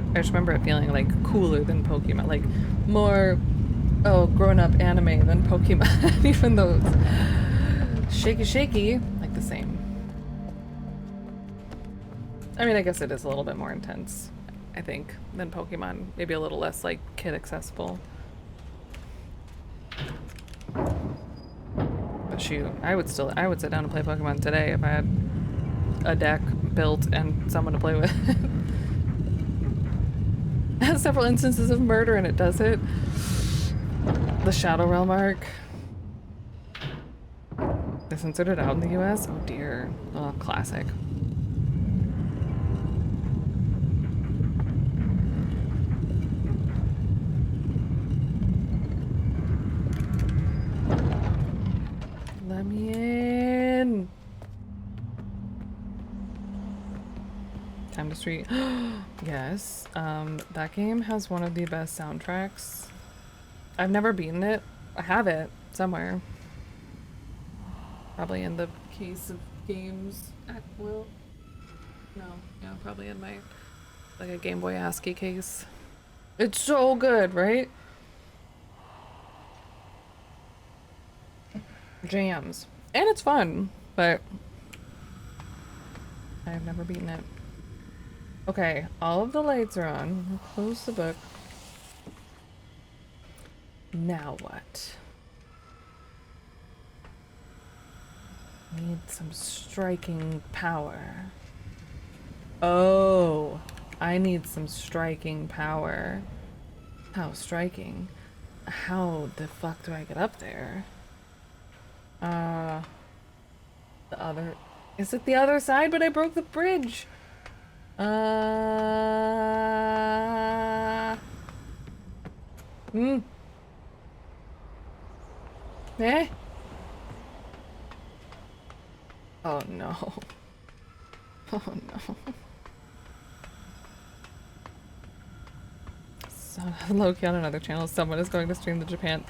S1: I just remember it feeling like cooler than Pokemon, like more, grown-up anime than Pokemon, even though it's shaky, like the same. I mean, I guess it is a little bit more intense, I think, than Pokemon. Maybe a little less like kid accessible. But shoot, I would sit down and play Pokemon today if I had a deck built and someone to play with. It has several instances of murder and it does it. The Shadow Realm arc. They censored it out in the US? Oh dear. Oh, classic. Let me in. Time to Street. Yes. That game has one of the best soundtracks. I've never beaten it. I have it somewhere. Probably in the case of games at will. No, yeah, probably in my like a Game Boy ASCII case. It's so good, right? Jams. And it's fun, but I've never beaten it. Okay, all of the lights are on. We'll close the book. Now what? Need some striking power. Oh, I need some striking power. How striking? How the fuck do I get up there? The other... Is it the other side? But I broke the bridge! Eh? Oh no. Oh no. So low-key on another channel, someone is going to stream the Japan...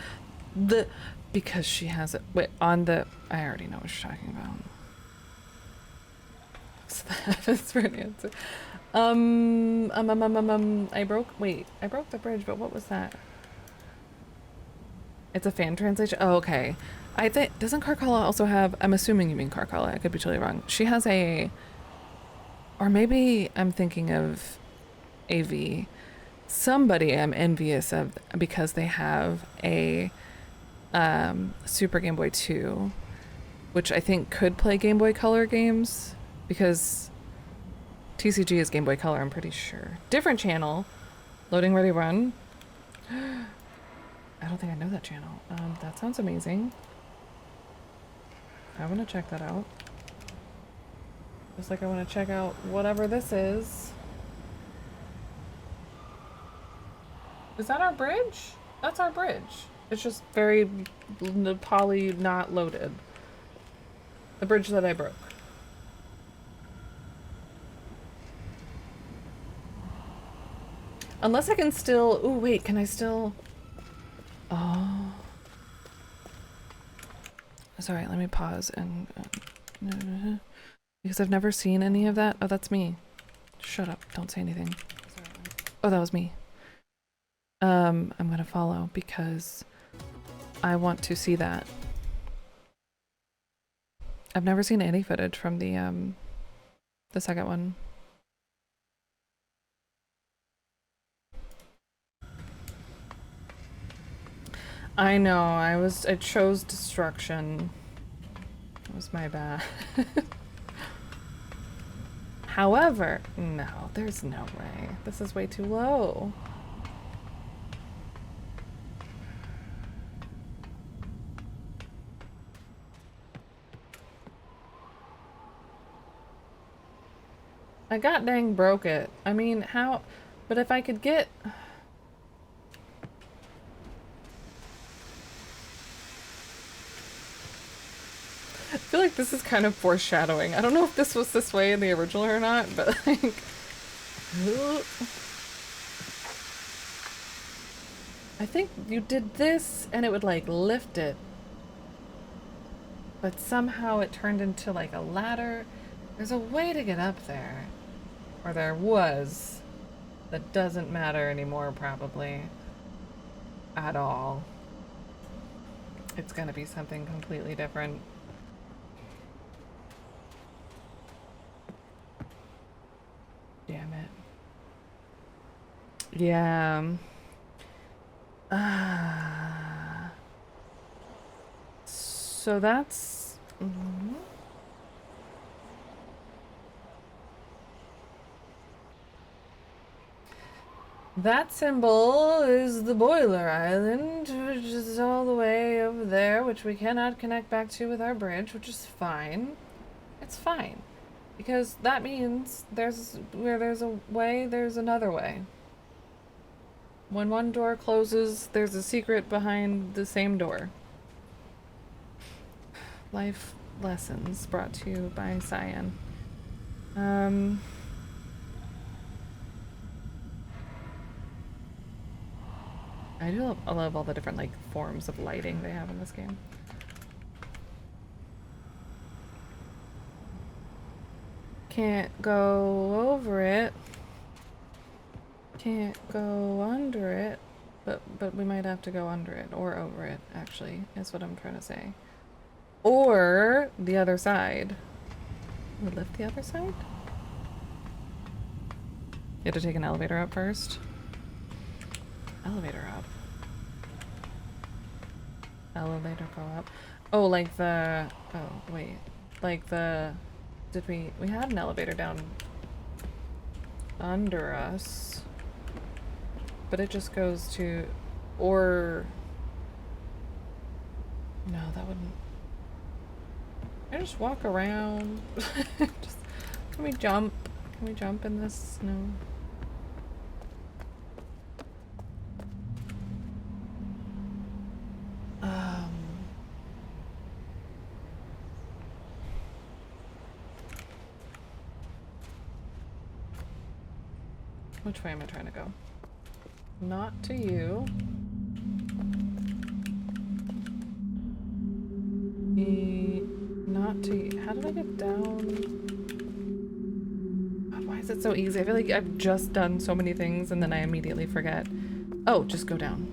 S1: Because she has it... Wait, on the... I already know what you're talking about. So that is for an answer. I broke the bridge, but what was that? It's a fan translation? Oh, okay. I think, doesn't Carcala also have, I'm assuming you mean Carcala, I could be totally wrong. She has a, or maybe I'm thinking of AV. Somebody I'm envious of because they have a Super Game Boy 2, which I think could play Game Boy Color games because TCG is Game Boy Color, I'm pretty sure. Different channel. Loading ready run. I don't think I know that channel. That sounds amazing. I want to check that out. Just like I want to check out whatever this is. Is that our bridge? That's our bridge. It's just very poly not loaded. The bridge that I broke. Unless I can still... Ooh, wait, can I still... Oh. Sorry, let me pause and... because I've never seen any of that. Oh, that's me. Shut up, don't say anything. Oh, that was me. I'm gonna follow because I want to see that. I've never seen any footage from the second one. I know, I chose destruction. That was my bad. However, no, there's no way. This is way too low. I god dang broke it. I mean, how... But if I could get... I feel like this is kind of foreshadowing. I don't know if this was this way in the original or not, but like... I think you did this and it would like lift it. But somehow it turned into like a ladder. There's a way to get up there. Or there was. That doesn't matter anymore, probably. At all. It's gonna be something completely different. Damn it. Yeah. So that's... That symbol is the boiler island, which is all the way over there, which we cannot connect back to with our bridge, which is fine. It's fine. Because that means where there's a way, there's another way. When one door closes, there's a secret behind the same door. Life lessons brought to you by Cyan. I love all the different like forms of lighting they have in this game. Can't go over it. Can't go under it. But we might have to go under it or over it, actually, is what I'm trying to say. Or the other side. We lift the other side? You have to take an elevator up first. Elevator up. Elevator go up. Oh, like the... Oh, wait. Like the... Did we... We had an elevator down under us. But it just goes to... Or... No, that wouldn't... Can I just walk around? Just... Can we jump? Can we jump in this? No. Which way am I trying to go? Not to you. Not to you. How did I get down? God, why is it so easy? I feel like I've just done so many things and then I immediately forget. Oh, just go down.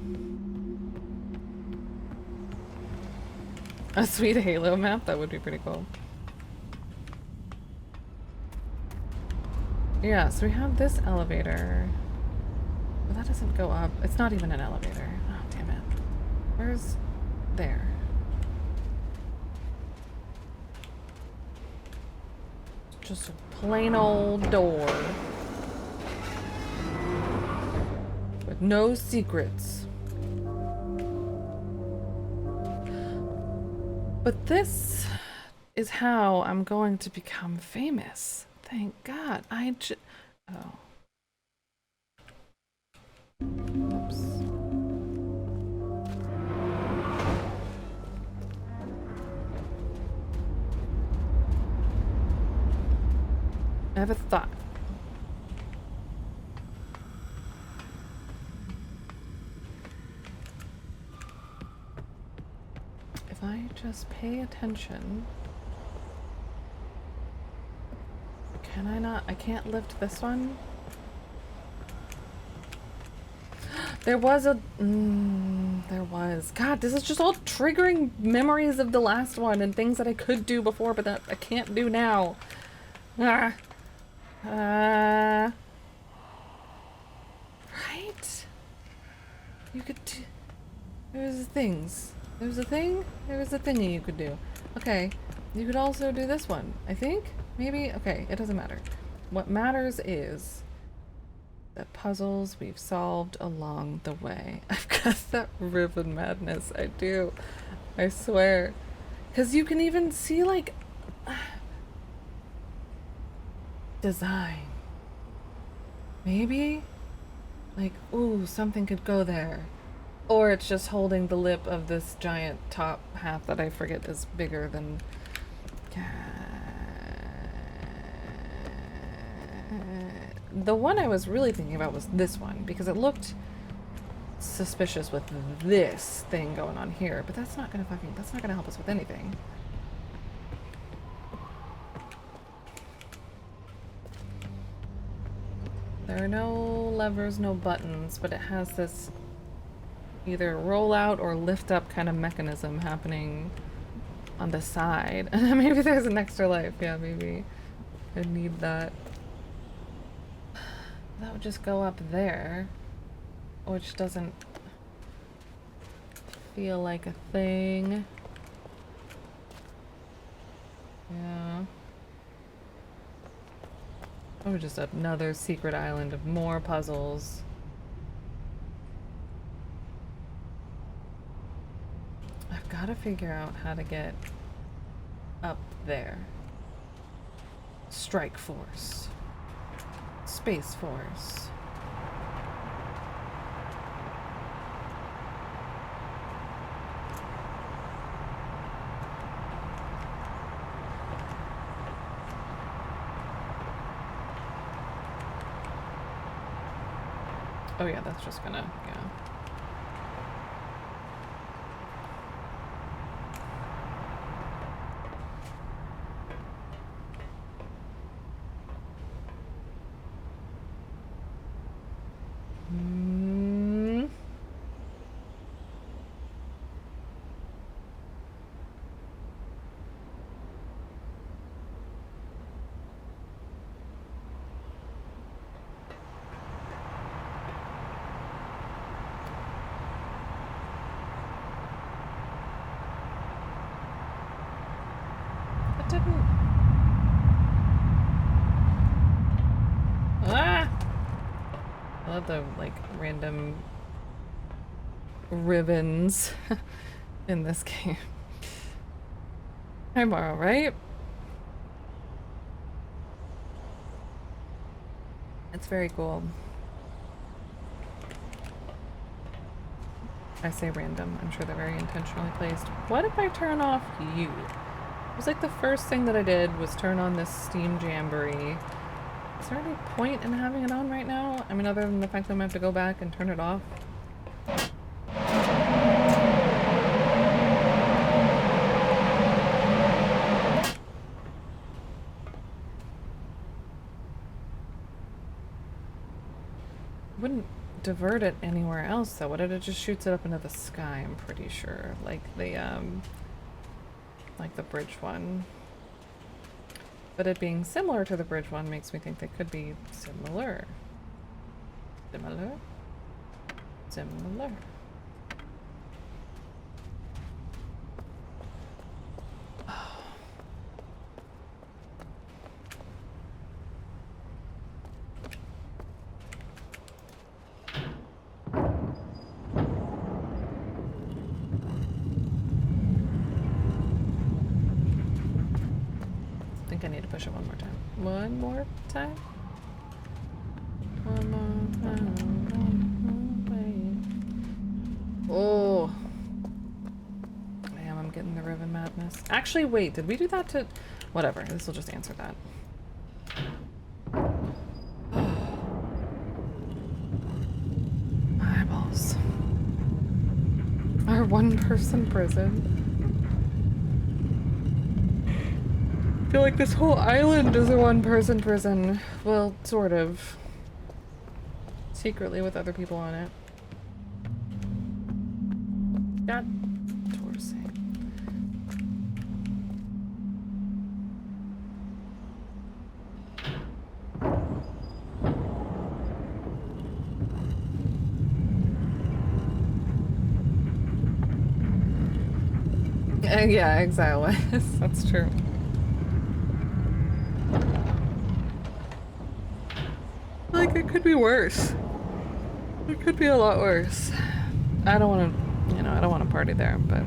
S1: A sweet Halo map? That would be pretty cool. Yeah, so we have this elevator. But that doesn't go up. It's not even an elevator. Oh, damn it. Where's... There. Just a plain old door. With no secrets. But this is how I'm going to become famous. Thank God. Oh. Oops. I have a thought. If I just pay attention... Can I not? I can't lift this one? There was a... there was. God, this is just all triggering memories of the last one and things that I could do before, but that I can't do now. Ah. Right? You could do... There's things. There's a thing? There was a thingy you could do. Okay. You could also do this one, I think? Maybe? Okay, it doesn't matter. What matters is the puzzles we've solved along the way. I've got that Riven madness. I do. I swear. Because you can even see, like... design. Maybe? Like, ooh, something could go there. Or it's just holding the lip of this giant top half that I forget is bigger than... The one I was really thinking about was this one, because it looked suspicious with this thing going on here, but that's not gonna help us with anything. There are no levers, no buttons, but it has this either roll out or lift up kind of mechanism happening on the side. Maybe there's an extra life. Yeah, maybe I need that. That would just go up there, which doesn't feel like a thing. Yeah. Oh, just another secret island of more puzzles. I've got to figure out how to get up there. Strike Force. Space Force. Oh yeah, that's just gonna, yeah. I love the, like, random ribbons in this game. Hi, Morrow, right? It's very cool. I say random. I'm sure they're very intentionally placed. What if I turn off you? It was like the first thing that I did was turn on this Steam Jamboree. Is there any point in having it on right now? I mean, other than the fact that I'm gonna have to go back and turn it off. Wouldn't divert it anywhere else though, would it? It just shoots it up into the sky, I'm pretty sure. Like the bridge one. But it being similar to the bridge one makes me think they could be similar. Similar? Similar. watch it one more time. One more time? One more time. Oh. Damn, I'm getting the Riven madness. Actually, wait, did we do that to... Whatever, this will just answer that. Eyeballs. Our one-person prison. I feel like this whole island is a one-person prison. Well, sort of. Secretly with other people on it. God. Torsi. Yeah, exile-wise. That's true. Like, it could be worse. It could be a lot worse. I don't want to, you know, I don't want to party there, but...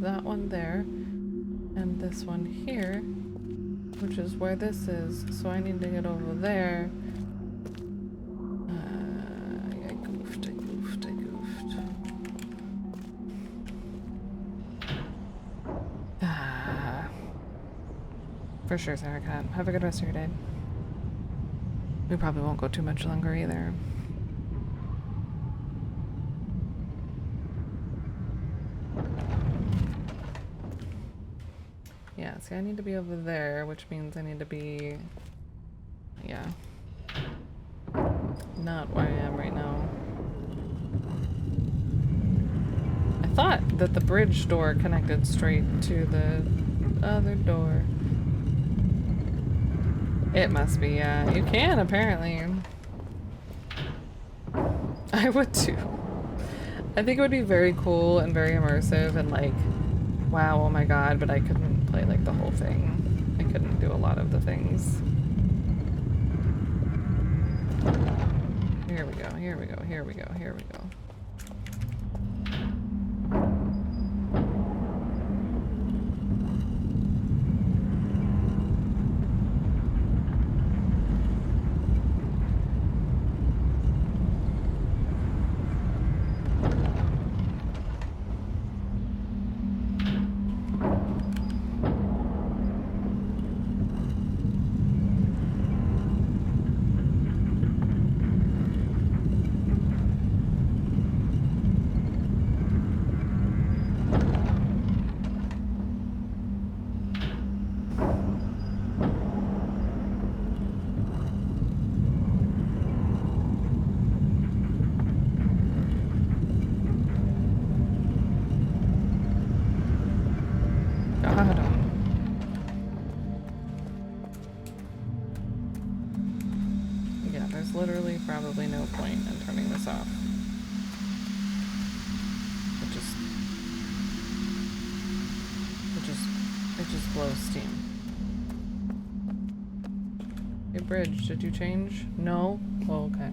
S1: that one there, and this one here, which is where this is, so I need to get over there. I goofed. For sure, Sarah Cat. Have a good rest of your day. We probably won't go too much longer either. Yeah, see, I need to be over there, which means I need to be... yeah. Not where I am right now. I thought that the bridge door connected straight to the other door. It must be, yeah. You can, apparently. I would too. I think it would be very cool and very immersive and like, wow, oh my god, but I couldn't play like the whole thing. I couldn't do a lot of the things. Here we go, here we go, here we go, here we go. Literally probably no point in turning this off. It just blows steam. Hey, bridge, did you change? No? Oh, okay.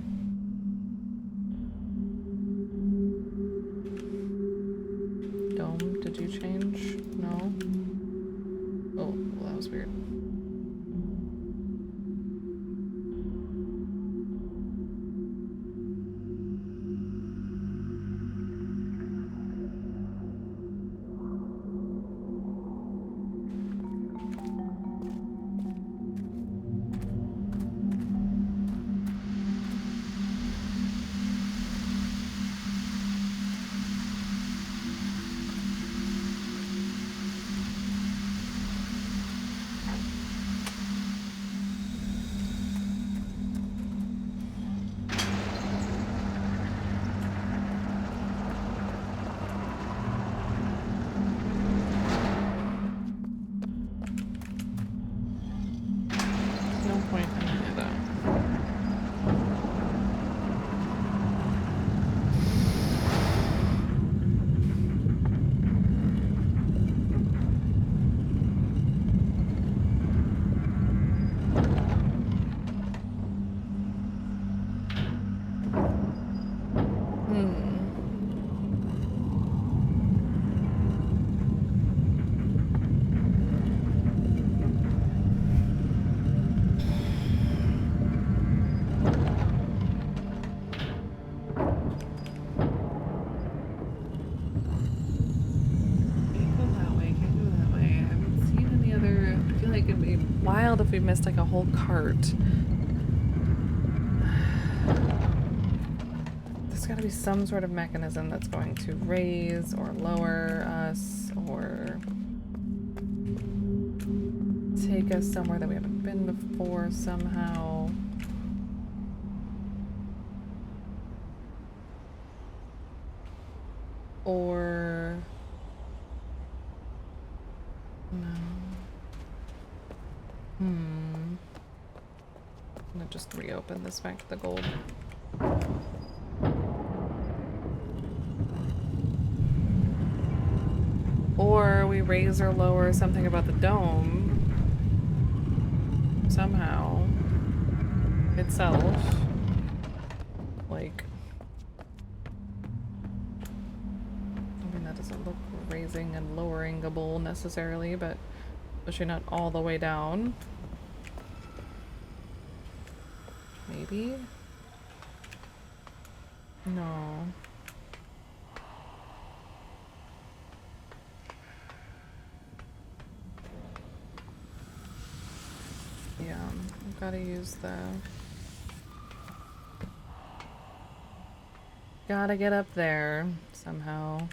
S1: Dome, did you change? No? Oh, well, that was weird. wild if we missed like a whole cart. There's gotta be some sort of mechanism that's going to raise or lower us or take us somewhere that we haven't been before somehow. Or... no. I'm gonna just reopen this back to the gold. Or we raise or lower something about the dome somehow itself. Like, I mean, that doesn't look raising and lowering-able necessarily, but especially not all the way down. Maybe? No. Yeah, I've gotta use the... gotta get up there somehow.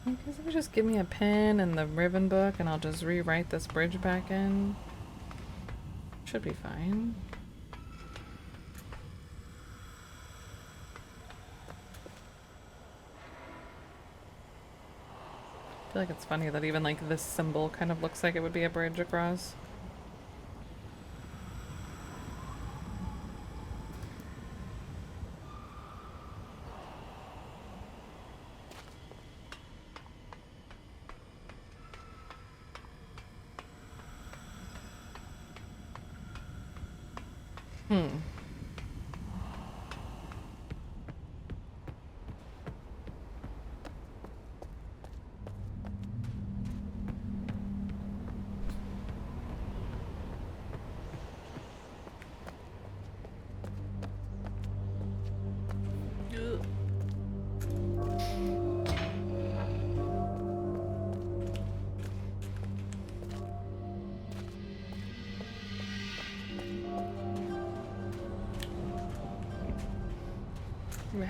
S1: I guess if you just give me a pen and the Riven book and I'll just rewrite this bridge back in. Should be fine. I feel like it's funny that even like this symbol kind of looks like it would be a bridge across.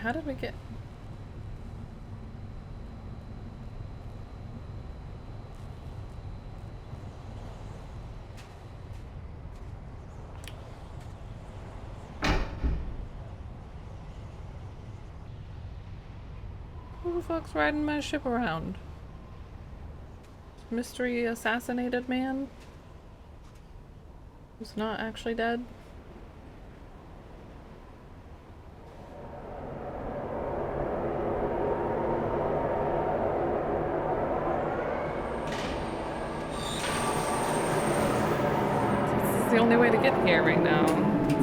S1: How did we get... who the fuck's riding my ship around? Mystery assassinated man? Who's not actually dead? The only way to get here right now,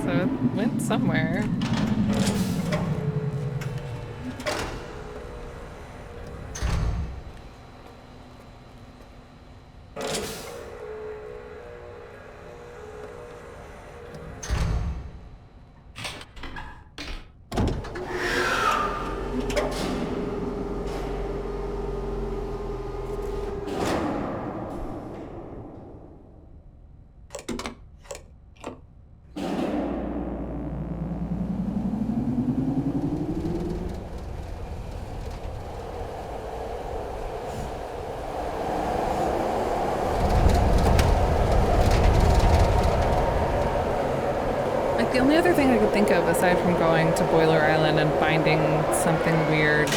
S1: so it went somewhere. The only other thing I could think of, aside from going to Boiler Island and finding something weird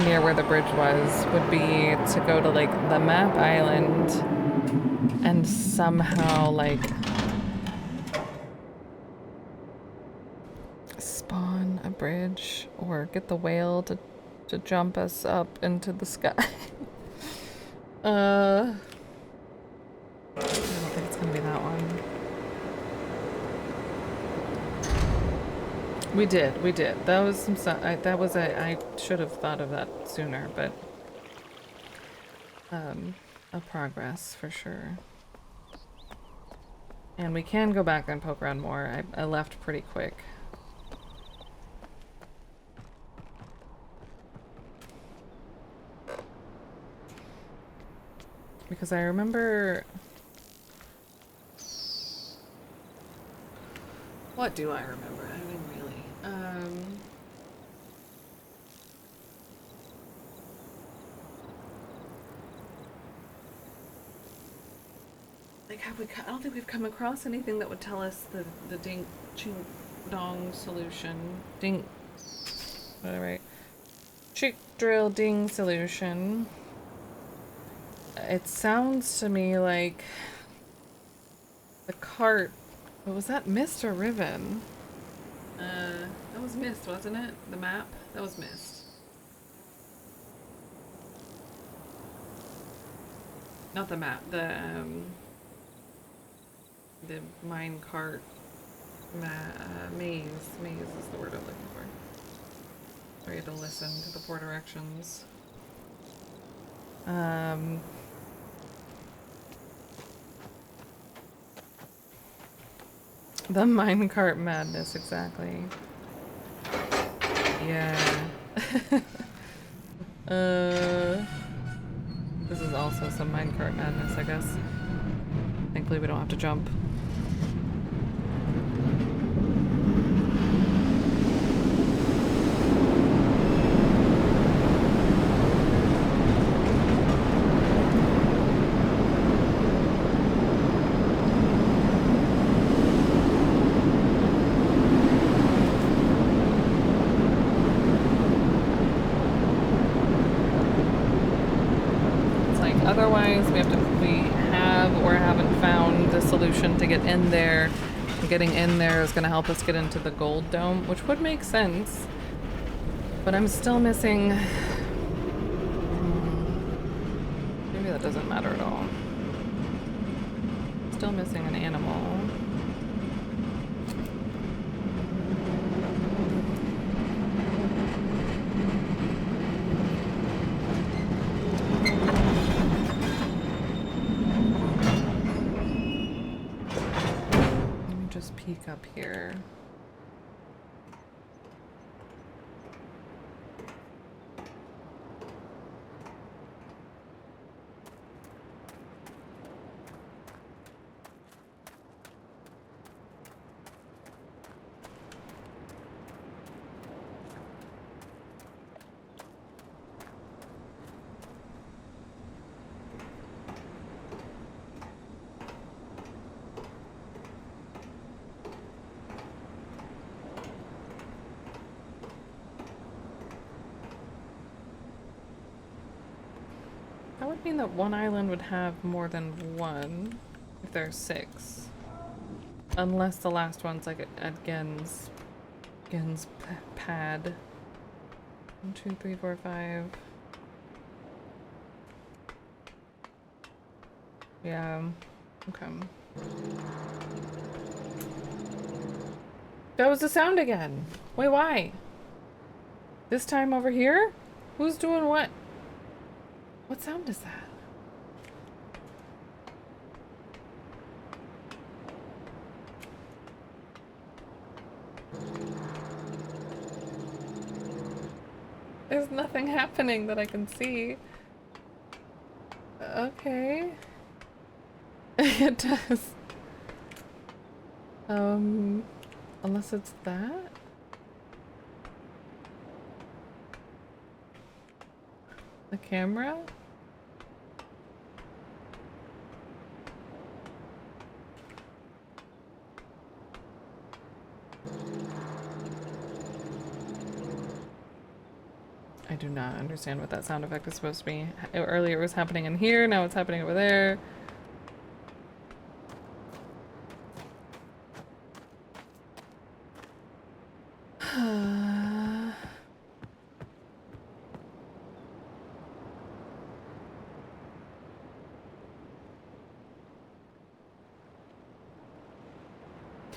S1: near where the bridge was, would be to go to, like, the map island and somehow, like, spawn a bridge or get the whale to jump us up into the sky. I don't think it's gonna be that one. We did. That was some. I should have thought of that sooner, but a progress for sure. And we can go back and poke around more. I left pretty quick. Because I remember... What do I remember? I mean, really. Like, have we... I don't think we've come across anything that would tell us the ding... ching... dong solution. Ding... Whatever. Chick drill ding solution. It sounds to me like... the cart... Was that Mist or Riven? That was Mist, wasn't it? The map? That was Mist. Not the map, the minecart maze. Maze is the word I'm looking for. Where you have to listen to the 4 directions. The minecart madness, exactly. Yeah. This is also some minecart madness, I guess. Thankfully we don't have to jump. Otherwise, we have or haven't found the solution to get in there. Getting in there is going to help us get into the gold dome, which would make sense. But I'm still missing... Maybe that doesn't matter at all. Still missing an animal. Peek up here. That would mean that one island would have more than one, if there's 6. Unless the last one's like at Gen's pad. 1, 2, 3, 4, 5. Yeah, okay. That was the sound again. Wait, why? This time over here? Who's doing what? What sound is that? There's nothing happening that I can see. Okay. It does. Unless it's that? The camera? I do not understand what that sound effect is supposed to be. Earlier it was happening in here, now it's happening over there.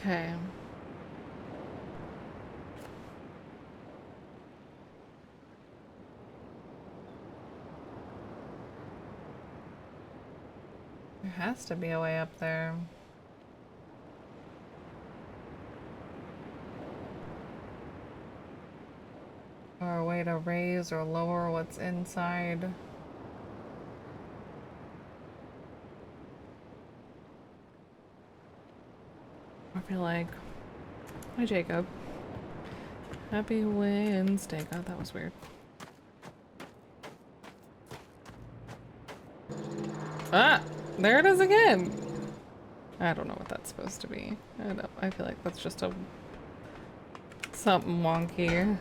S1: Okay. There has to be a way up there. Or a way to raise or lower what's inside. feel like. Hi, Jacob. Happy Wednesday. God, that was weird. Ah! There it is again! I don't know what that's supposed to be. I feel like that's just a... something wonky.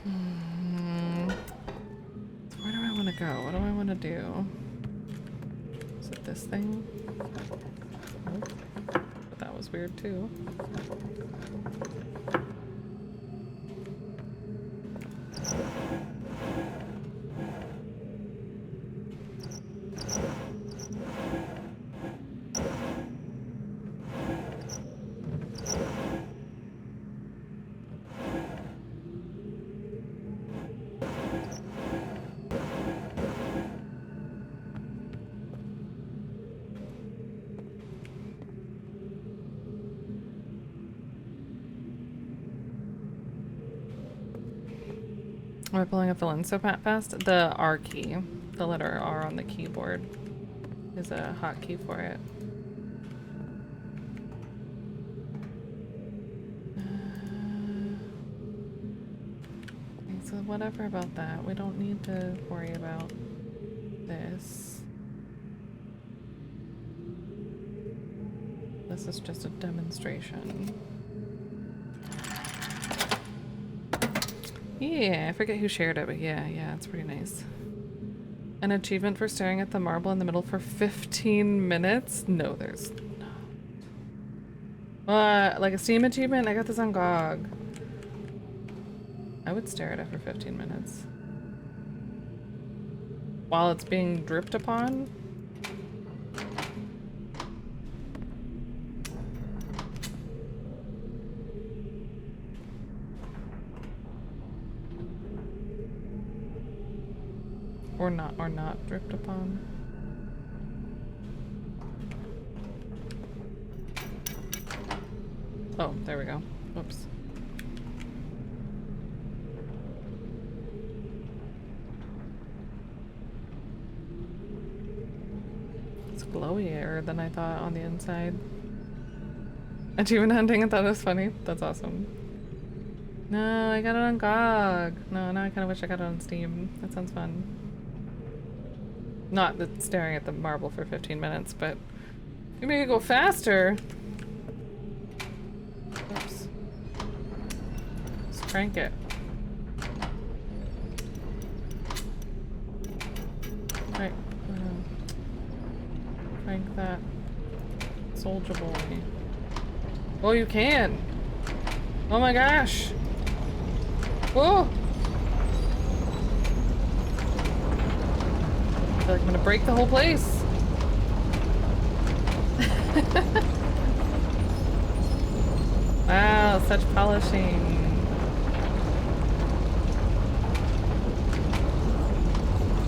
S1: So where do I want to go? What do I want to do? Is it this thing? Nope. But that was weird too. Am I pulling up the lens so fast? The R key, the letter R on the keyboard, is a hotkey for it. So whatever about that. We don't need to worry about this. This is just a demonstration. Yeah, I forget who shared it, but yeah, it's pretty nice. An achievement for staring at the marble in the middle for 15 minutes? No, there's not. Like a Steam achievement? I got this on GOG. I would stare at it for 15 minutes. While it's being dripped upon? Or not dripped upon. Oh, there we go. Whoops. It's glowier than I thought on the inside. Achievement hunting, I thought it was funny. That's awesome. No, I got it on GOG. No, now I kind of wish I got it on Steam. That sounds fun. Not that staring at the marble for 15 minutes, but you make it go faster. Oops. Let's crank it. Right. Crank that. Soldier boy. Oh, you can! Oh my gosh! Whoa! I feel like I'm gonna break the whole place. Wow, such polishing.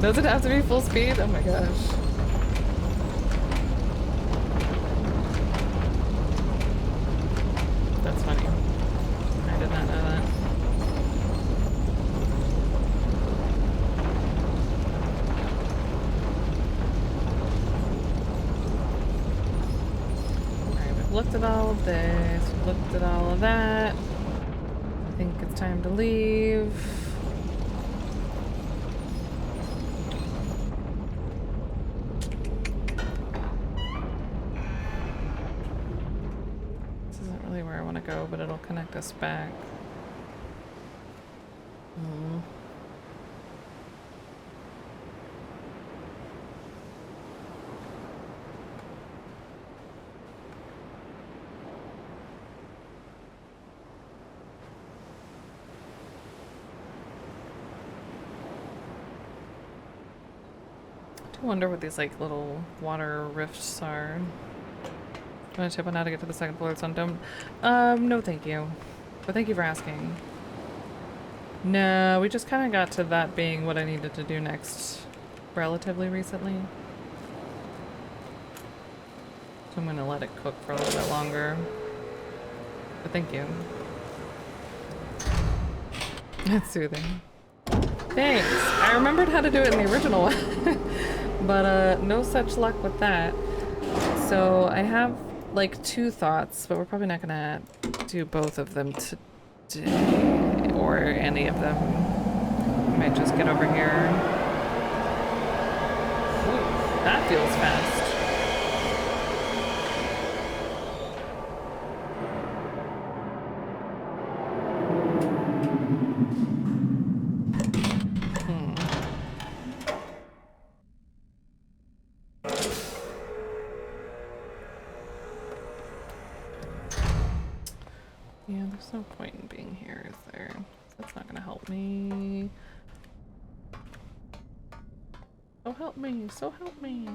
S1: Does it have to be full speed? Oh my gosh. That's funny. I did not know that. Looked at all of this, looked at all of that. I think it's time to leave. This isn't really where I want to go, but it'll connect us back. I wonder what these like little water rifts are. Want a tip on how to get to the second floor? It's on dome. No thank you. But thank you for asking. No, we just kind of got to that being what I needed to do next relatively recently. So I'm gonna let it cook for a little bit longer. But thank you. That's soothing. Thanks. I remembered how to do it in the original one. But no such luck with that. So I have like 2 thoughts, but we're probably not gonna do both of them today, or any of them. I might just get over here. Ooh, that feels fast. Yeah, there's no point in being here, is there? That's not gonna help me. So help me, so help me.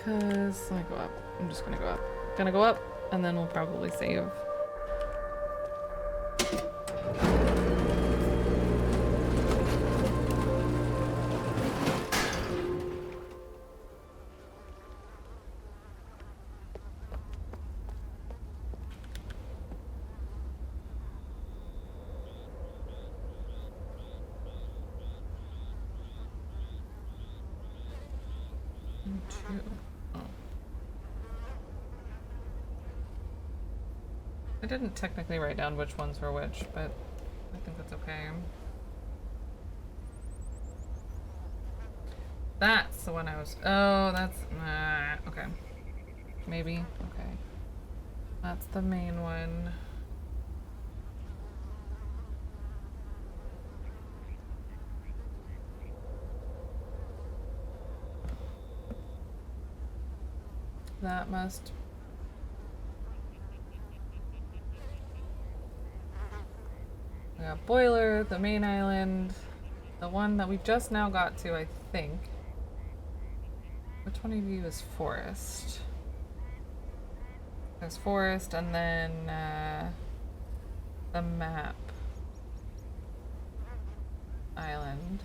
S1: Cause let me go up. I'm just gonna go up. Gonna go up, and then we'll probably save. I didn't technically write down which ones were which, but I think that's okay. That's the one I was. Oh, that's. Okay. Maybe. Okay. That's the main one. That must. We got Boiler, the main island, the one that we just now got to, I think. Which one of you is Forest? There's Forest, and then the map island.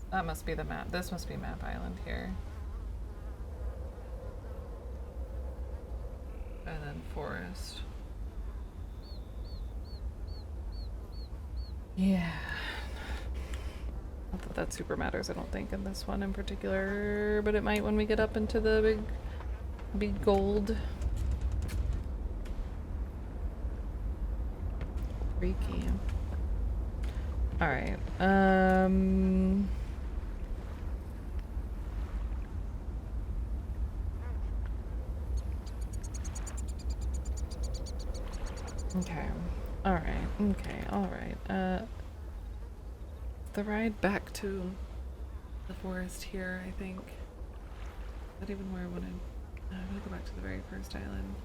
S1: That must be the map. This must be map island here. And then Forest. Yeah. Not that that super matters, I don't think, in this one in particular, but it might when we get up into the big gold. Freaky. Alright, okay. Alright, okay, alright. The ride back to the forest here, I think. Not even where I wanted. I'm gonna go back to the very first island.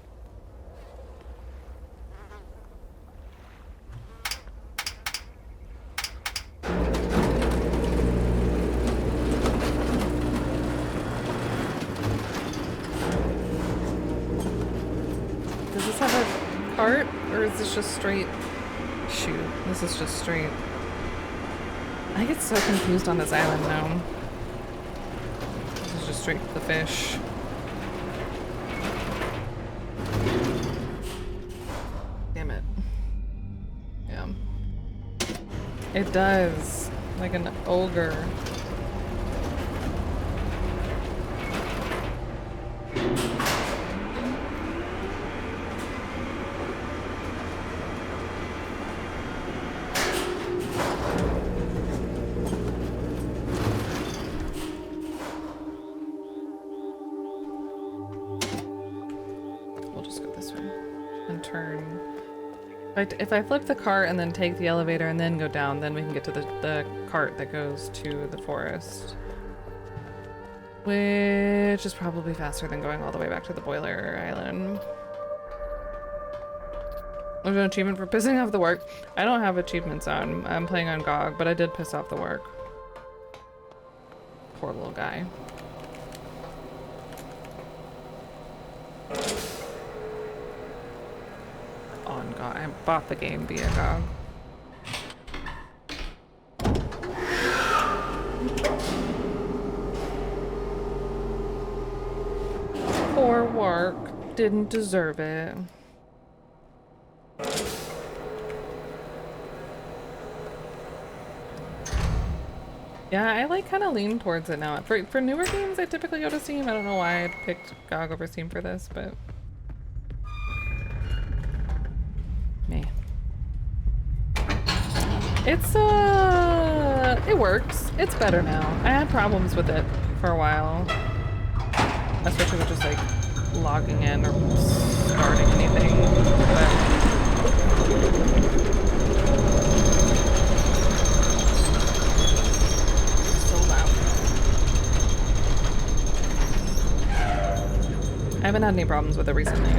S1: Does this have a cart, or is this just straight? Shoot, this is just straight. I get so confused on this island now. This is just straight to the fish. Damn it. Yeah. It does. Like an ogre. If I flip the cart and then take the elevator and then go down, then we can get to the cart that goes to the forest. Which is probably faster than going all the way back to the boiler island. There's an achievement for pissing off the work. I don't have achievements on. I'm playing on GOG, but I did piss off the work. Poor little guy. On GOG. I bought the game via GOG. didn't deserve it. Yeah, I like kind of lean towards it now. For newer games, I typically go to Steam. I don't know why I picked GOG over Steam for this, but meh. It's it works. It's better now. I had problems with it for a while, especially with just like logging in or starting anything. But so loud. I haven't had any problems with it recently.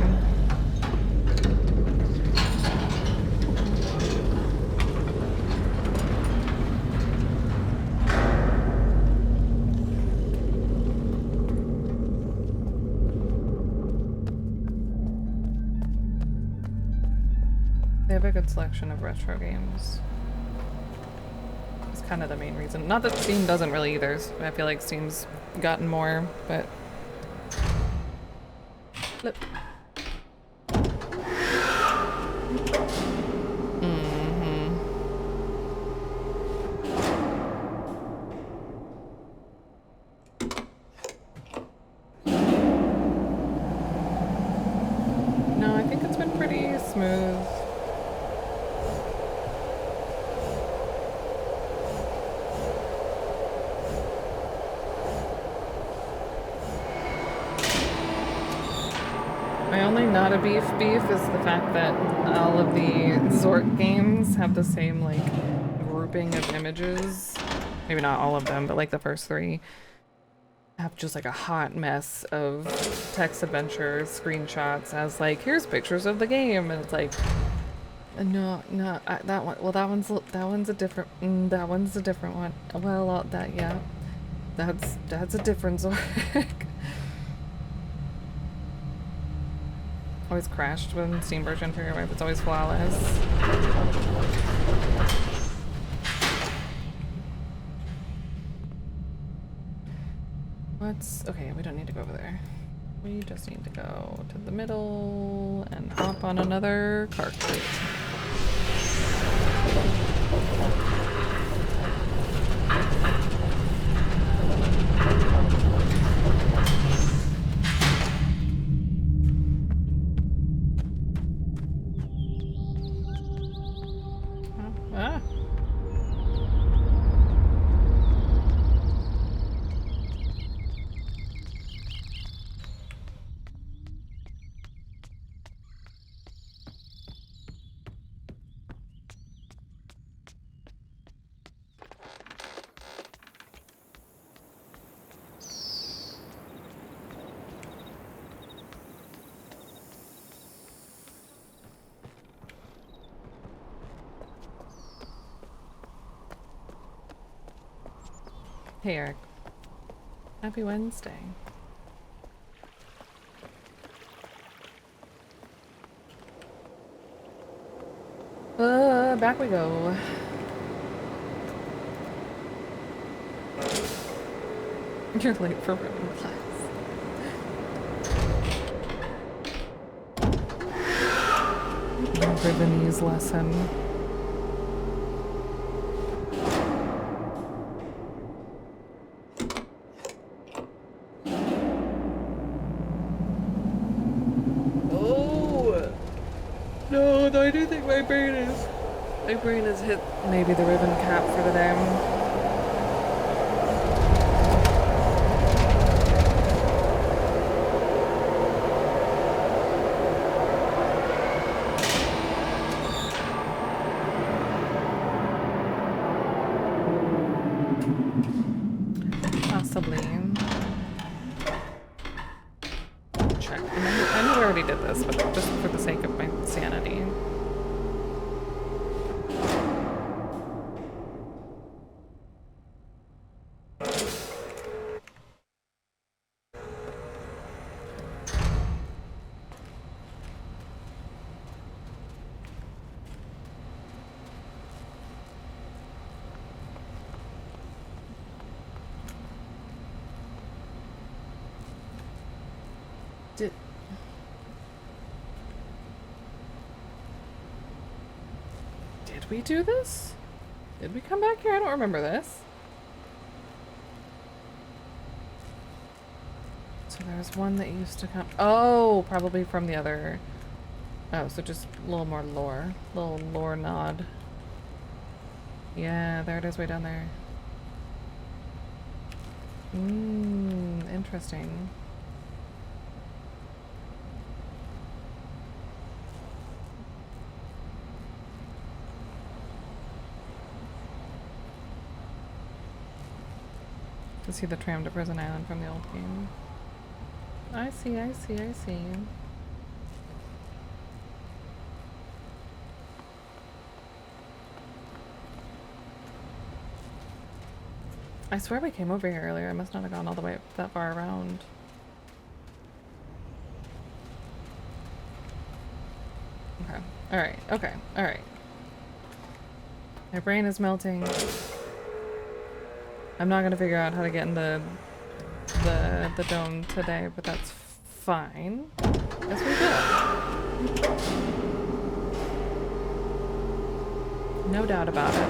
S1: They have a good selection of retro games. It's kind of the main reason. Not that Steam doesn't really either. I feel like Steam's gotten more, but... Flip. No, I think it's been pretty smooth. My only not a beef is the fact that all of the Zort games have the same like grouping of images. Maybe not all of them, but like the first three have just like a hot mess of text adventure screenshots as like, here's pictures of the game, and it's like, no, that one. Well, that one's a different. That one's a different one. Well, that yeah, that's a different Zort. Always crashed when Steam version for your wife. It's always flawless. Okay, we don't need to go over there. We just need to go to the middle and hop on another car crate. Ah. Hey Eric. Happy Wednesday. Back we go. You're late for Riven class. Rivenese lesson. No, I do think my brain has hit maybe the Riven cap for the day. Possibly. Check. I know we already did this, but just for the sake of my sanity. we do this? Did we come back here? I don't remember this. So there's one that used to come... Oh, probably from the other... Oh, so just a little more lore. Little lore nod. Yeah, there it is way down there. Interesting. To see the tram to Prison Island from the old game. I see, I see, I see. I swear we came over here earlier. I must not have gone all the way that far around. Okay. Alright, okay, alright. My brain is melting. I'm not gonna figure out how to get in the dome today, but that's fine. Yes, we will. No doubt about it.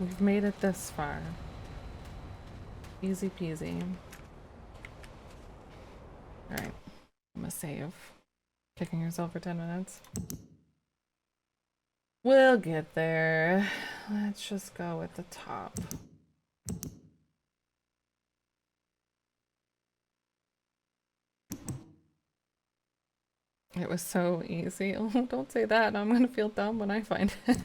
S1: We've made it this far. Easy peasy. Alright. I'm gonna save. Kicking yourself for 10 minutes. We'll get there. Let's just go with the top. It was so easy. Oh, don't say that. I'm gonna feel dumb when I find it.